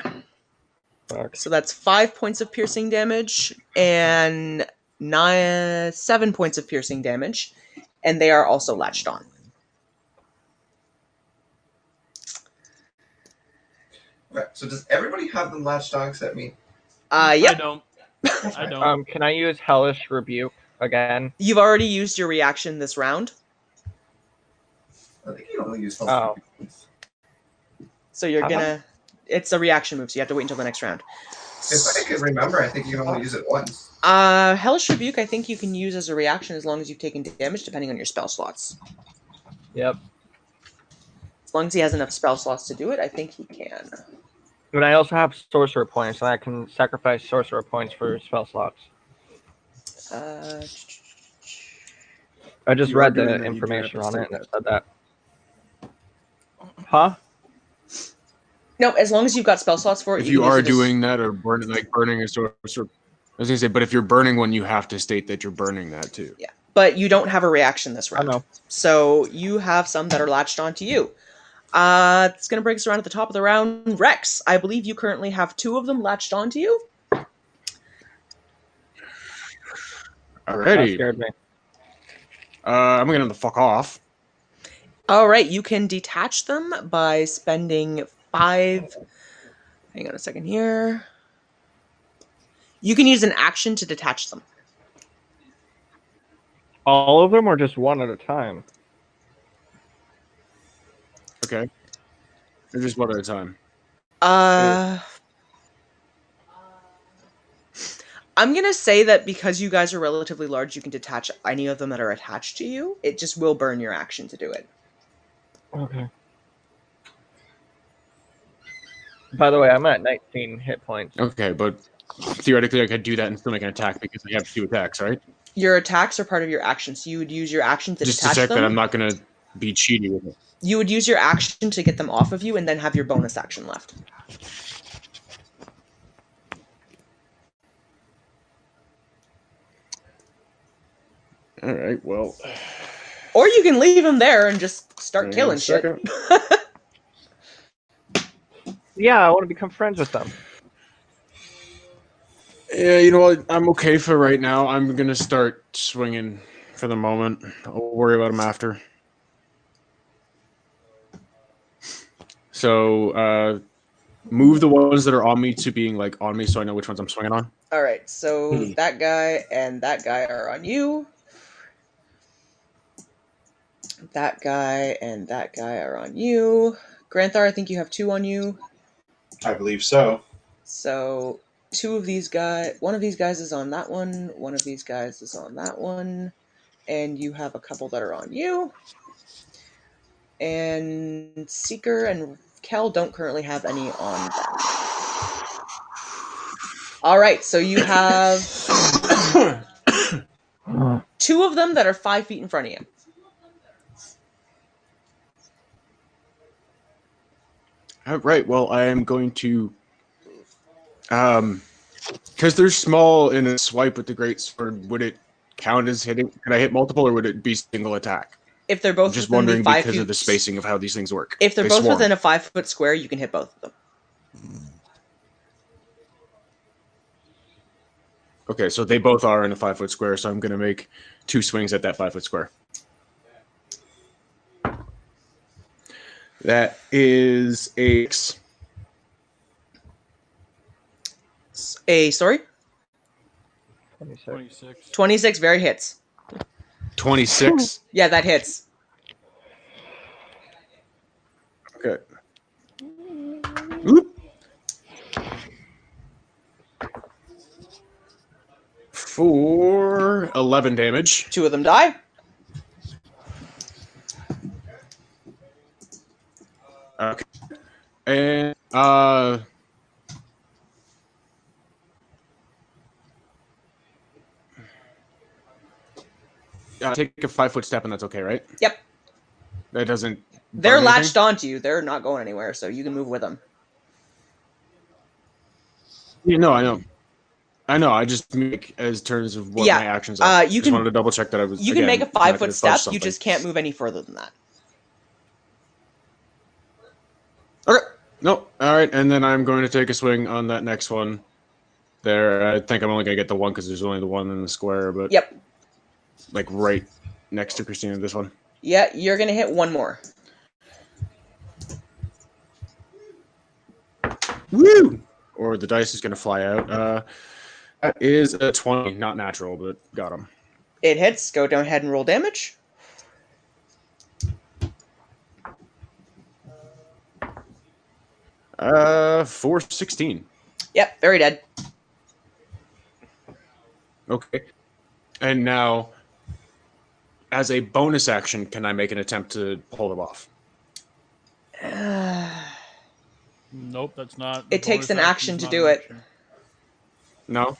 Fuck. So that's 5 points of piercing damage and 7 points of piercing damage. And they are also latched on. Okay, so does everybody have them latched on except me? I Yep. don't. I don't. Can I use Hellish Rebuke again? You've already used your reaction this round. I think you only use Oh. So you're Uh-huh. gonna... It's a reaction move, so you have to wait until the next round. If I can remember, I think you can only use it once. Hellish Rebuke, I think you can use as a reaction as long as you've taken damage, depending on your spell slots. Yep. As long as he has enough spell slots to do it, I think he can. And I also have Sorcerer points, and I can sacrifice Sorcerer points for spell slots. Uh, I just You are read doing the that, you do information have on to it, and state it said that. Huh? no, as long as you've got spell slots for it, If you you can use are it as- doing that or burning a sorcerer, I was gonna say, but if you're burning one, you have to state that you're burning that too. Yeah, but you don't have a reaction this I round. know. So you have some that are latched onto you. It's going to bring us around at the top of the round. Rex, I believe you currently have 2 of them latched onto you. That Alrighty. scared me. I'm gonna fuck off. All right, you can detach them by spending 5. Hang on a second here. You can use an action to detach them. All of them, or just one at a time? Okay. Or just one at a time. I'm going to say that because you guys are relatively large, you can detach any of them that are attached to you. It just will burn your action to do it. Okay. By the way, I'm at 19 hit points. Okay, but theoretically, I could do that and still make an attack because I have 2 attacks, right? Your attacks are part of your action, so you would use your action to Just to detach check them. that I'm not gonna be cheating with it. You would use your action to get them off of you and then have your bonus action left. All right. Well, Or you can leave them there and just start hang on killing a shit. second. Yeah, I want to become friends with them. Yeah, you know what? I'm okay for right now. I'm gonna start swinging for the moment. I'll worry about them after. So, move the ones that are on me to being like on me, so I know which ones I'm swinging on. All right, so that guy and that guy are on you. That guy and that guy are on you. Granthar, I think you have 2 on you. I believe so. So 2 of these guys, one of these guys is on that one of these guys is on that one, and you have a couple that are on you. And Seeker and Kel don't currently have any on them. All right, so you have 2 of them that are 5 feet in front of you. All right. Well, I am going to, because they're small in a swipe with the great sword. Would it count as hitting? Could I hit multiple, or would it be single attack? If they're both Just within the wondering 5 because feet, of the spacing of how these things work. If they're They both swarm. within a 5-foot square, you can hit both of them. Okay, so they both are in a 5-foot square, so I'm going to make 2 swings at that 5-foot square. That is a Sorry? 26. 26. 26 very hits. 26. Yeah, that hits. Okay. Oop. For 11 damage. 2 of them die. Okay. And take a 5-foot step, and that's okay, right? Yep. That doesn't. They're burn latched anything? onto you. They're not going anywhere, so you can move with them. Yeah, no, I know. I know. I just make as terms of what Yeah, my actions are. you just can- wanted to double check that I was. You can again, make a not gonna 5-foot fudge step. You something. just can't move any further than that. Okay. No. All right. And then I'm going to take a swing on that next one. There. I think I'm only going to get the one because there's only the one in the square, but Yep. like right next to Christina, this one. Yeah, you're going to hit one more. Woo! Or the dice is going to fly out. That is a 20, not natural, but got him. It hits. Go down ahead and roll damage. For 16. Yep, very dead. Okay. And now, as a bonus action, can I make an attempt to hold him off? Nope, that's not. It takes an bonus action action's to not do an it. action. No?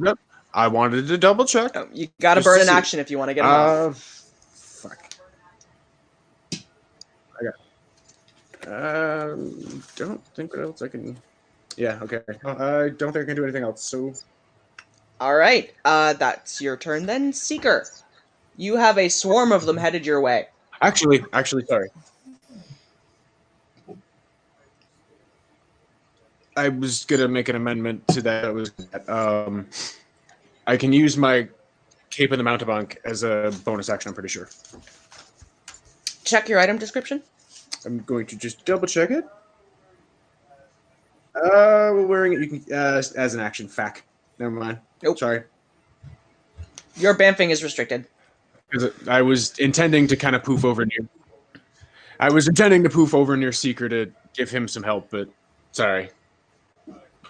Yep. I wanted to double check. Oh, you got to Just burn to an see. action if you want to get him off. Fuck. I don't think what else I can. Yeah, okay. I don't think I can do anything else, so. All right. That's your turn then, Seeker. You have a swarm of them headed your way. Actually, sorry. I was gonna make an amendment to that. It was, I can use my Cape of the Mountebank as a bonus action. I'm pretty sure. Check your item description. I'm going to just double check it. We're wearing it. You can as an action. Fact. Never mind. Nope. Sorry. Your bamfing is restricted. Because I was intending to kind of poof over near. I was intending to poof over near Seeker to give him some help, but sorry.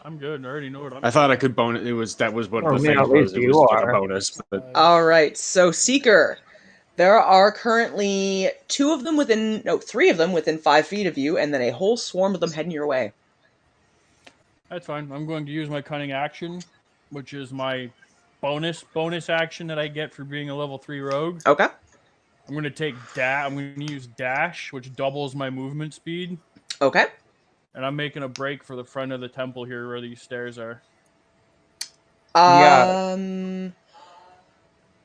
I'm good. I already know what I'm. I thought I could bonus. That was what Oh, the man, thing at was. least It you was like a are. bonus. But All right. So Seeker, there are currently 3 of them within 5 feet of you, and then a whole swarm of them heading your way. That's fine. I'm going to use my cunning action, which is my bonus action that I get for being a level 3 rogue. Okay. I'm going to take I'm going to use dash, which doubles my movement speed, Okay. and I'm making a break for the front of the temple here where these stairs are.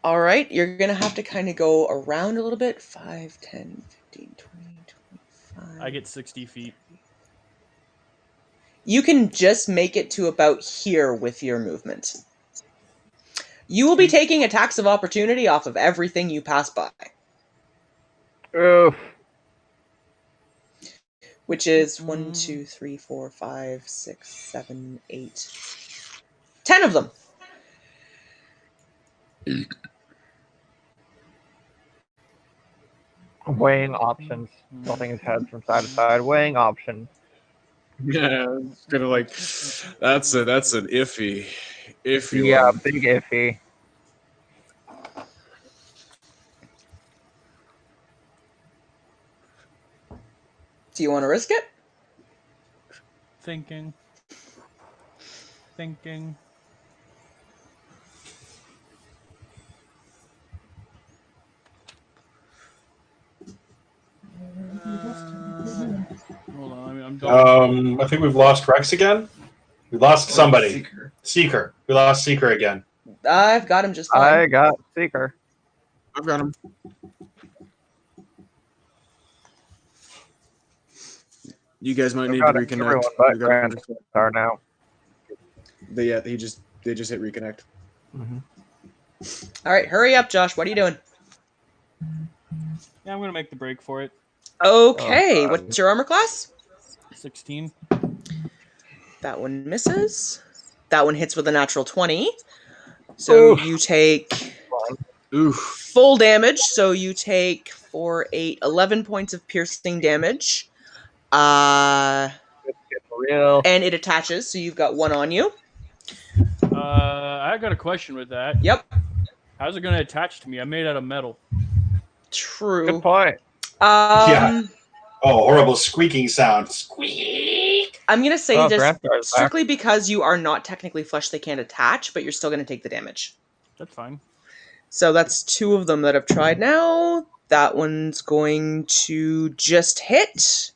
All right. You're going to have to kind of go around a little bit. 5, 10, 15, 20, 25. I get 60 feet. You can just make it to about here with your movement. You will be taking attacks of opportunity off of everything you pass by, Oof. which is 1, 2, 3, 4, 5, 6, 7, 8, 10 of them. Weighing options. Tilting his head from side to side. Weighing options. yeah, it's kind of like that's an iffy Yeah, one. big iffy. Do you want to risk it? Thinking. Hold on. I'm done. I think we've lost Rex again. We lost somebody. Seeker. Seeker. We lost Seeker again. I've got him just fine. I got Seeker. I've got him. You guys might need to reconnect. Everyone but We got- Grant are now. they just hit reconnect. All right, hurry up, Josh. What are you doing? Yeah, I'm gonna make the break for it. Okay, God. what's your armor class? 16. That one misses. That one hits with a natural 20. So Oof. you take Oof. full damage. So you take 4, 8, 11 points of piercing damage. It's getting real. And it attaches, so you've got one on you. I got a question with that. Yep, How's it gonna attach to me? I'm made out of metal. true. Good point. Yeah. Oh, horrible squeaking sound. Squeak. I'm gonna say Oh, just Grant is back. strictly because you are not technically flesh, they can't attach, but you're still gonna take the damage. That's fine. So that's 2 of them that have tried now. That one's going to just hit.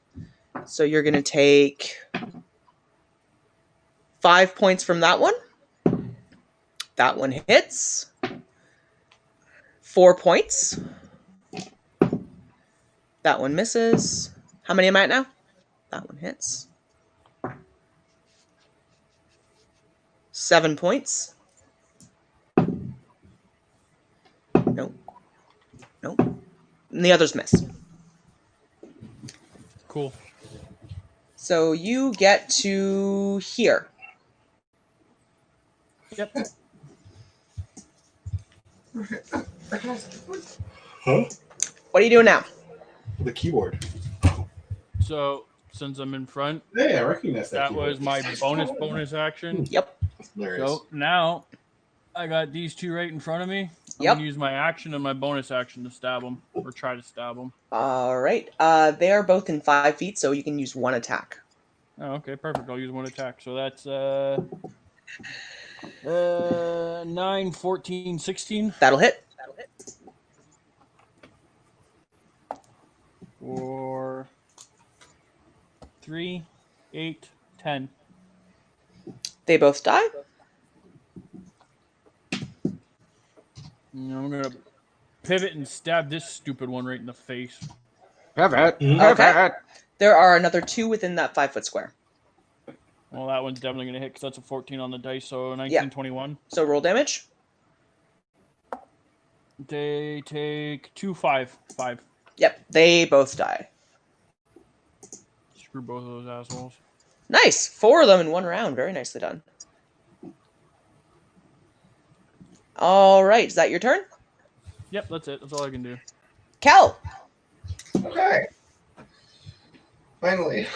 So you're gonna take 5 points from that one. That one hits. 4 points. That one misses. How many am I at now? That one hits. 7 points. Nope. Nope. And the others miss. Cool. So you get to here. Yep. Huh? What are you doing now? The keyboard. So since I'm in front, Hey, I recognize that. that keyboard. was my bonus action. Yep. That's hilarious. So now I got these 2 right in front of me. I'm Yep. gonna use my action and my bonus action to stab them or try to stab them. All right. They are both in 5 feet, so you can use one attack. Oh, okay, perfect. I'll use one attack. So that's 9, 14, 16. That'll hit. Or 3, 8, 10. They both die. And I'm gonna pivot and stab this stupid one right in the face. Have it. Mhm. Have Okay. it. There are another 2 within that 5-foot square. Well, that one's definitely gonna hit because that's a 14 on the dice. So 19, 21. So roll damage. They take 2, 5, 5. Yep. They both die. Screw both of those assholes. Nice. 4 of them in one round. Very nicely done. All right. Is that your turn? Yep, that's it. That's all I can do. Cal. Okay. Finally.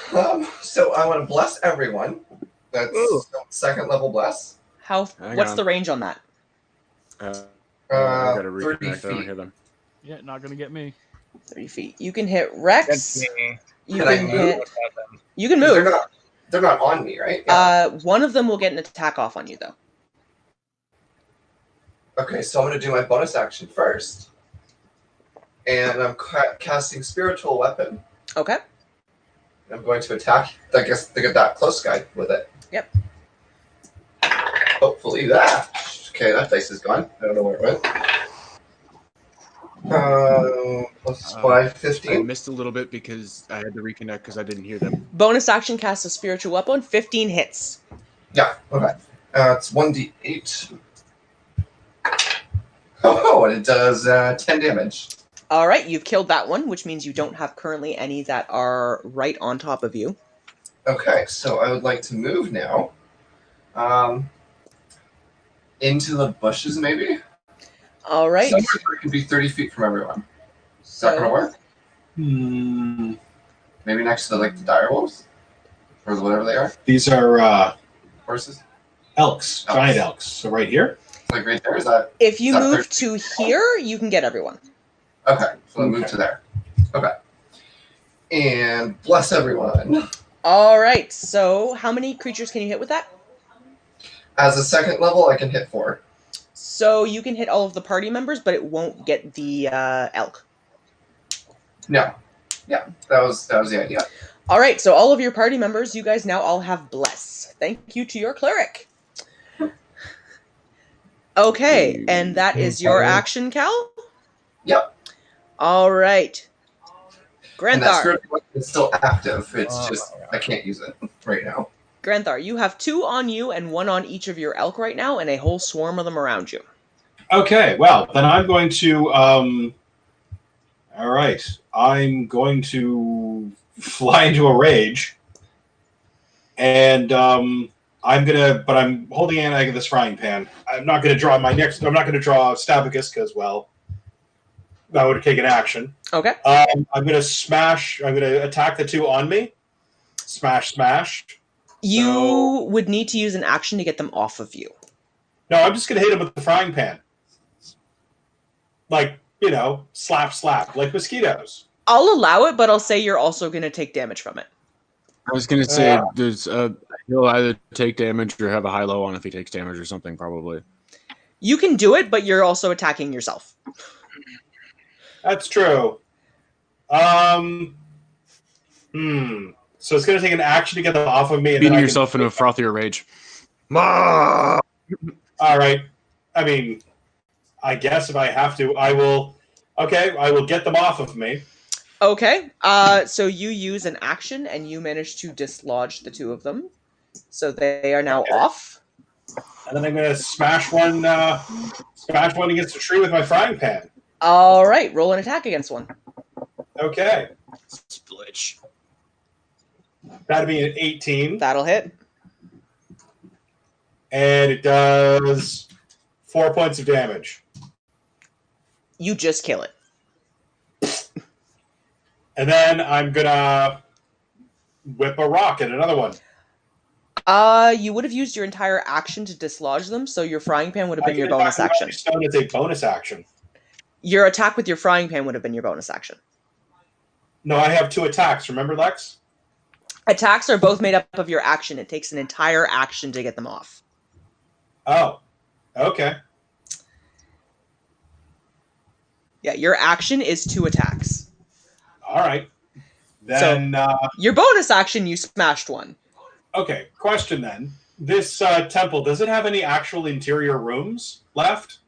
So I want to bless everyone. That's Ooh. second level bless. Hang What's on. the range on that? I gotta 30 reconnect. I don't feet. hear them. Yeah, not gonna get me. 30 feet. You can hit Rex. Against me. You Can I can move? hit. You can They're move. not on me, right? Yeah. One of them will get an attack off on you, though. Okay, so I'm going to do my bonus action first. And I'm casting Spiritual Weapon. Okay. I'm going to attack, I guess, to get that close guy with it. Yep. Hopefully that. Okay, that dice is gone. I don't know where it went. Plus 5, I 15. missed a little bit because I had to reconnect because I didn't hear them. Bonus action cast a spiritual weapon. 15 hits. Yeah, okay. It's 1d8. Oh, and it does 10 damage. All right, you've killed that one, which means you don't have currently any that are right on top of you. Okay, so I would like to move now. Into the bushes, maybe? All right. Somewhere where it can be 30 feet from everyone. Is that going to work? Maybe next to the dire wolves? Or whatever they are? These are Horses? elks, giant elks. So right here. Like right there? Is that... If you Is that move 30? to here, you can get everyone. Okay, so I move to there. Okay. And bless everyone. All right, so how many creatures can you hit with that? As a second level, I can hit 4. So you can hit all of the party members, but it won't get the elk. No. Yeah, that was the idea. All right, so all of your party members, you guys now all have bless. Thank you to your cleric. Okay, and that is your action, Cal? Yep. All right. And that Granthar. spiritual weapon is still active. It's Oh just my God. I can't use it right now. Granthar, you have 2 on you and 1 on each of your elk right now, and a whole swarm of them around you. Okay, well, then I'm going to. All right. I'm going to fly into a rage. And but I'm holding an egg in this frying pan. I'm not going to draw I'm not going to draw Stabicus because, well, that would take an action. Okay. I'm going to smash. I'm going to attack the 2 on me. Smash, smash. You would need to use an action to get them off of you. No, I'm just going to hit him with the frying pan. Like, slap, slap, like mosquitoes. I'll allow it, but I'll say you're also going to take damage from it. I was gonna say there's he'll either take damage or have a high-low on if he takes damage or something, probably. You can do it, but you're also attacking yourself. That's true. So it's going to take an action to get them off of me. And Beating then yourself in a frothier rage. All right. I mean, I guess if I have to, I will. Okay, I will get them off of me. Okay. So you use an action, and you manage to dislodge the 2 of them. So they are now off. And then I'm going to smash one against the tree with my frying pan. All right. Roll an attack against one. Okay. Splitch. That'd be an 18. That'll hit. And it does 4 points of damage. You just kill it. And then I'm going to whip a rock at another one. You would have used your entire action to dislodge them, so your frying pan would have been I your can bonus attack action. with stone as a bonus action. Your attack with your frying pan would have been your bonus action. No, I have 2 attacks. Remember, Lex? Attacks are both made up of your action. It takes an entire action to get them off. Oh, okay. Yeah, your action is 2 attacks. All right. Then, Your bonus action, you smashed one. okay, question then. This temple, does it have any actual interior rooms left?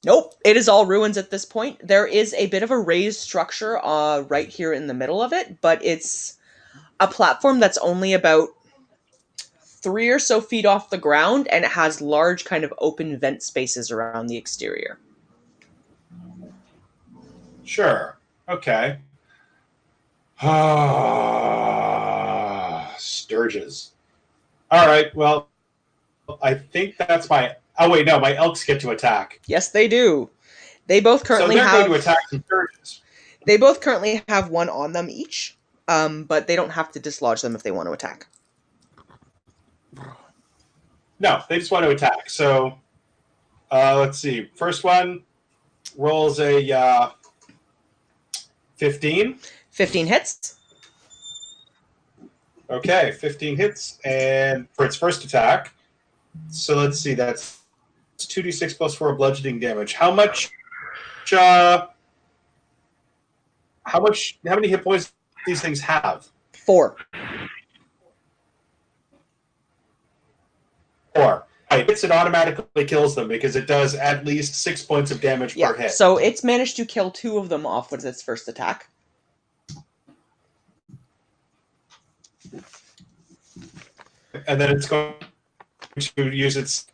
Nope, it is all ruins at this point. There is a bit of a raised structure right here in the middle of it, but it's a platform that's only about 3 or so feet off the ground, and it has large kind of open vent spaces around the exterior. Sure. Okay. Sturges. All right, well, I think that's my... Oh, wait, no, my elks get to attack. Yes, they do. They both currently so they're have... going to attack some Sturges. They both currently have 1 on them each, but they don't have to dislodge them if they want to attack. No, they just want to attack. So, let's see. First one rolls a 15. 15 hits. Okay, 15 hits, and for its first attack. So let's see, that's 2d6 plus 4 bludgeoning damage. How many hit points do these things have? 4. 4. It hits, it automatically kills them because it does at least 6 points of damage per hit. So it's managed to kill 2 of them off with its first attack. And then it's going to use its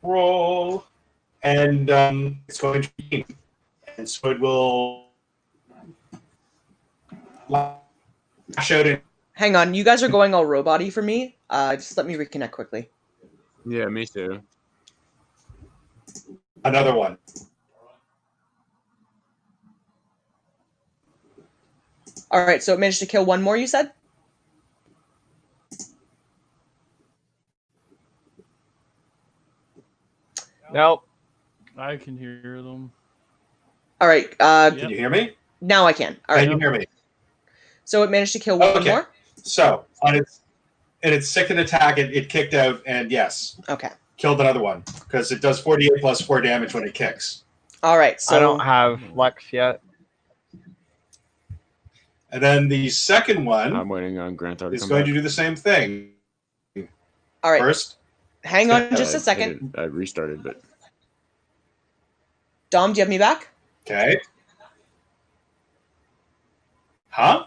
roll, and it's going to be, and so it will lash out and Hang on, you guys are going all robot-y for me. Just let me reconnect quickly. Yeah, me too. another one. All right, so it managed to kill 1 more, you said? Nope. I can hear them. All right, Can you hear me? now I can. All right, Can you hear me? so it managed to kill 1 Okay. more? So on its second attack, it kicked out, and yes, Okay. killed another one because it does 48 plus 4 damage when it kicks. All right, so... I don't have Lex yet. And then the second one I'm waiting on Grant to is come going back. to do the same thing. All right. First, Hang on just a I second. hit it. I restarted, but Dom, do you have me back? Okay. Huh?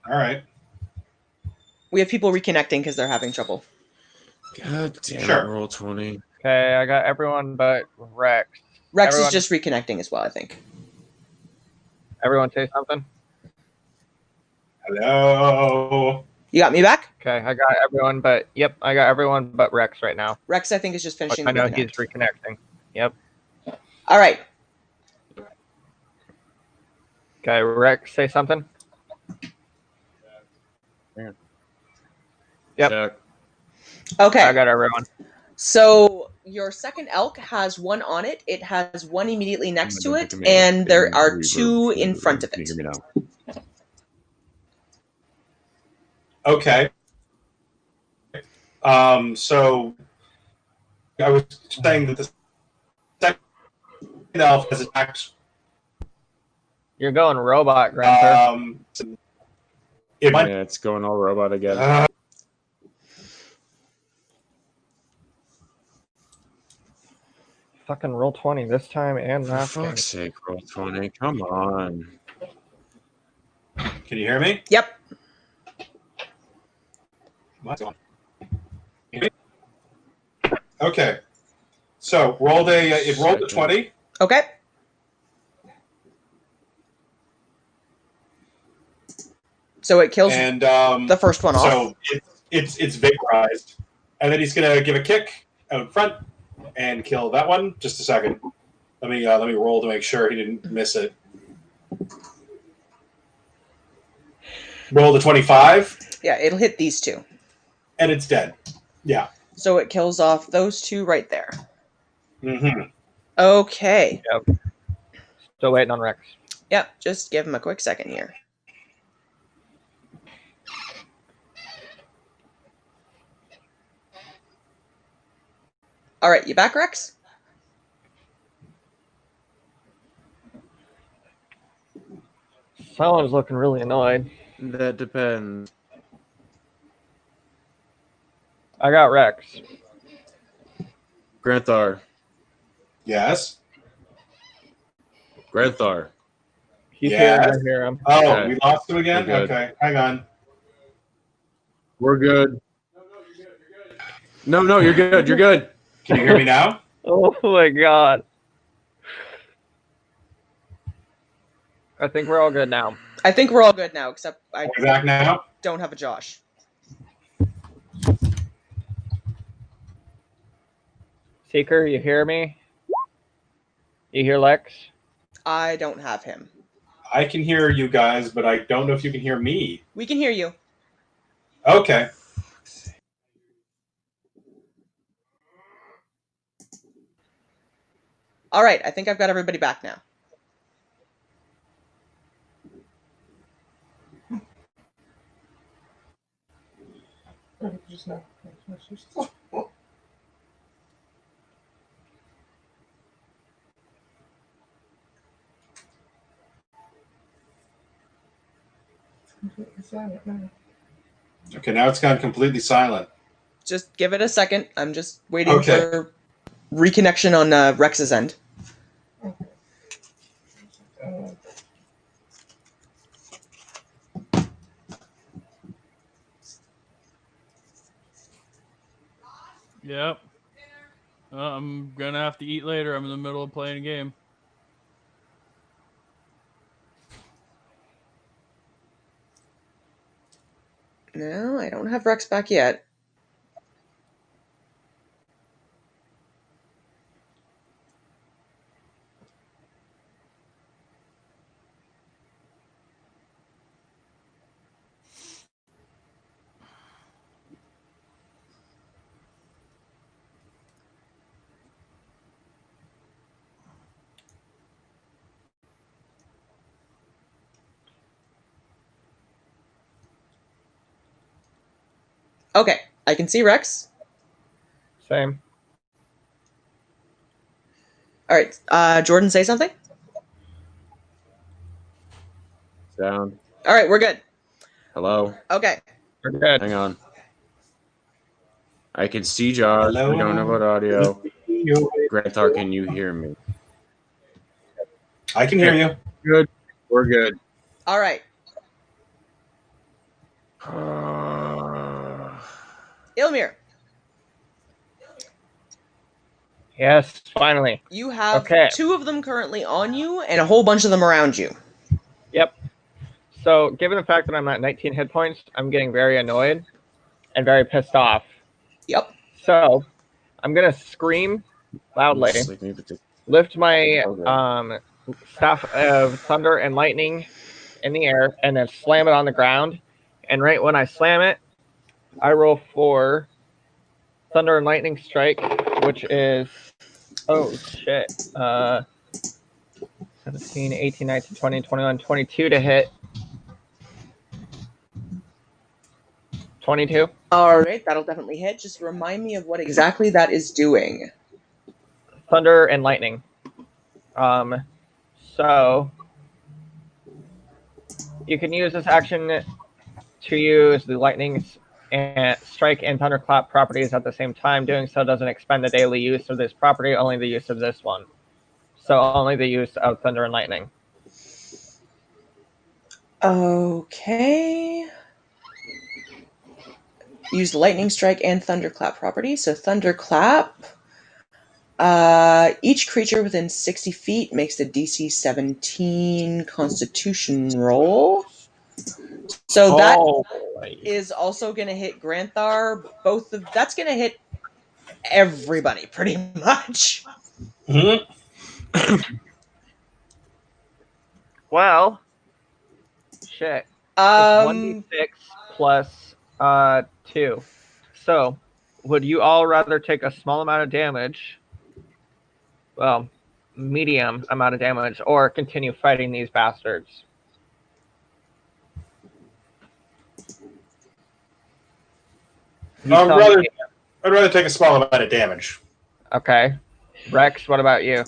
All right. We have people reconnecting because they're having trouble. God damn Sure. it, roll 20. Okay, I got everyone but Rex. Rex Everyone- is just reconnecting as well, I think. Everyone say something. Hello. You got me back? Okay, I got everyone but I got everyone but Rex right now. Rex, I think, is just finishing I to know reconnect. he's reconnecting. Yep. All right. Okay, Rex, say something. Yep. Check. Okay. I got everyone. So your second elk has one on it. It has one immediately next to Don't it, pick me up. and there Can are you two reverb? in front of Can you it. hear me now? Okay. So I was saying that the second elf has attacked. You're going robot, Grunter. It might. Yeah, it's going all robot again. Fucking roll 20 this time and For last game. fuck's sake, roll 20. Come on. Can you hear me? Yep. What's going on? Okay. So rolled it rolled a 20. Okay. So it kills And the first one off. so it's vaporized. And then he's gonna give a kick out front and kill that one. Just a second. Let me roll to make sure he didn't miss it. Roll the 25, Yeah, it'll hit these two. and it's dead. Yeah. So it kills off those two right there. Mm-hmm. Okay. Yep. Still waiting on Rex. Yep. Just give him a quick second here. All right, you back, Rex? Someone's looking really annoyed. That depends. I got Rex. Granthar. Yes. Granthar. He's Yes. here. I hear him. Oh, Okay. we lost him again? We're good. Okay, hang on. We're good. No, you're good. You're good. Can you hear me now? Oh my god. I think we're all good now. I think we're all good now, except I Are we back now? don't have a Josh. Seeker, you hear me? You hear Lex? I don't have him. I can hear you guys, but I don't know if you can hear me. We can hear you. Okay. All right, I think I've got everybody back now. Okay, now it's gone completely silent. Just give it a second. I'm just waiting Okay. for reconnection on Rex's end. Yep. I'm gonna have to eat later. I'm in the middle of playing a game. No, I don't have Rex back yet. Okay, I can see Rex. Same. All right, Jordan, say something. Sound. All right, we're good. Hello. Okay. We're good. Hang on. I can see Josh. Hello? We don't know about audio. Granthar, can you hear me? I can hear you. Good. We're good. All right. Ilmir, Yes, finally. you have Okay. 2 of them currently on you and a whole bunch of them around you. Yep. So, given the fact that I'm at 19 hit points, I'm getting very annoyed and very pissed off. Yep. So, I'm gonna scream loudly, Just like me, but this- lift my Okay. staff of thunder and lightning in the air, and then slam it on the ground. And right when I slam it, I roll for thunder and lightning strike, which is 17, 18, 19, 20, 21, 22 to hit. 22. All right, that'll definitely hit. Just remind me of what exactly that is doing. Thunder and lightning. So you can use this action to use the lightning and strike and thunderclap properties at the same time. Doing so doesn't expend the daily use of this property, only the use of this one. So only the use of thunder and lightning. Okay. Use lightning strike and thunderclap property. So thunderclap. Each creature within 60 feet makes a DC 17 Constitution roll. So that is also going to hit Granthar. That's going to hit everybody pretty much. Mhm. Well, shit. It's Um, 1d6 plus 2. So, would you all rather take a small amount of damage? Well, medium amount of damage, or continue fighting these bastards? You I'd tell rather, me. I'd rather take a small amount of damage. Okay. Rex, what about you?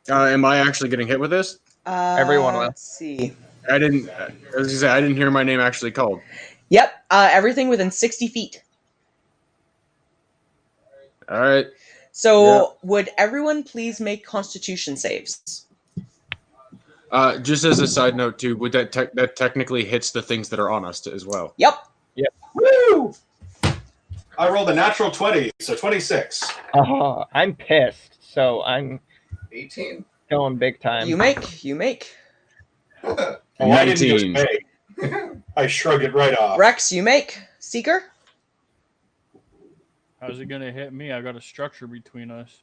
Am I actually getting hit with this? Everyone will. let's see. I didn't. I was gonna say I didn't hear my name actually called. Yep, everything within 60 feet. All right. So, would everyone please make Constitution saves? Just as a side note, too, would that technically hits the things that are on us as well? Yep. Woo! I rolled a natural 20, so 26. Oh, I'm pissed. So I'm 18. going big time. You make. Oh, I didn't just 19. make. I shrugged it right off. Rex, you make. Seeker? How's it gonna hit me? I got a structure between us.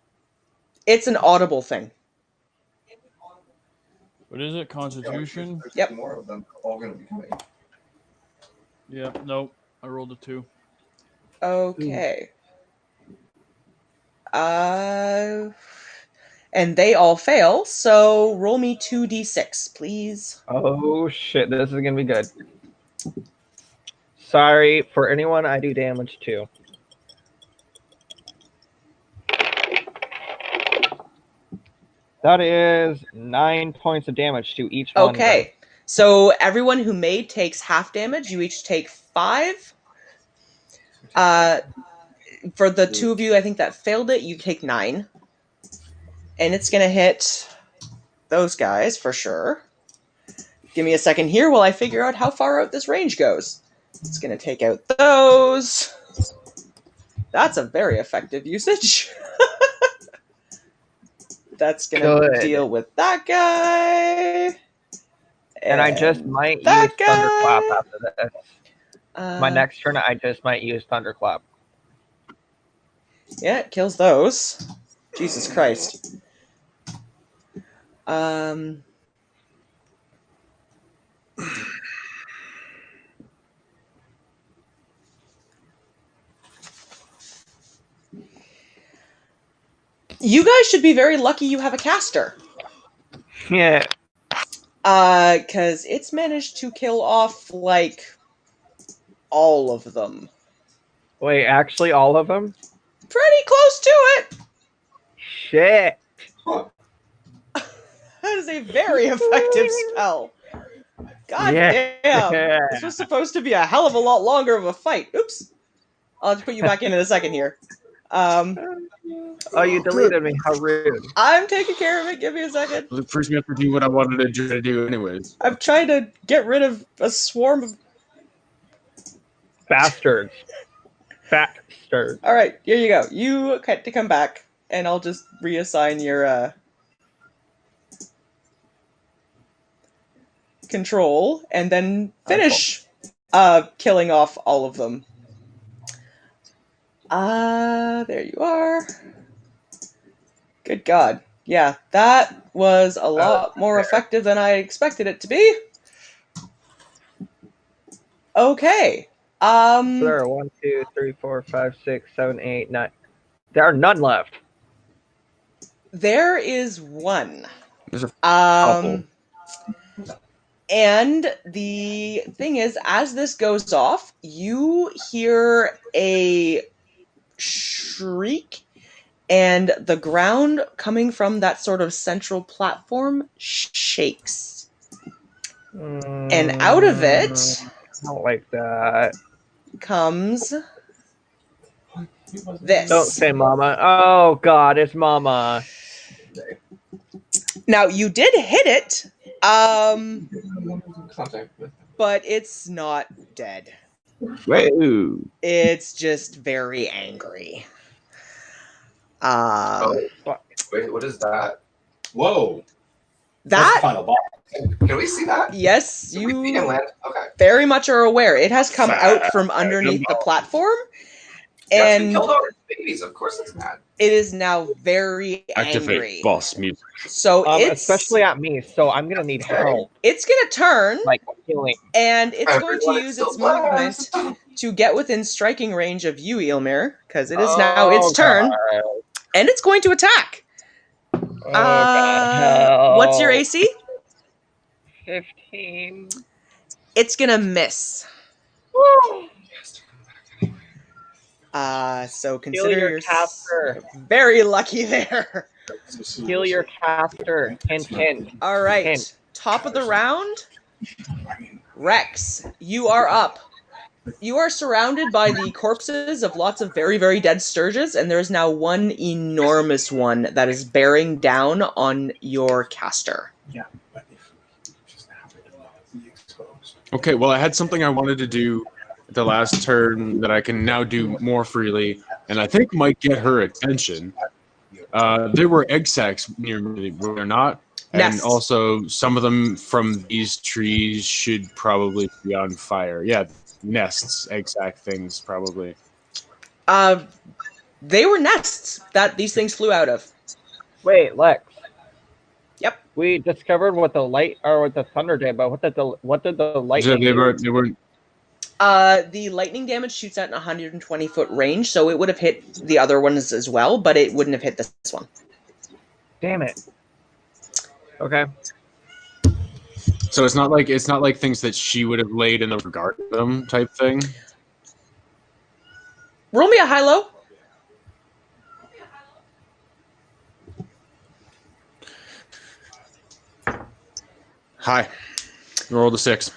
It's an audible thing. What is it? Constitution? There's Yep. more of them all going to be coming. Yep. Nope. I rolled a 2. Okay. And they all fail, so roll me 2d6, please. Oh shit, this is gonna be good. Sorry for anyone I do damage to. That is 9 points of damage to each one. Okay. So everyone who made takes half damage. You each take 5. For the 2 of you, I think that failed it, you take 9. And it's going to hit those guys for sure. Give me a second here while I figure out how far out this range goes. It's going to take out those. That's a very effective usage. That's going to Good. deal with that guy. And I just might use that Thunderclap guy. after this. My next turn, I just might use Thunderclap. Yeah, it kills those. Jesus Christ. You guys should be very lucky you have a caster. Yeah. Because it's managed to kill off, like, all of them. Wait, actually, all of them? Pretty close to it! Shit. That is a very effective spell. God Yeah. damn. This was supposed to be a hell of a lot longer of a fight. Oops. I'll just put you back in a second here. Oh, you deleted me. How rude. I'm taking care of it. Give me a second. Well, it forced me to do what I wanted to try to do anyways. I'm trying to get rid of a swarm of... Bastards. Bastards. All right, here you go. You get to come back, and I'll just reassign your control, and then finish killing off all of them. There you are. Good God. Yeah, that was a lot more effective than I expected it to be. Okay. So there are 1, 2, 3, 4, 5, 6, 7, 8, 9. There are none left. There is one. There's a couple. And the thing is, as this goes off, you hear a shriek, and the ground coming from that sort of central platform shakes. And out of it I don't like that. comes this. Don't say mama. Oh, God, it's mama. Now, you did hit it, Contact with. but it's not dead. Whoa. It's just very angry. Oh, wait, what is that? Whoa. That's the That, final boss. Can we see that? yes, Did we see him you land? Okay. very much are aware. It has come out from underneath the platform, Yes, we and killed all his babies. Of course it's mad. it is now very Activate angry. boss music. So it's Especially at me, so I'm gonna need help. it's gonna turn, Like healing. and it's going to Everyone use is its so movement blessed. to get within striking range of you, Eilmir, because it is now its turn, God. and it's going to attack. Oh, God, What's your help. AC? 15. It's gonna miss. Woo! So Heal consider your you're caster. very lucky there. Heal your caster. Hint, hint. All right, Hint. top of the round, Rex, you are up. You are surrounded by the corpses of lots of very, very dead Sturges, and there is now one enormous one that is bearing down on your caster. Yeah, but if we just happen to not be exposed. Okay, well, I had something I wanted to do the last turn that I can now do more freely, and I think might get her attention. There were egg sacs near me, were there not? And Nests. also, some of them from these trees should probably be on fire. Yeah, nests, egg sac things, probably. They were nests that these things flew out of. Wait, Lex. Yep. We discovered what the light or what the thunder did, but what did the So lightning they do? weren't. The lightning damage shoots at an 120-foot range, so it would have hit the other ones as well, but it wouldn't have hit this one. Damn it. Okay. So it's not like things that she would have laid in the regard of them type thing. Roll me a high-low. Hi. Roll the 6.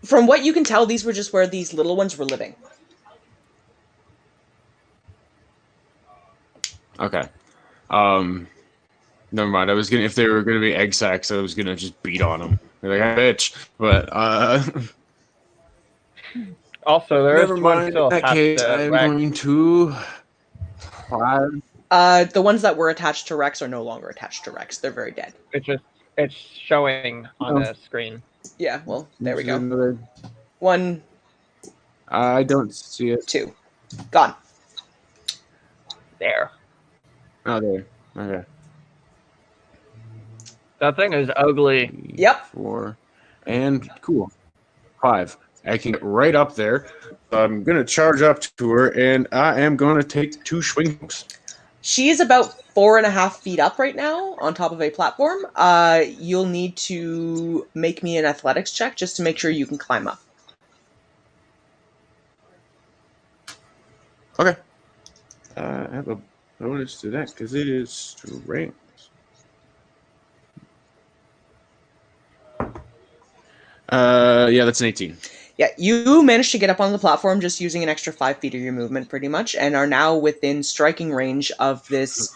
From what you can tell, these were just where these little ones were living. Okay. Never mind. I was gonna, if they were gonna be egg sacs, I was gonna just beat on them. They're like, bitch. But Also, there is never one mind. still In that attached case, to I'm Rex. going to 5. The ones that were attached to Rex are no longer attached to Rex. They're very dead. It's showing on the screen. Yeah, well, there we go. Another, 1, I don't see it. 2. Gone. There. Oh, there. Okay. That thing is ugly. Yep. 4. And cool. 5. I can get right up there. I'm going to charge up to her, and I am going to take 2 swings. She is about 4.5 feet up right now on top of a platform. You'll need to make me an athletics check just to make sure you can climb up. Okay. I have a bonus to that because it is strength. Yeah, that's an 18. Yeah, you managed to get up on the platform just using an extra 5 feet of your movement, pretty much, and are now within striking range of this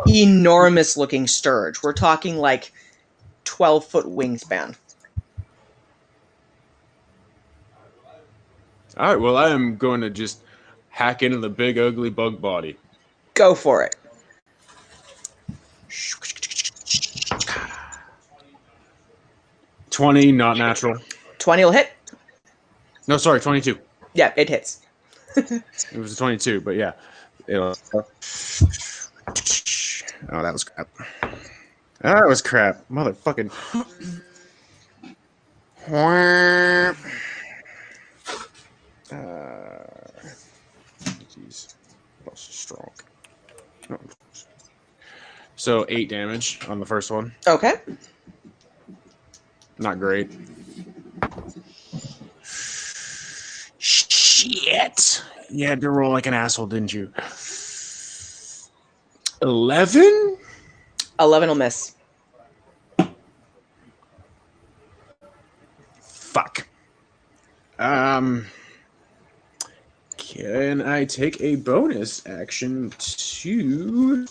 enormous-looking sturge. We're talking like 12-foot wingspan. All right, well, I am going to just hack into the big, ugly bug body. Go for it. 20, not natural. 20 will hit. No, sorry, 22. Yeah, it hits. It was a 22, but yeah. Oh, that was crap. That was crap. Motherfucking. Jeez. That's strong. No. So 8 damage on the first one. Okay. Not great. Shit. You had to roll like an asshole, didn't you? 11? 11 will miss. Fuck. Can I take a bonus action to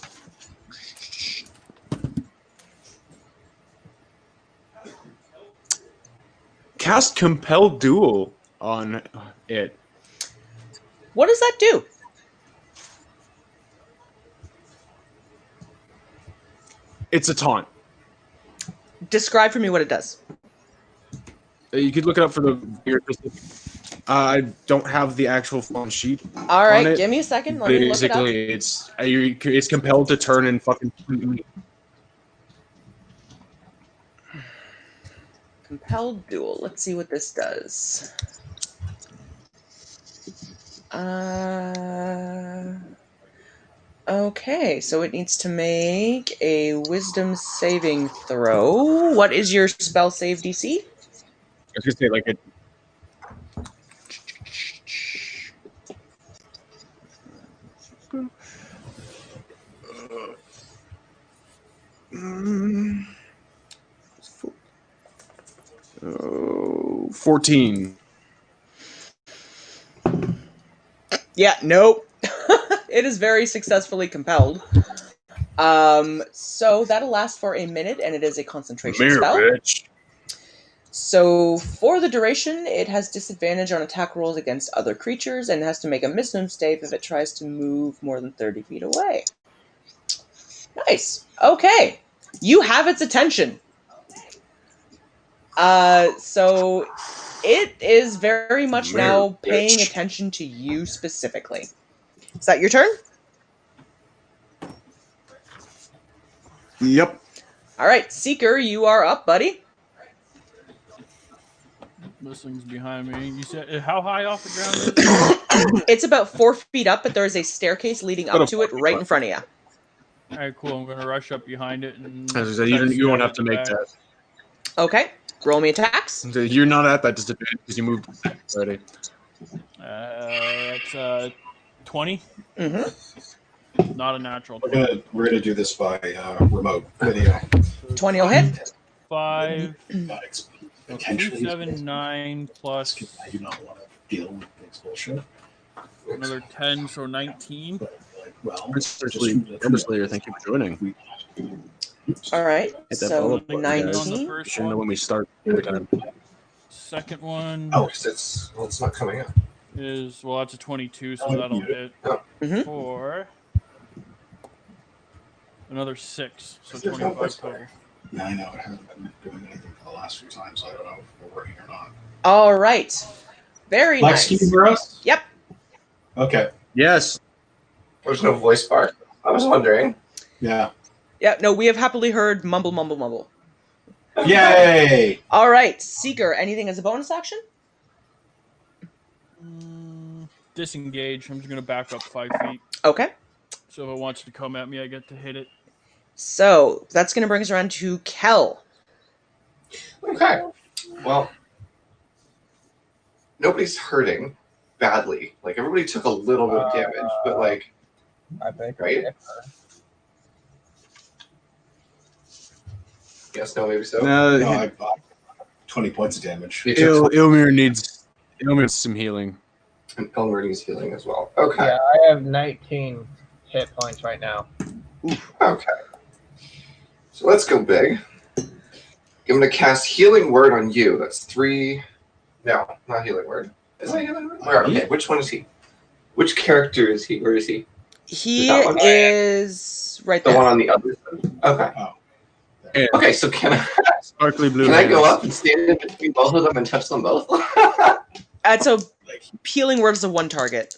cast Compel Duel on it? What does that do? It's a taunt. Describe for me what it does. You could look it up for the. I don't have the actual phone sheet. All right, on it. give me a second. Let me look it up. Basically, it's compelled to turn and fucking shoot me. Compelled duel. Let's see what this does. Okay, so it needs to make a wisdom saving throw. What is your spell save DC? I was gonna say like it. Oh, 14. Yeah, nope. It is very successfully compelled. So that'll last for a minute, and it is a concentration spell. Bitch. So for the duration, it has disadvantage on attack rolls against other creatures, and has to make a wisdom save if it tries to move more than 30 feet away. Nice. Okay. You have its attention. So it is very much now paying attention to you specifically. Is that your turn? Yep. All right, Seeker, you are up, buddy. This thing's behind me. You said how high off the ground is it? It's about 4 feet up, but there's a staircase leading up to it right in front of you. All right, cool. I'm gonna rush up behind it and. As I said, you won't have to make that. Okay. Roll me attacks. You're not at that disadvantage because you moved already. That's 20. Mm-hmm. Not a natural. We're gonna do this by remote video. 20 will hit. 5, Potentially 2, 7, 9 plus I do not want to deal with this bullshit. another 10, so 19. Well, Slayer, thank you for joining. All right. Hit that So follow up button, guys. 19. First Should know one. when we start every time. Second one Oh, 'cause it's not coming up. is that's a 22, so that'll hit. Mhm. 4. Another 6, so There's no 25 voicemail. total. Yeah, I know it hasn't been doing anything for the last few times. So I don't know if we're working or not. All right. Very Lex, nice. can you hear us? Yep. Okay. Yes. There's no voice bar. I was wondering. Yeah. Yeah, no, we have happily heard mumble, mumble, mumble. Yay! All right, Seeker, anything as a bonus action? Disengage. I'm just gonna back up 5 feet. Okay. So if it wants to come at me, I get to hit it. So that's going to bring us around to Kel. Okay. Well, nobody's hurting badly. Like everybody took a little bit of damage, but like, I think. right? Yes, no, maybe so. No, I 20 points of damage. You took Ilmir needs Ilma's some healing. And Elmer needs healing as well. Okay. Yeah, I have 19 hit points right now. Okay. So let's go big. I'm going to cast Healing Word on you. That's 3. No, not Healing Word. Is that Healing Word? Where? Okay, which one is he? Which character is he? Where is he? He That one? is right The there. one on the other side. Okay. Oh. Okay, so can Sparkly blue. I go hands. up and stand in between both of them and touch them both? So healing word is a one target.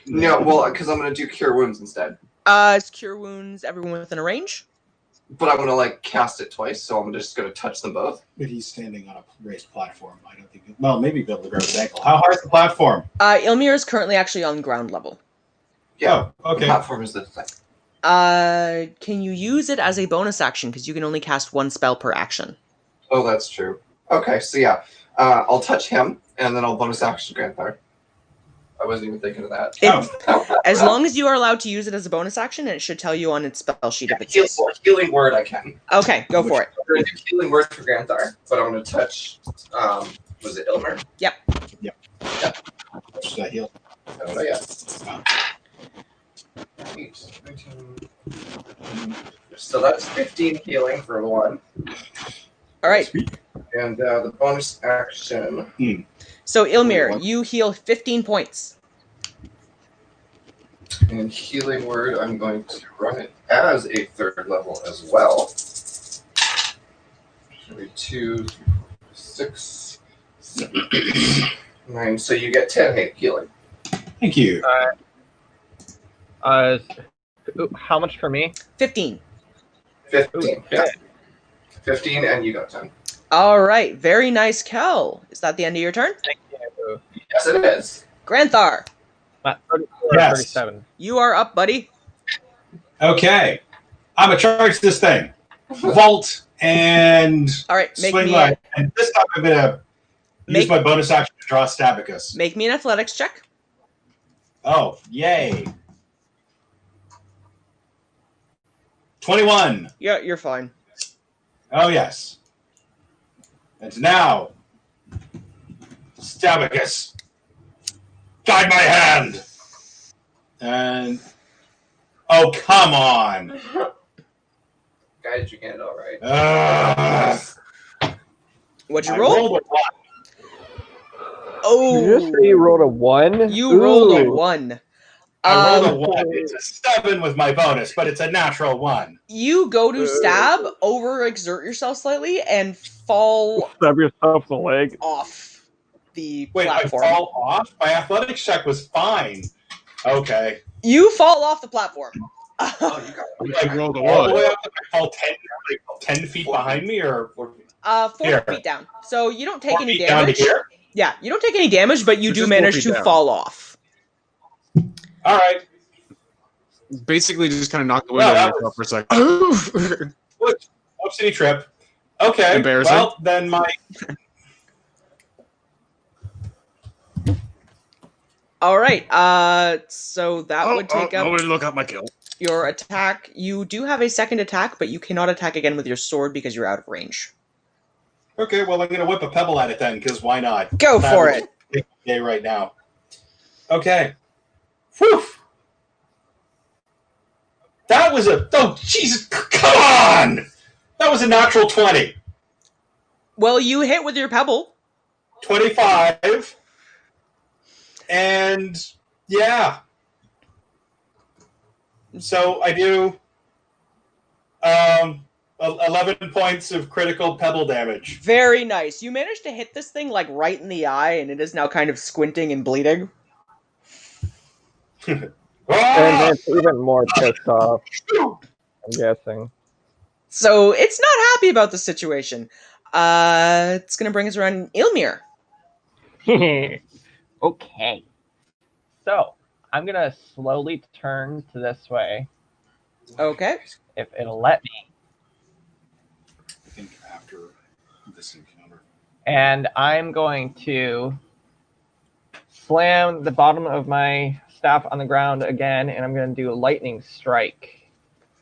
No, well, because I'm going to do Cure Wounds instead. It's cure wounds everyone within a range. But I'm going to, like, cast it twice, so I'm just going to touch them both. But he's standing on a raised platform. I don't think. Well, maybe be able to grab his ankle. How high is the platform? Ilmir is currently actually on ground level. Yeah. Oh, okay. The platform is the thing. Can you use it as a bonus action? Because you can only cast one spell per action. Oh, that's true. Okay, so yeah. I'll touch him, and then I'll bonus action Grandfather. I wasn't even thinking of that. As long as you are allowed to use it as a bonus action, and it should tell you on its spell sheet if it's Healing Word I can. Okay, go for it. I'm going to do Healing Word for Grandfather, but I'm going to touch, was it Ilmer? Yep. Should I heal? I don't know yet. So that's 15 healing for 1. All right. And the bonus action. So Ilmir, you heal 15 points. And Healing Word, I'm going to run it as a 3rd level as well. 2, 6, 7, 9. So you get 10 healing. Thank you. How much for me? 15. 15. Ooh, Yeah. 15, and you got 10. All right. Very nice, Kel. Is that the end of your turn? Thank you. Yes, it is. Granthar, 34, Yes. 37. you are up, buddy. Okay. I'm going to charge this thing. Vault and All right. Make swing me right. And this time I'm going to use Make- my bonus action to draw Stabicus. make me an athletics check. Oh, yay. 21. Yeah, you're fine. Oh, yes. And now, Stabicus, guide my hand. And, oh, come on. Guided your hand all right. What'd you I roll? rolled a 1. Oh, Did you just say you rolled a 1? you rolled a Ooh. 1. I rolled a 1. It's a 7 with my bonus, but it's a natural 1. You go to stab, overexert yourself slightly, and fall Stab yourself in the leg. off the Wait, platform. I fall off? My athletics check was fine. Okay. You fall off the platform. Oh, you got it. I rolled a All the way 1. up, I fall 10 feet behind me, or 4 Here. feet down. So you don't take 4 any feet down to damage. here? Yeah, you don't take any damage, but you It's do just 4 manage feet to down. fall off. All right. Basically, just kind of knocked the wind Well, out of that yourself for a second. Whoopsie trip. Okay. Embarrassing. Well, then my All right. So that would take up Nobody look at my kill. your attack. You do have a second attack, but you cannot attack again with your sword because you're out of range. okay. Well, I'm gonna whip a pebble at it then, because why not? Go That for would it. make my day right now. Okay. Whew. That was a Jesus! Come on! That was a natural 20. Well, you hit with your pebble. 25. And yeah. So I do 11 points of critical pebble damage. Very nice. You managed to hit this thing like right in the eye, and it is now kind of squinting and bleeding. And it's even more pissed off, I'm guessing. So it's not happy about the situation. It's gonna bring us around Ilmir. Okay. So, I'm going to slowly turn to this way, Okay. if it'll let me. I think after this encounter. And I'm going to slam the bottom of my staff on the ground again, and I'm going to do a lightning strike.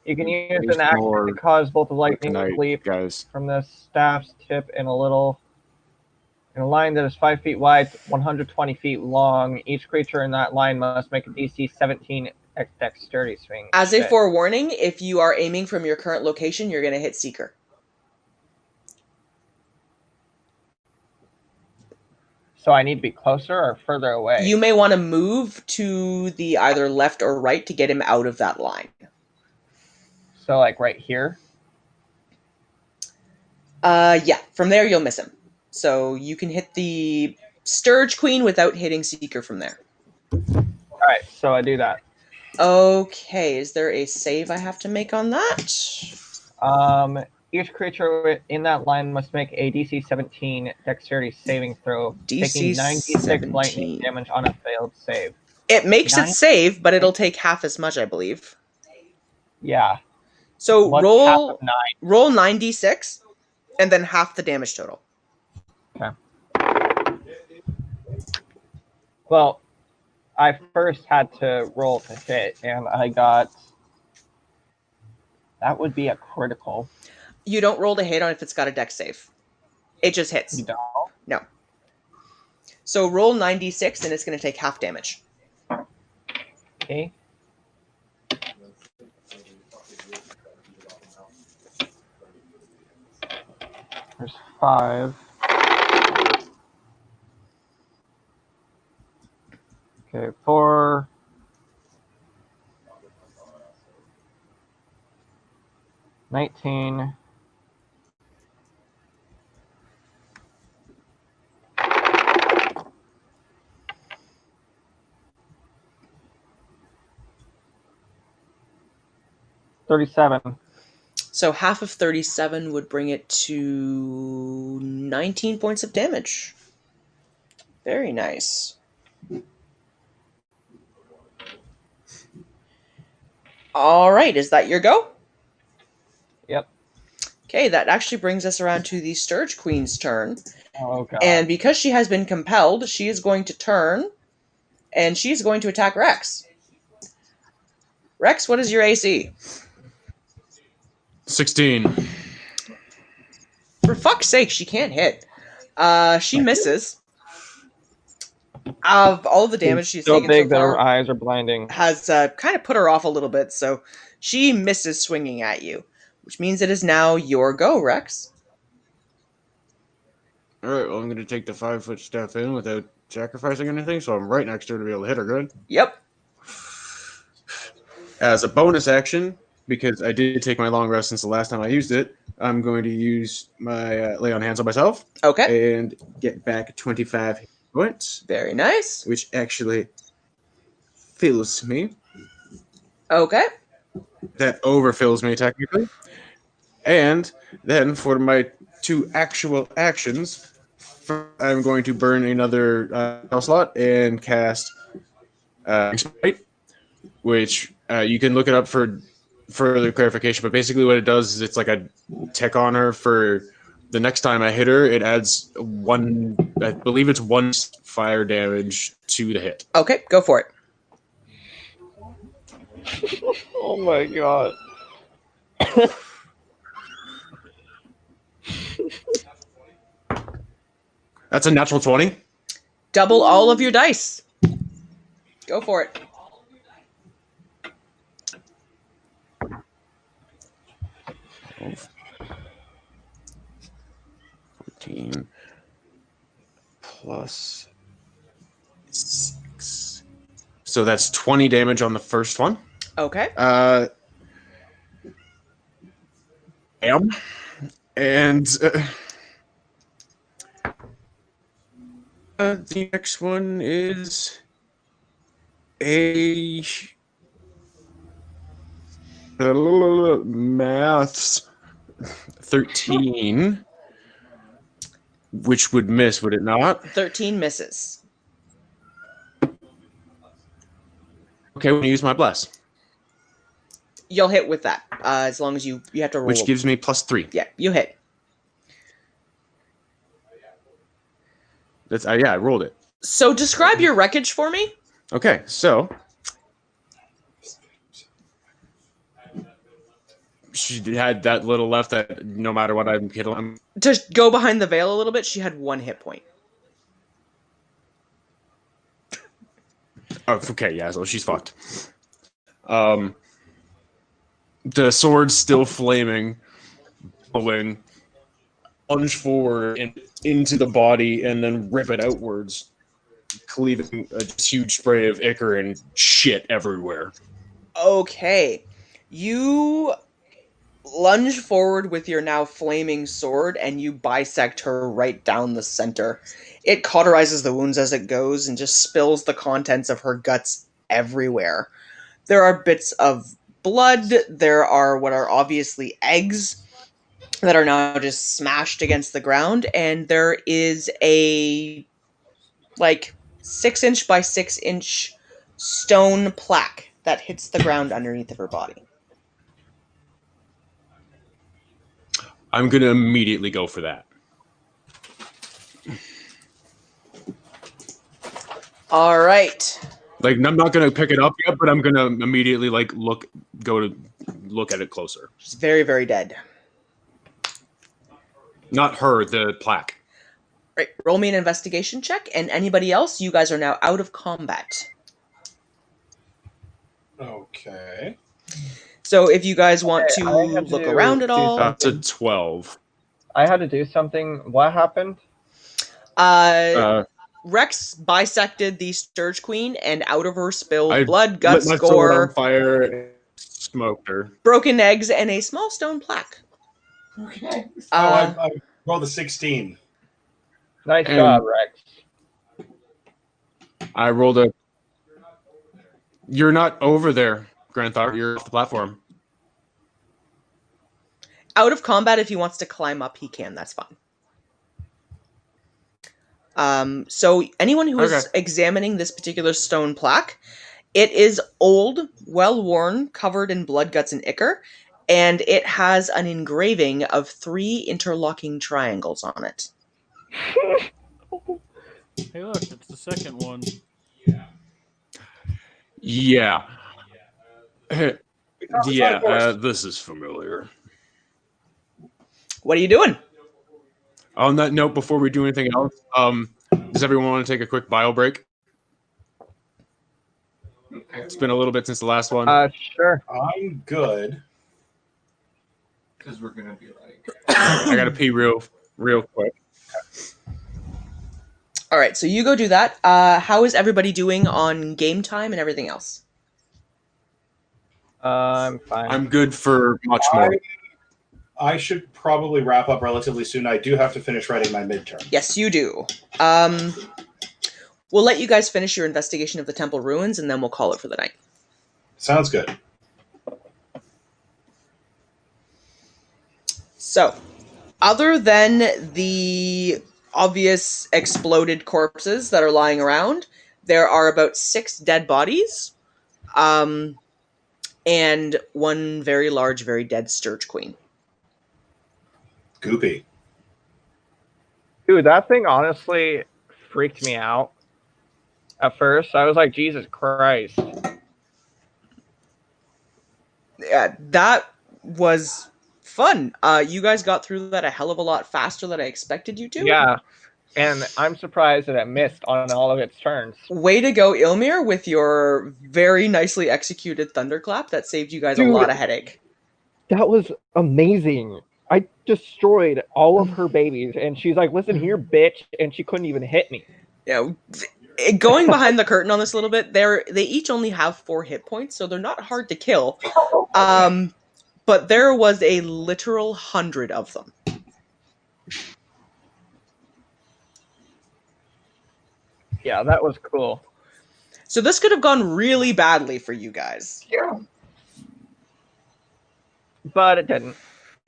You can use There's an action more to cause both a lightning tonight, leap guys. from the staff's tip and a little In a line that is 5 feet wide, 120 feet long, each creature in that line must make a DC 17 dexterity swing. As a Shit. forewarning, if you are aiming from your current location, you're going to hit Seeker. So I need to be closer or further away? You may want to move to the either left or right to get him out of that line. So like right here? Yeah, from there you'll miss him. So you can hit the Sturge Queen without hitting Seeker from there. Alright, so I do that. Okay, is there a save I have to make on that? Each creature in that line must make a DC 17 dexterity saving throw, taking DC 96 lightning 17. damage on a failed save. It makes it 9? save, but it'll take half as much, I believe. Yeah. So What's half of 9? roll 9d6, and then half the damage total. Okay. Well, I first had to roll to hit, and I got... That would be a critical. You don't roll to hit on if it's got a dex save. It just hits. You don't? No. So roll 9d6, and it's going to take half damage. Okay. There's 5. Okay, 4. 19. $37. So half of 37 would bring it to 19 points of damage. Very nice. All right, is that your go? Yep. Okay, that actually brings us around to the Sturge Queen's turn. Oh, God. And because she has been compelled, she is going to turn, and she's going to attack Rex. Rex, what is your AC? 16. For fuck's sake, she can't hit. She misses. Of all the damage she's so taken big so that her far, eyes are blinding. has kind of put her off a little bit, so she misses swinging at you, which means it is now your go, Rex. All right, well, I'm going to take the 5-foot step in without sacrificing anything, so I'm right next to her to be able to hit her good. Yep. As a bonus action, because I did take my long rest since the last time I used it, I'm going to use my lay on hands on myself Okay. and get back 25 hit points, Very nice. which actually fills me. Okay. That overfills me technically. And then for my 2 actual actions, I'm going to burn another spell slot and cast Smite, which you can look it up for further clarification. But basically, what it does is it's like a tick on her for the next time I hit her. It adds 1, I believe it's 1 fire damage to the hit. Okay, go for it. Oh my god. That's a natural 20. Double all of your dice. Go for it. Plus 6. So that's 20 damage on the first one. Okay. And the next one is a maths 13, which would miss, would it not? 13 misses. Okay, we'll use my bless, You'll hit with that, as long as you have to roll. which gives me plus 3. Yeah, you hit. That's yeah, I rolled it. So describe your wreckage for me. Okay, so she had that little left that no matter what I'm killing. To go behind the veil a little bit, she had 1 hit point. Oh, okay, yeah, so she's fucked. The sword's still flaming, blowing, plunge forward and into the body, and then rip it outwards, cleaving a huge spray of ichor and shit everywhere. Okay. You lunge forward with your now flaming sword and you bisect her right down the center. It cauterizes the wounds as it goes and just spills the contents of her guts everywhere. There are bits of blood, there are what are obviously eggs that are now just smashed against the ground, and there is a like 6 inch by 6 inch stone plaque that hits the ground underneath of her body. I'm gonna immediately go for that. All right. Like, I'm not gonna pick it up yet, but I'm gonna immediately go to look at it closer. She's very, very dead. Not her, the plaque. Right, roll me an investigation check, and anybody else, you guys are now out of combat. Okay. So if you guys want to I had to look around at do all, That's a something. 12. I had to do something. What happened? Rex bisected the Sturge Queen, and out of her spilled I blood, lit guts, my sword on gore, fire and smoked her. broken eggs, and a small stone plaque. Okay. I rolled a 16. Nice And- job, Rex. I rolled a. You're not over there, Granthar. You're off the platform. Out of combat, if he wants to climb up, he can. That's fine. So anyone who is Okay. examining this particular stone plaque, it is old, well worn, covered in blood, guts, and ichor, and it has an engraving of 3 interlocking triangles on it. Hey, look, it's the second one. Yeah. Yeah, Sideburst. this is familiar. What are you doing? On that note, before we do anything else, does everyone want to take a quick bio break? It's been a little bit since the last one. Sure. I'm good. Because we're gonna be like. I gotta pee real quick. All right, so you go do that. How is everybody doing on game time and everything else? I'm fine. I'm good for much more. I should probably wrap up relatively soon. I do have to finish writing my midterm. Yes, you do. We'll let you guys finish your investigation of the temple ruins, and then we'll call it for the night. Sounds good. So, other than the obvious exploded corpses that are lying around, there are about 6 dead bodies, and one very large, very dead Sturge Queen. Goopy. Dude, that thing honestly freaked me out. At first, I was like, Jesus Christ. Yeah, that was fun. You guys got through that a hell of a lot faster than I expected you to. Yeah. And I'm surprised that it missed on all of its turns. Way to go, Ilmir, with your very nicely executed thunderclap. That saved you guys a Dude. lot of headache. That was amazing. I destroyed all of her babies, and she's like, listen here, bitch, and she couldn't even hit me. Yeah, going behind the curtain on this a little bit, they each only have 4 hit points, so they're not hard to kill. But there was a literal 100 of them. Yeah, that was cool. So this could have gone really badly for you guys. Yeah. But it didn't.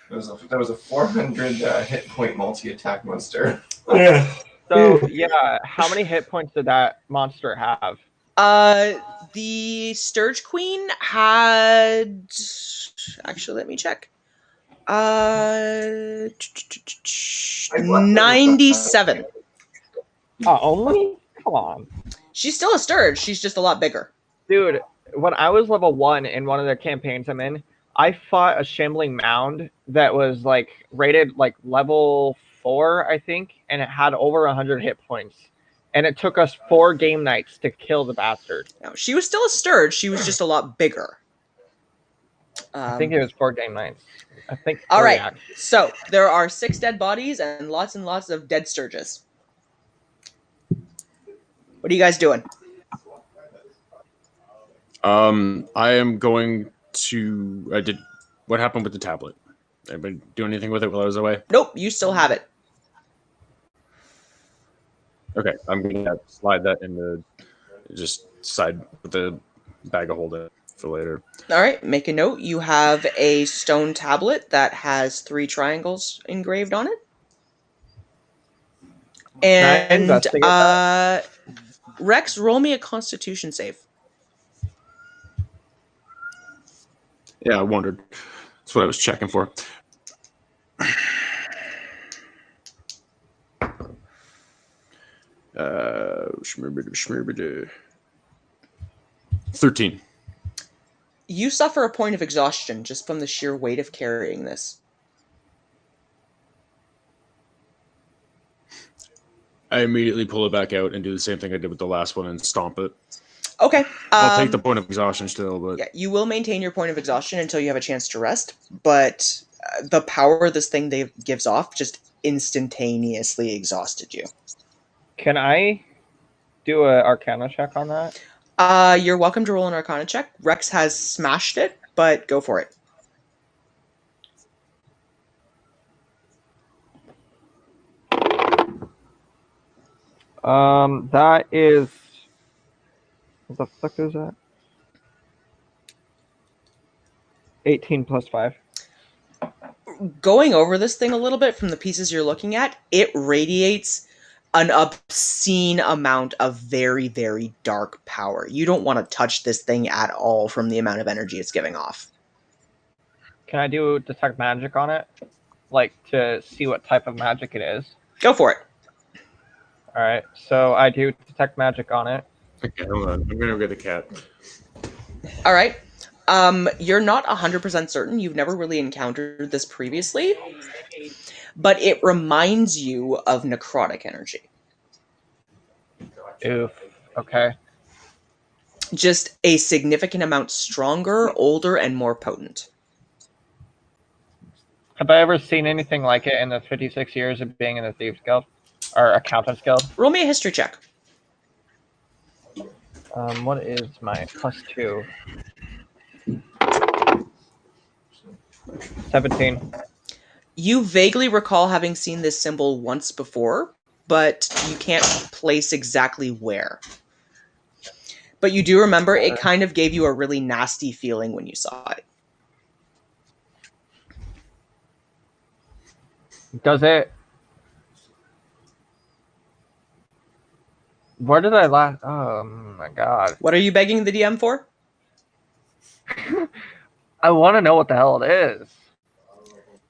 That was a 400 hit point multi attack monster. Yeah. So, yeah, how many hit points did that monster have? The Sturge Queen had... Actually, let me check. 97. Only? Come on. She's still a Sturge, she's just a lot bigger. Dude, when I was level 1 in one of the campaigns I'm in, I fought a shambling mound that was rated level 4, I think, and it had over 100 hit points. And it took us 4 game nights to kill the bastard. Now, she was still a sturge. She was just a lot bigger. I think it was 4 game nights. I think. All right. actually. So there are 6 dead bodies and lots of dead sturges. What are you guys doing? I am going to. I did. What happened with the tablet? Anybody do anything with it while I was away? Nope, you still have it. Okay, I'm gonna slide that in the just side with the bag of holding for later. All right, make a note. You have a stone tablet that has 3 triangles engraved on it. And investigate that? Rex, roll me a Constitution save. Yeah, I wondered. That's what I was checking for. Schmerbida. 13. You suffer a point of exhaustion just from the sheer weight of carrying this. I immediately pull it back out and do the same thing I did with the last one and stomp it. Okay. I'll take the point of exhaustion still, but Yeah, you will maintain your point of exhaustion until you have a chance to rest, but the power this thing gives off just instantaneously exhausted you. Can I do an Arcana check on that? You're welcome to roll an Arcana check. Rex has smashed it, but go for it. That is. What the fuck is that? 18 plus 5. Going over this thing a little bit from the pieces you're looking at, it radiates an obscene amount of very, very dark power. You don't want to touch this thing at all from the amount of energy it's giving off. Can I do detect magic on it? Like, to see what type of magic it is? Go for it. Alright, so I do detect magic on it. okay, hold on. I'm gonna go get the cat. All right. You're not 100% certain. You've never really encountered this previously, but it reminds you of necrotic energy. Oof. Okay. Just a significant amount stronger, older, and more potent. Have I ever seen anything like it in the 56 years of being in the Thieves Guild? Or Accountants Guild? Roll me a history check. What is my +2? 17. You vaguely recall having seen this symbol once before, but you can't place exactly where. But you do remember it kind of gave you a really nasty feeling when you saw it. Does it? Where did I last? Oh my god. What are you begging the DM for? I want to know what the hell it is.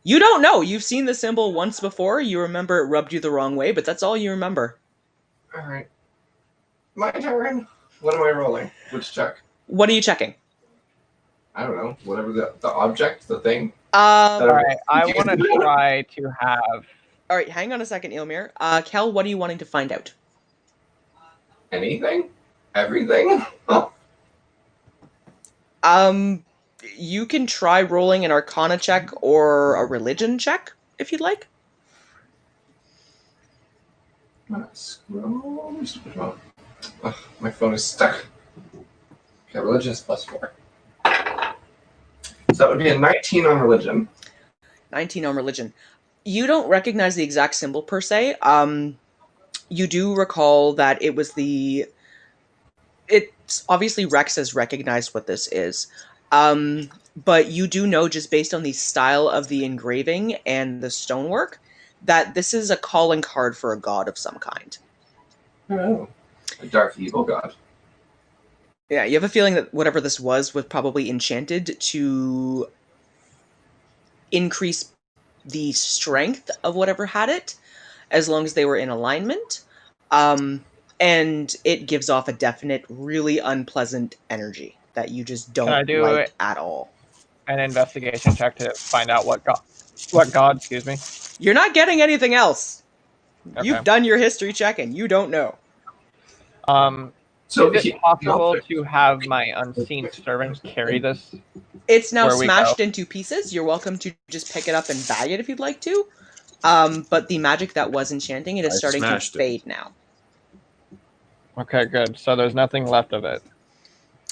You don't know. You've seen the symbol once before. You remember it rubbed you the wrong way, but that's all you remember. All right. My turn. What am I rolling? Which check? What are you checking? I don't know. Whatever the object, the thing. All right, I want to try to have. All right, hang on a second, Ilmir. Kel, what are you wanting to find out? Anything? Everything? You can try rolling an Arcana check or a Religion check if you'd like. Scroll. Ugh, my phone is stuck. Okay, religion is +4. So that would be a 19 on religion. 19 on Religion. You don't recognize the exact symbol per se. You do recall that it was the... It's obviously Rex has recognized what this is. But you do know, just based on the style of the engraving and the stonework, that this is a calling card for a god of some kind. Oh, a dark evil god. Yeah, you have a feeling that whatever this was probably enchanted to increase the strength of whatever had it, as long as they were in alignment. And it gives off a definite, really unpleasant energy that you just don't like at all. An investigation check to find out what god, excuse me. You're not getting anything else. Okay. You've done your history check and you don't know. So Is it possible to have my unseen servant carry this? It's now Where we smashed go. into pieces. You're welcome to just pick it up and bag it if you'd like to. But the magic that was enchanting it is I starting to smashed it. fade now. Okay, good. So there's nothing left of it.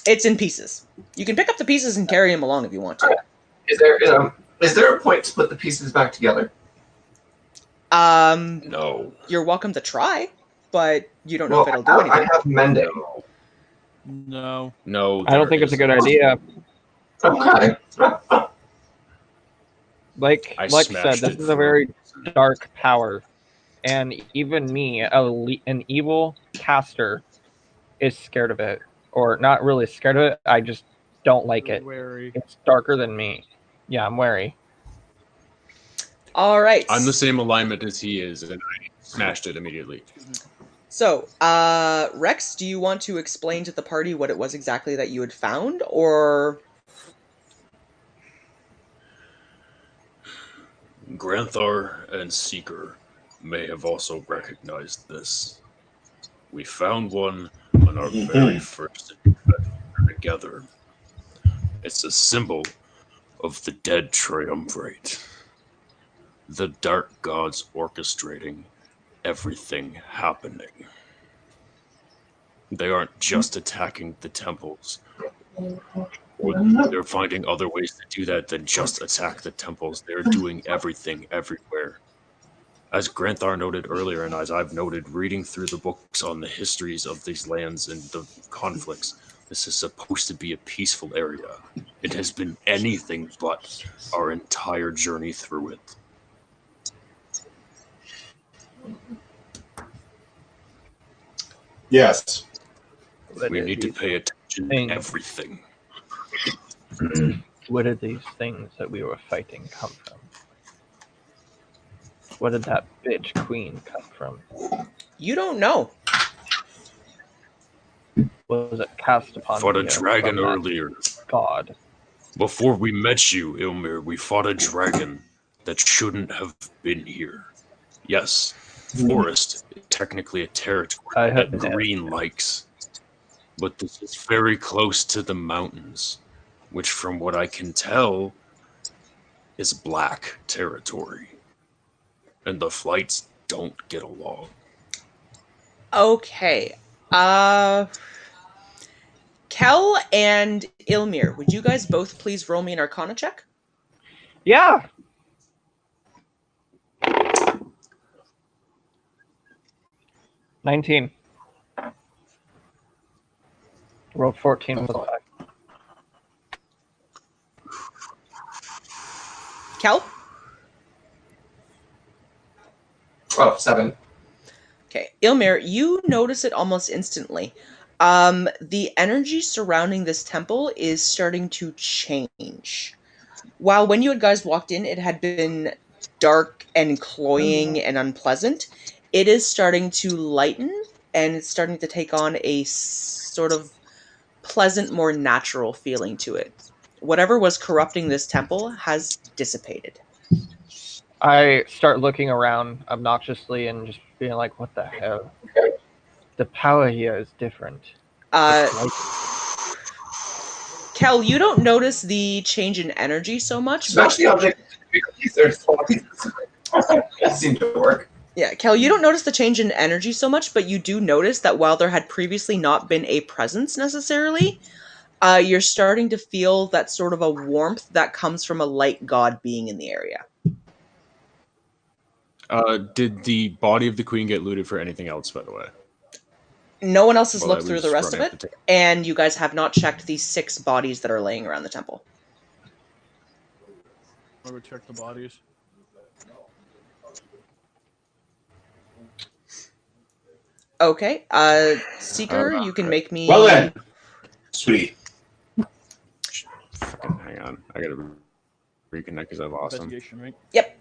It's in pieces. You can pick up the pieces and carry them along if you want to. Is there a point to put the pieces back together? No. You're welcome to try, but you don't know Well, if it'll do I anything. have mending. No. No. I don't think it's a good isn't. idea. Okay. Like I said, smashed this it is a for very dark power, and even me, an evil caster, is scared of it, or not really scared of it. I just don't like it. Wary. It's darker than me. Yeah, I'm wary. All right. I'm the same alignment as he is, and I smashed it immediately. So, Rex, do you want to explain to the party what it was exactly that you had found, or Granthar and Seeker may have also recognized this. We found one on our very first adventure together. It's a symbol of the dead triumvirate. The dark gods orchestrating everything happening. They aren't just attacking the temples. They're finding other ways to do that than just attack the temples. They're doing everything everywhere. As Granthar noted earlier, and as I've noted, reading through the books on the histories of these lands and the conflicts, this is supposed to be a peaceful area. It has been anything but our entire journey through it. Yes. We need to pay attention things. to everything. Where did these things that we were fighting come from? Where did that bitch queen come from? you don't know? Was it cast upon Fought a me dragon from that earlier. god? Before we met you, Ilmir, we fought a dragon that shouldn't have been here. Yes, forest is technically a territory I that heard that. green likes. But this is very close to the mountains, which from what I can tell is black territory. And the flights don't get along. Okay. Kel and Ilmir, would you guys both please roll me an Arcana check? Yeah. $19. Rolled 14 with a 5. Kel? Oh, 7. Okay. Ilmir, you notice it almost instantly. The energy surrounding this temple is starting to change. While when you guys walked in, it had been dark and cloying and unpleasant, it is starting to lighten and it's starting to take on a sort of pleasant, more natural feeling to it. Whatever was corrupting this temple has dissipated. I start looking around obnoxiously and just being like, what the hell? The power here is different. Uh, It's like Kel, you don't notice the change in energy so much, Smash but the object. There's 12 pieces. It seemed to work. yeah, Kel, you don't notice the change in energy so much, but you do notice that while there had previously not been a presence necessarily, you're starting to feel that sort of a warmth that comes from a light god being in the area. Did the body of the queen get looted for anything else, by the way? No one else has While looked I through was the rest of running up it, the table. and you guys have not checked the 6 bodies that are laying around the temple. I would check the bodies. Okay, Seeker, you can make me... Well then, sweetie. Fucking hang on. I gotta reconnect because I lost him. Investigation, right? Yep.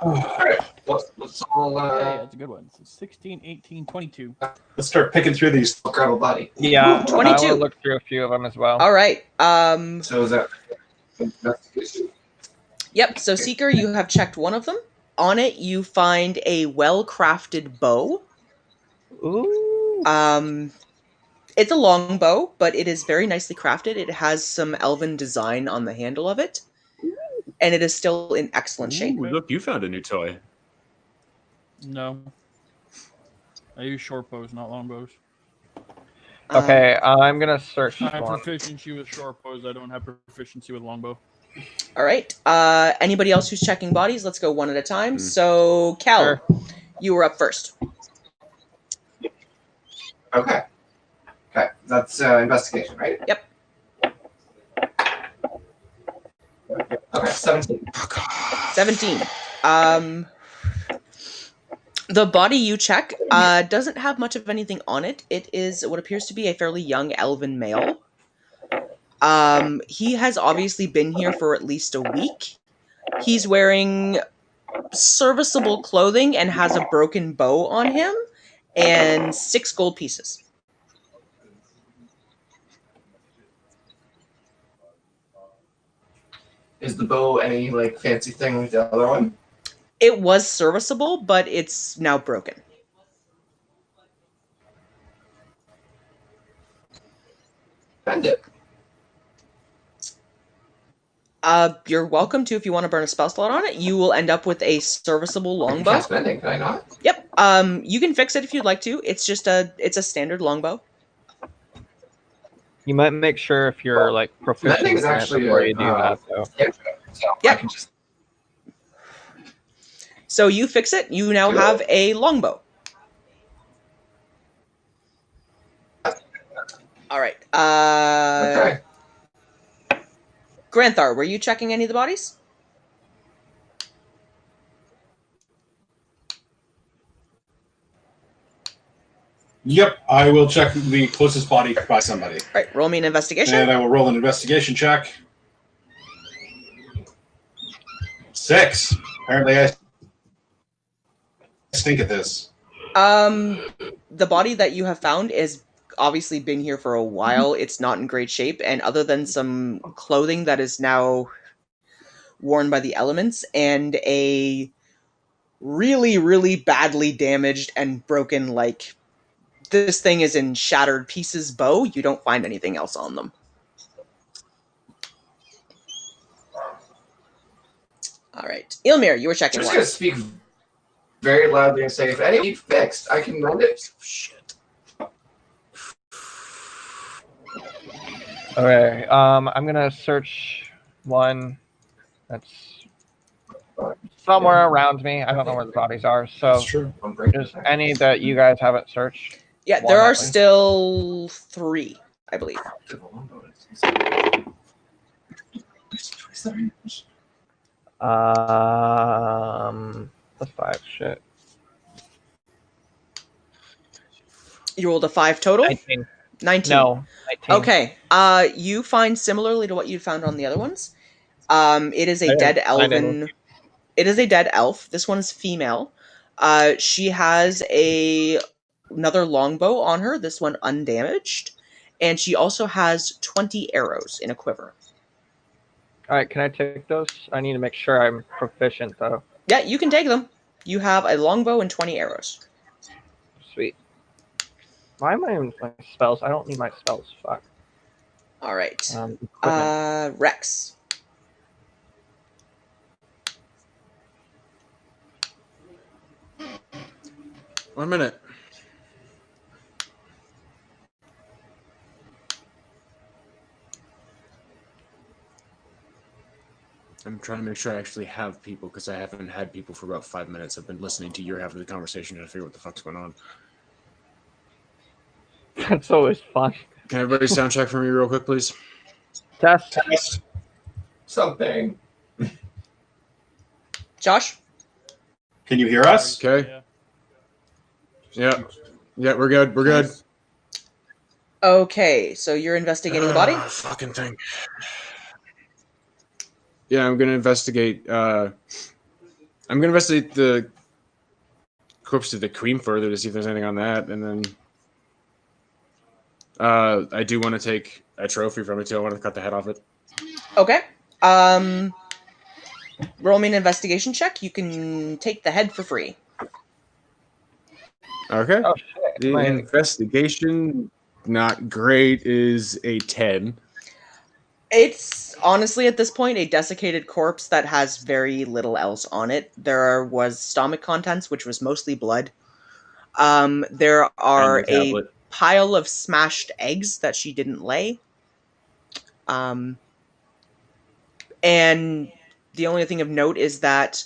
Alright, let's all Yeah, that's a good one. So 16, 18, 22. Let's start picking through these. I'll grab a body. yeah, I 22. want to look through a few of them as well. All right. So is that investigation? Yep, so Seeker, you have checked one of them. On it, you find a well-crafted bow. Ooh. It's a longbow, but it is very nicely crafted. It has some elven design on the handle of it, and it is still in excellent shape. Ooh, look, you found a new toy. No. I use short bows, not long bows. Okay, I'm gonna search I have one. proficiency with short bows. I don't have proficiency with longbow. All right. Anybody else who's checking bodies? Let's go one at a time. Hmm. So, Cal, Sure. you were up first. Okay. Okay. That's investigation, right? Yep. Okay. 17. 17. The body you check doesn't have much of anything on it. It is what appears to be a fairly young elven male. He has obviously been here for at least a week. He's wearing serviceable clothing and has a broken bow on him and 6 gold pieces. Is the bow any like fancy thing like the other one? It was serviceable, but it's now broken. Bend it. You're welcome to if you want to burn a spell slot on it. You will end up with a serviceable I can longbow. cast bending, can I not? Yep. You can fix it if you'd like to. It's a standard longbow. You might make sure if you're like proficient Bending is in it actually before you do that, though. So Yep. I can just So you fix it. You now have a longbow. All right. okay. Granthar, were you checking any of the bodies? Yep, I will check the closest body by somebody. All right. Roll me an investigation. And I will roll an investigation check. 6. Apparently I stink at this. The body that you have found is obviously been here for a while. It's not in great shape, and other than some clothing that is now worn by the elements and a really, really badly damaged and broken, like, this thing is in shattered pieces bow, you don't find anything else on them. All right. Ilmir, you were checking I'm just one. gonna speak very loudly and say, if any need fixed, I can mend it. Shit. Okay, I'm gonna search one that's somewhere around me. I don't know where the bodies are, so That's true. I'm breaking just it. any that you guys haven't searched. Yeah, One there at are least. still 3, I believe. The 5 shit. You rolled a 5 total? 19. 19. No, 19. Okay. You find similarly to what you found on the other ones. It is I a didn't dead find elven. It is a dead elf. This one is female. She has another longbow on her. This one undamaged, and she also has 20 arrows in a quiver. All right, can I take those? I need to make sure I'm proficient, though. Yeah, you can take them. You have a longbow and 20 arrows. Sweet. Why am I in my spells? I don't need my spells. Fuck. All right. Equipment. Rex. One minute. I'm trying to make sure I actually have people because I haven't had people for about 5 minutes. I've been listening to your half of the conversation trying to figure out what the fuck's going on. That's always fun. Can everybody sound check for me real quick, please? Test. Test. Something. Josh? Can you hear us? Okay. Yeah. Yeah, we're good. We're good. Okay, so you're investigating the body? Fucking thing. Yeah, I'm gonna investigate. I'm gonna investigate the corpse of the queen further to see if there's anything on that, and then I do want to take a trophy from it too. I want to cut the head off it. Okay. Roll me an investigation check. You can take the head for free. Okay. Oh shit. The My- investigation, not great, is a 10. It's honestly at this point a desiccated corpse that has very little else on it. There was stomach contents, which was mostly blood. There are And the a tablet. pile of smashed eggs that she didn't lay. And the only thing of note is that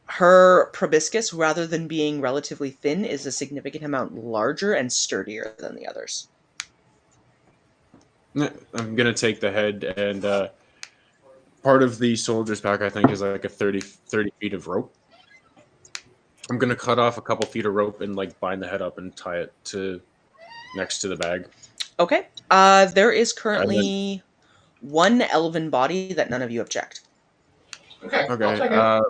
her proboscis, rather than being relatively thin, is a significant amount larger and sturdier than the others. I'm gonna take the head, and part of the soldier's pack, I think, is like a 30 feet of rope. I'm gonna cut off a couple feet of rope and like bind the head up and tie it to next to the bag. Okay. There is currently one elven body that none of you have checked. Okay. I'll Okay. take it.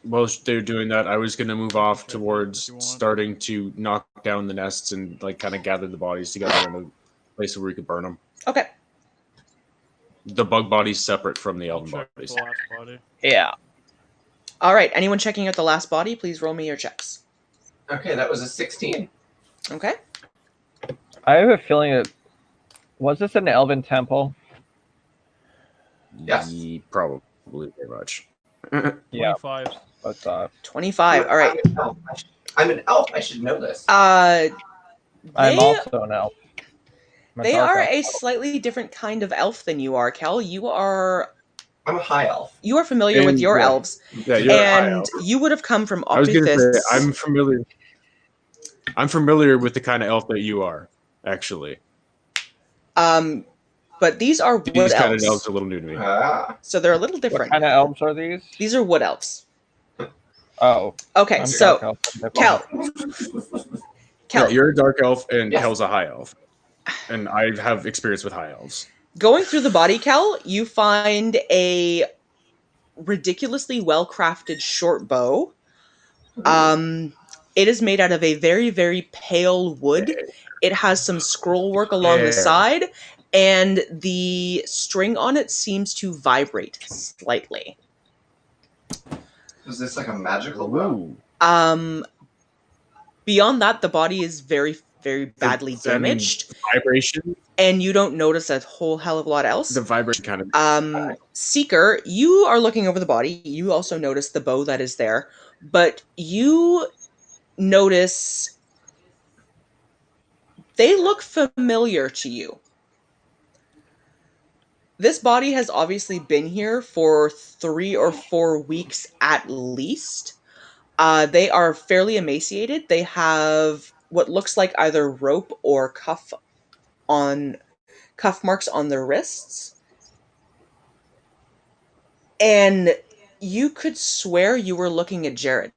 While they're doing that, I was gonna move off Take it if towards you want. starting to knock down the nests and like kind of gather the bodies together in a place where we could burn them. Okay. The bug bodies separate from the I'll elven check the bodies. last body. Yeah. All right. Anyone checking out the last body? Please roll me your checks. Okay, that was a 16. Okay. I have a feeling that was this an Elven temple? Yes. Probably very much. Yeah. 25. What's up? 25. All right. I'm an elf. I should know this. I'm They also an elf. I'm a they dark are elf. a slightly different kind of elf than you are, Kel. You are high elf. familiar with And, your yeah. elves, Yeah, you're a high and elf. you would have come from I was gonna say Opithis. I'm familiar. I'm familiar with the kind of elf that you are, actually. But these are wood These kind of elves, elves are a little new to me. so they're a little What different. kind of elves are these? These are wood elves. Oh, Okay, I'm so dark elf. Kel, Yeah, you're a dark elf, and Yes. Kel's a high elf, and I have experience with high elves. going through the body, Kel, you find a ridiculously well-crafted short bow. It is made out of a very, very pale wood. It has some scroll work along the Fair. side, and the string on it seems to vibrate slightly. Is this like a magical bow? Ooh. Beyond that, the body is very, very badly Does that mean damaged, vibration. and you don't notice a whole hell of a lot else. The vibration kind of. Seeker, you are looking over the body. You also notice the bow that is there, but you notice they look familiar to you. This body has obviously been here for 3 or 4 weeks at least. They are fairly emaciated. They have what looks like either rope or cuff marks on their wrists. And you could swear you were looking at Jared.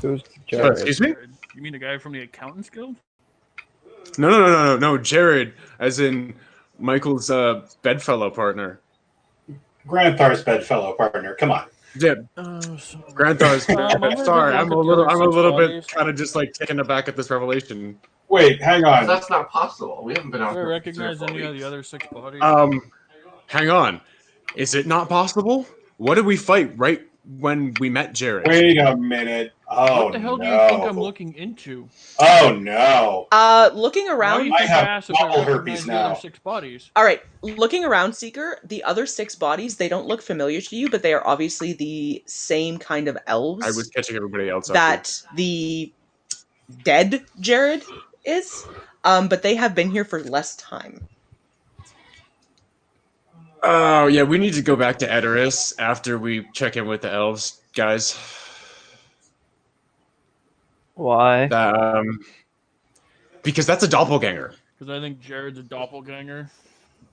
Who's Jared? Excuse me? You mean the guy from the Accountants Guild? No. Jared, as in Michael's bedfellow partner. Granthar's bedfellow partner. Come on. Yeah, Oh, sorry. Granthar's. I'm Sorry, I'm a little bit bodies. kind of just like taken aback at this revelation. Wait, hang on. That's not possible. We haven't been on Do I here for recognize 3 or 4 any of weeks. the other 6 bodies? Hang on. Is it not possible? What did we fight right when we met Jared? Wait a minute. Oh, what the hell no. do you think I'm looking into? Oh, no. Looking Why do around. you think I have asked if I bubble recognize herpes the now. other 6 bodies? All right, looking around, Seeker, the other 6 bodies, they don't look familiar to you, but they are obviously the same kind of elves I was catching everybody else up. that the dead Jared is, but they have been here for less time. Oh, yeah, we need to go back to Edoras after we check in with the elves, guys. Why? Because that's a doppelganger. Because I think Jared's a doppelganger.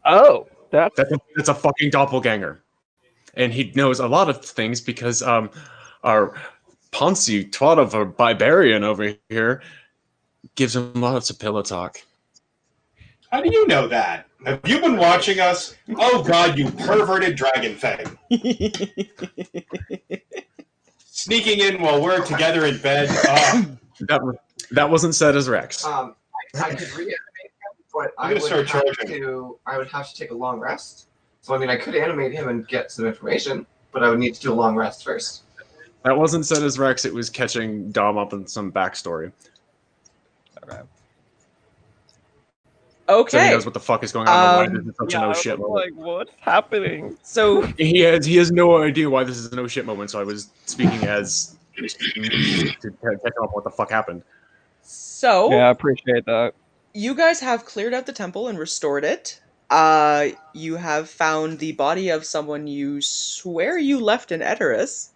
Oh, that's That's a fucking doppelganger. And he knows a lot of things because our Ponzi twat of a barbarian over here gives him lots of pillow talk. How do you know that? Have you been watching us? Oh, God, you perverted dragon thing. Sneaking in while we're together in bed. That wasn't said as Rex. I could reanimate him, but I'm gonna start charging. I would have to take a long rest. So I mean, I could animate him and get some information, but I would need to do a long rest first. That wasn't said as Rex. It was catching Dom up in some backstory. Okay. So he Okay. knows what the fuck is going on and why this is such Yeah, a no I shit was moment. like, what's happening? So He has no idea why this is a no shit moment. So I was speaking as me to catch up what the fuck happened. so Yeah, I appreciate that. you guys have cleared out the temple and restored it. You have found the body of someone you swear you left in Eteris,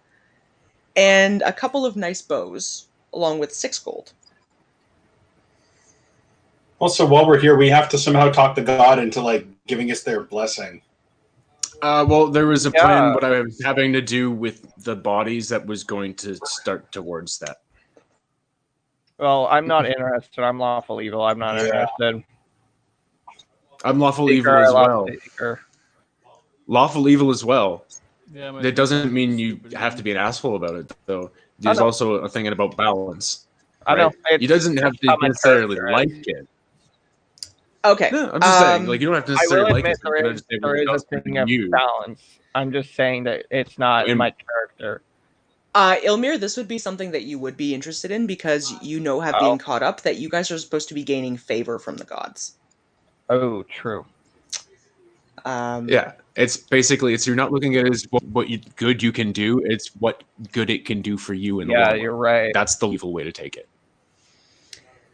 and a couple of nice bows, along with 6 gold. Also, while we're here, we have to somehow talk the god into like giving us their blessing. Well, there was a Yeah. plan, what I was having to do with the bodies that was going to start towards that. Well, I'm not interested. I'm lawful evil. I'm not Yeah. interested. I'm lawful Seeker, evil I as love well. Seeker. Lawful evil as well. Yeah, my That doesn't dad's mean you stupid have to again. be an asshole about it, though. There's know. also a thing about balance. I know. Right? He doesn't have to how my necessarily character like is. it. Okay. No, I'm just saying, like, you don't have to I necessarily will like admit it. You can just say, well, there it is a does something thing to of you. balance. I'm just saying that it's not And- my character. Ilmir, this would be something that you would be interested in because you know, have been caught up, that you guys are supposed to be gaining favor from the gods. Oh, true. Yeah, it's basically you're not looking at it as what good you can do. It's what good it can do for you in the long Yeah, run. you're right. That's the evil way to take it.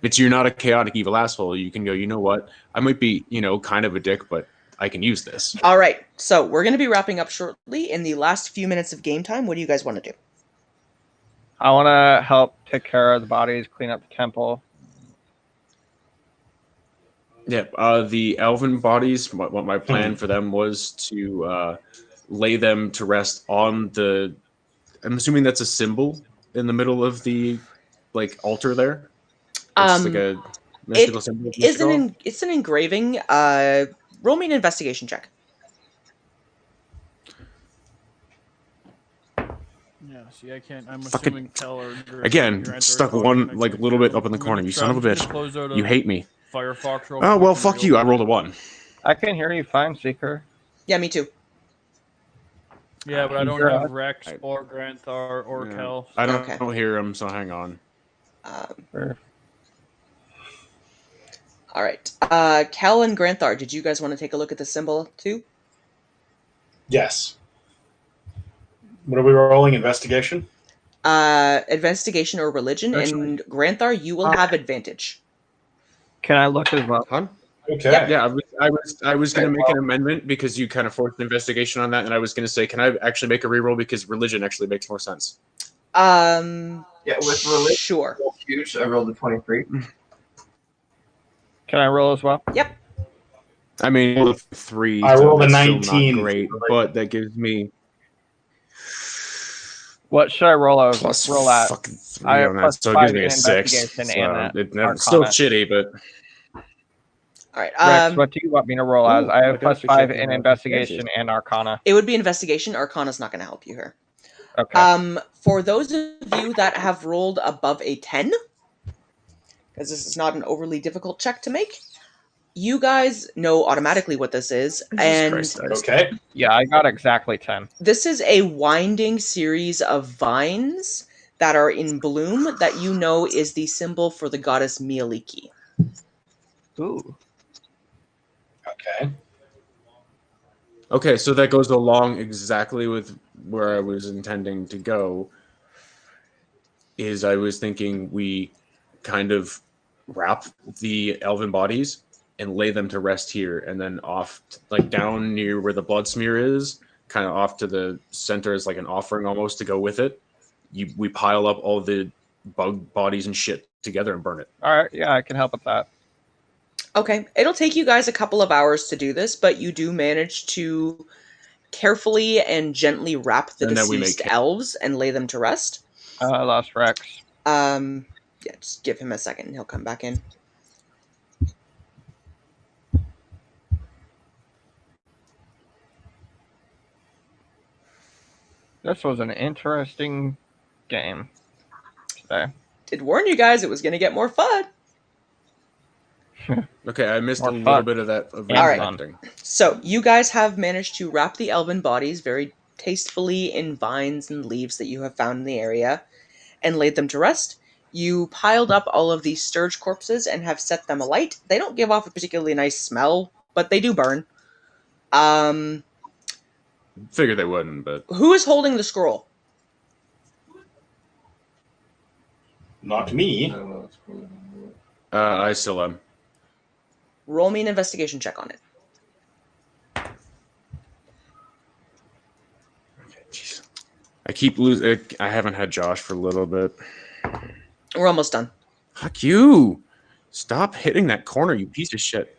But you're not a chaotic evil asshole. You can go, you know what? I might be, kind of a dick, but I can use this. All right, so we're going to be wrapping up shortly. In the last few minutes of game time, what do you guys want to do? I want to help take care of the bodies, clean up the temple. Yeah, the elven bodies. What my plan for them was to lay them to rest on the. I'm assuming that's a symbol in the middle of the altar there. It's like a mystical symbol. It's an engraving. Roll me an investigation check. Yeah, see, I can't. I'm Fucking- assuming Kel or Again, Grant are stuck talking one next like a to little you. bit up in the I'm corner. gonna You try- son of a I'm just bitch! gonna close out You a hate me. Firefox real Oh quick well, and fuck you. I reopen. rolled a 1. I can hear you fine, Seeker. Yeah, me too. Yeah, but I don't Yeah. have Rex or Granthar or Yeah. Kel. I don't, Okay. I don't hear him, so hang on. Sure. All right. Kel and Granthar, did you guys want to take a look at the symbol too? Yes. What are we rolling? Investigation? Investigation or religion, Actually- and Granthar, you will have advantage. Can I look as well? Huh? Okay. Yep. Yeah, I was going to make an amendment because you kind of forced an investigation on that, and I was going to say, can I actually make a reroll because religion actually makes more sense. Yeah, with religion, Sure. huge. I rolled a 23. Can I roll as well? Yep. I mean, I rolled a 3. I so rolled a that's still 19. Not great, but that gives me What should I roll at? plus Roll at? fucking 3 I have on that, plus so it 5 gives me in a 6. investigation So and it's still Arcana. shitty, but All right. Rex, what do you want me to roll as? ooh, I I have gotta plus fix 5 that in thing. investigation and Arcana. It would be investigation. Arcana's not going to help you here. Okay. For those of you that have rolled above a 10, because this is not an overly difficult check to make, you guys know automatically what this is, and Christ, Okay. Yeah, I got exactly 10. this is a winding series of vines that are in bloom that you know is the symbol for the goddess Mieliki. Ooh. Okay. Okay, so that goes along exactly with where I was intending to go. Is I was thinking we kind of wrap the elven bodies and lay them to rest here, and then off, down near where the blood smear is, kind of off to the center as like an offering almost to go with it. We pile up all the bug bodies and shit together and burn it. All right. Yeah, I can help with that. Okay, it'll take you guys a couple of hours to do this, but you do manage to carefully and gently wrap the And then we deceased make- elves and lay them to rest. I lost Rex. Yeah, just give him a second and he'll come back in. This was an interesting game today. Did warn you guys it was going to get more fun. Okay, I missed More a little fun. bit of that. Of And All right. acting. So you guys have managed to wrap the elven bodies very tastefully in vines and leaves that you have found in the area and laid them to rest. You piled up all of these sturge corpses and have set them alight. They don't give off a particularly nice smell, but they do burn. Figured they wouldn't, but Who is holding the scroll? Not me. I still am. Roll me an investigation check on it. Jeez. I keep losing. I haven't had Josh for a little bit. We're almost done. Fuck you! Stop hitting that corner, you piece of shit.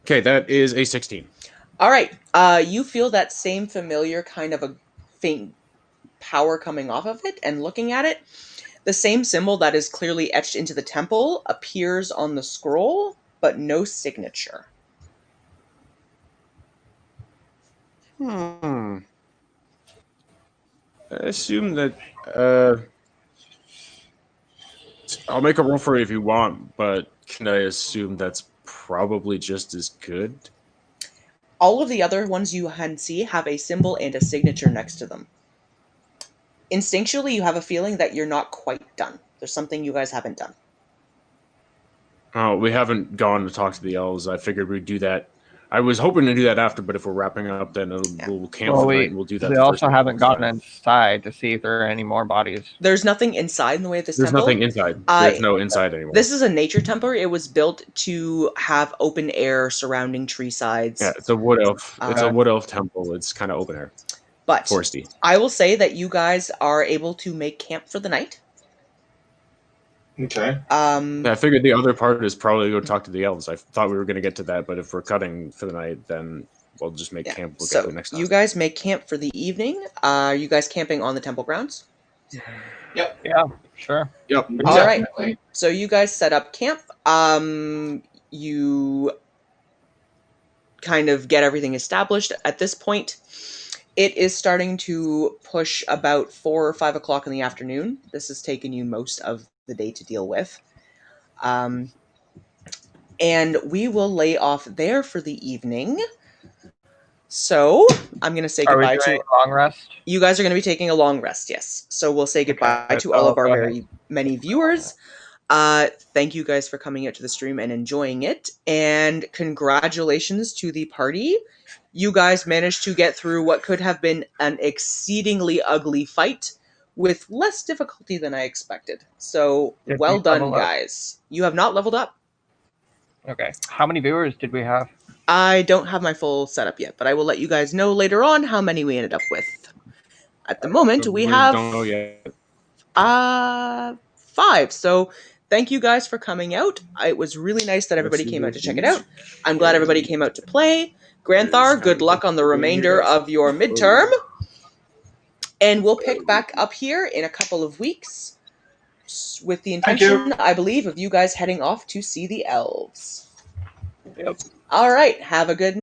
Okay, that is a 16. All right. You feel that same familiar kind of a faint power coming off of it, and looking at it, the same symbol that is clearly etched into the temple appears on the scroll, but no signature. I assume that. I'll make a roll for it if you want, but can I assume that's probably just as good? All of the other ones you can see have a symbol and a signature next to them. Instinctually, you have a feeling that you're not quite done. There's something you guys haven't done. Oh, we haven't gone to talk to the elves. I figured we'd do that. I was hoping to do that after, but if we're wrapping up, then we'll camp for the night and we'll do that. We the also first haven't night. gotten inside to see if there are any more bodies. There's nothing inside in the way of this There's temple. nothing inside. There's no inside anymore. This is a nature temple. It was built to have open air surrounding tree sides. Yeah, it's a wood elf. It's a wood elf temple. It's kind of open air. But foresty. I will say that you guys are able to make camp for the night. Okay. Yeah, I figured the other part is probably go talk to the elves. I thought we were going to get to that, but if we're cutting for the night, then we'll just make camp. We'll get to it next time. You guys make camp for the evening. Are you guys camping on the temple grounds? Yep. Yeah, sure. Yep. All right. So you guys set up camp. You kind of get everything established. At this point, it is starting to push about 4 or 5 o'clock in the afternoon. This has taken you most of the day to deal with. And we will lay off there for the evening. So I'm going to say goodbye to a long rest. You guys are going to be taking a long rest, yes. So we'll say goodbye to all of our very many viewers. Thank you guys for coming out to the stream and enjoying it. And congratulations to the party. You guys managed to get through what could have been an exceedingly ugly fight with less difficulty than I expected. So well done, guys. You have not leveled up. Okay. How many viewers did we have? I don't have my full setup yet, but I will let you guys know later on how many we ended up with. At the moment, we have don't know yet. 5. So thank you guys for coming out. It was really nice that everybody came out to check it out. I'm glad everybody came out to play. Granthar, good luck on the remainder of your midterm. And we'll pick back up here in a couple of weeks with the intention, I believe, of you guys heading off to see the elves. Yep. All right. Have a good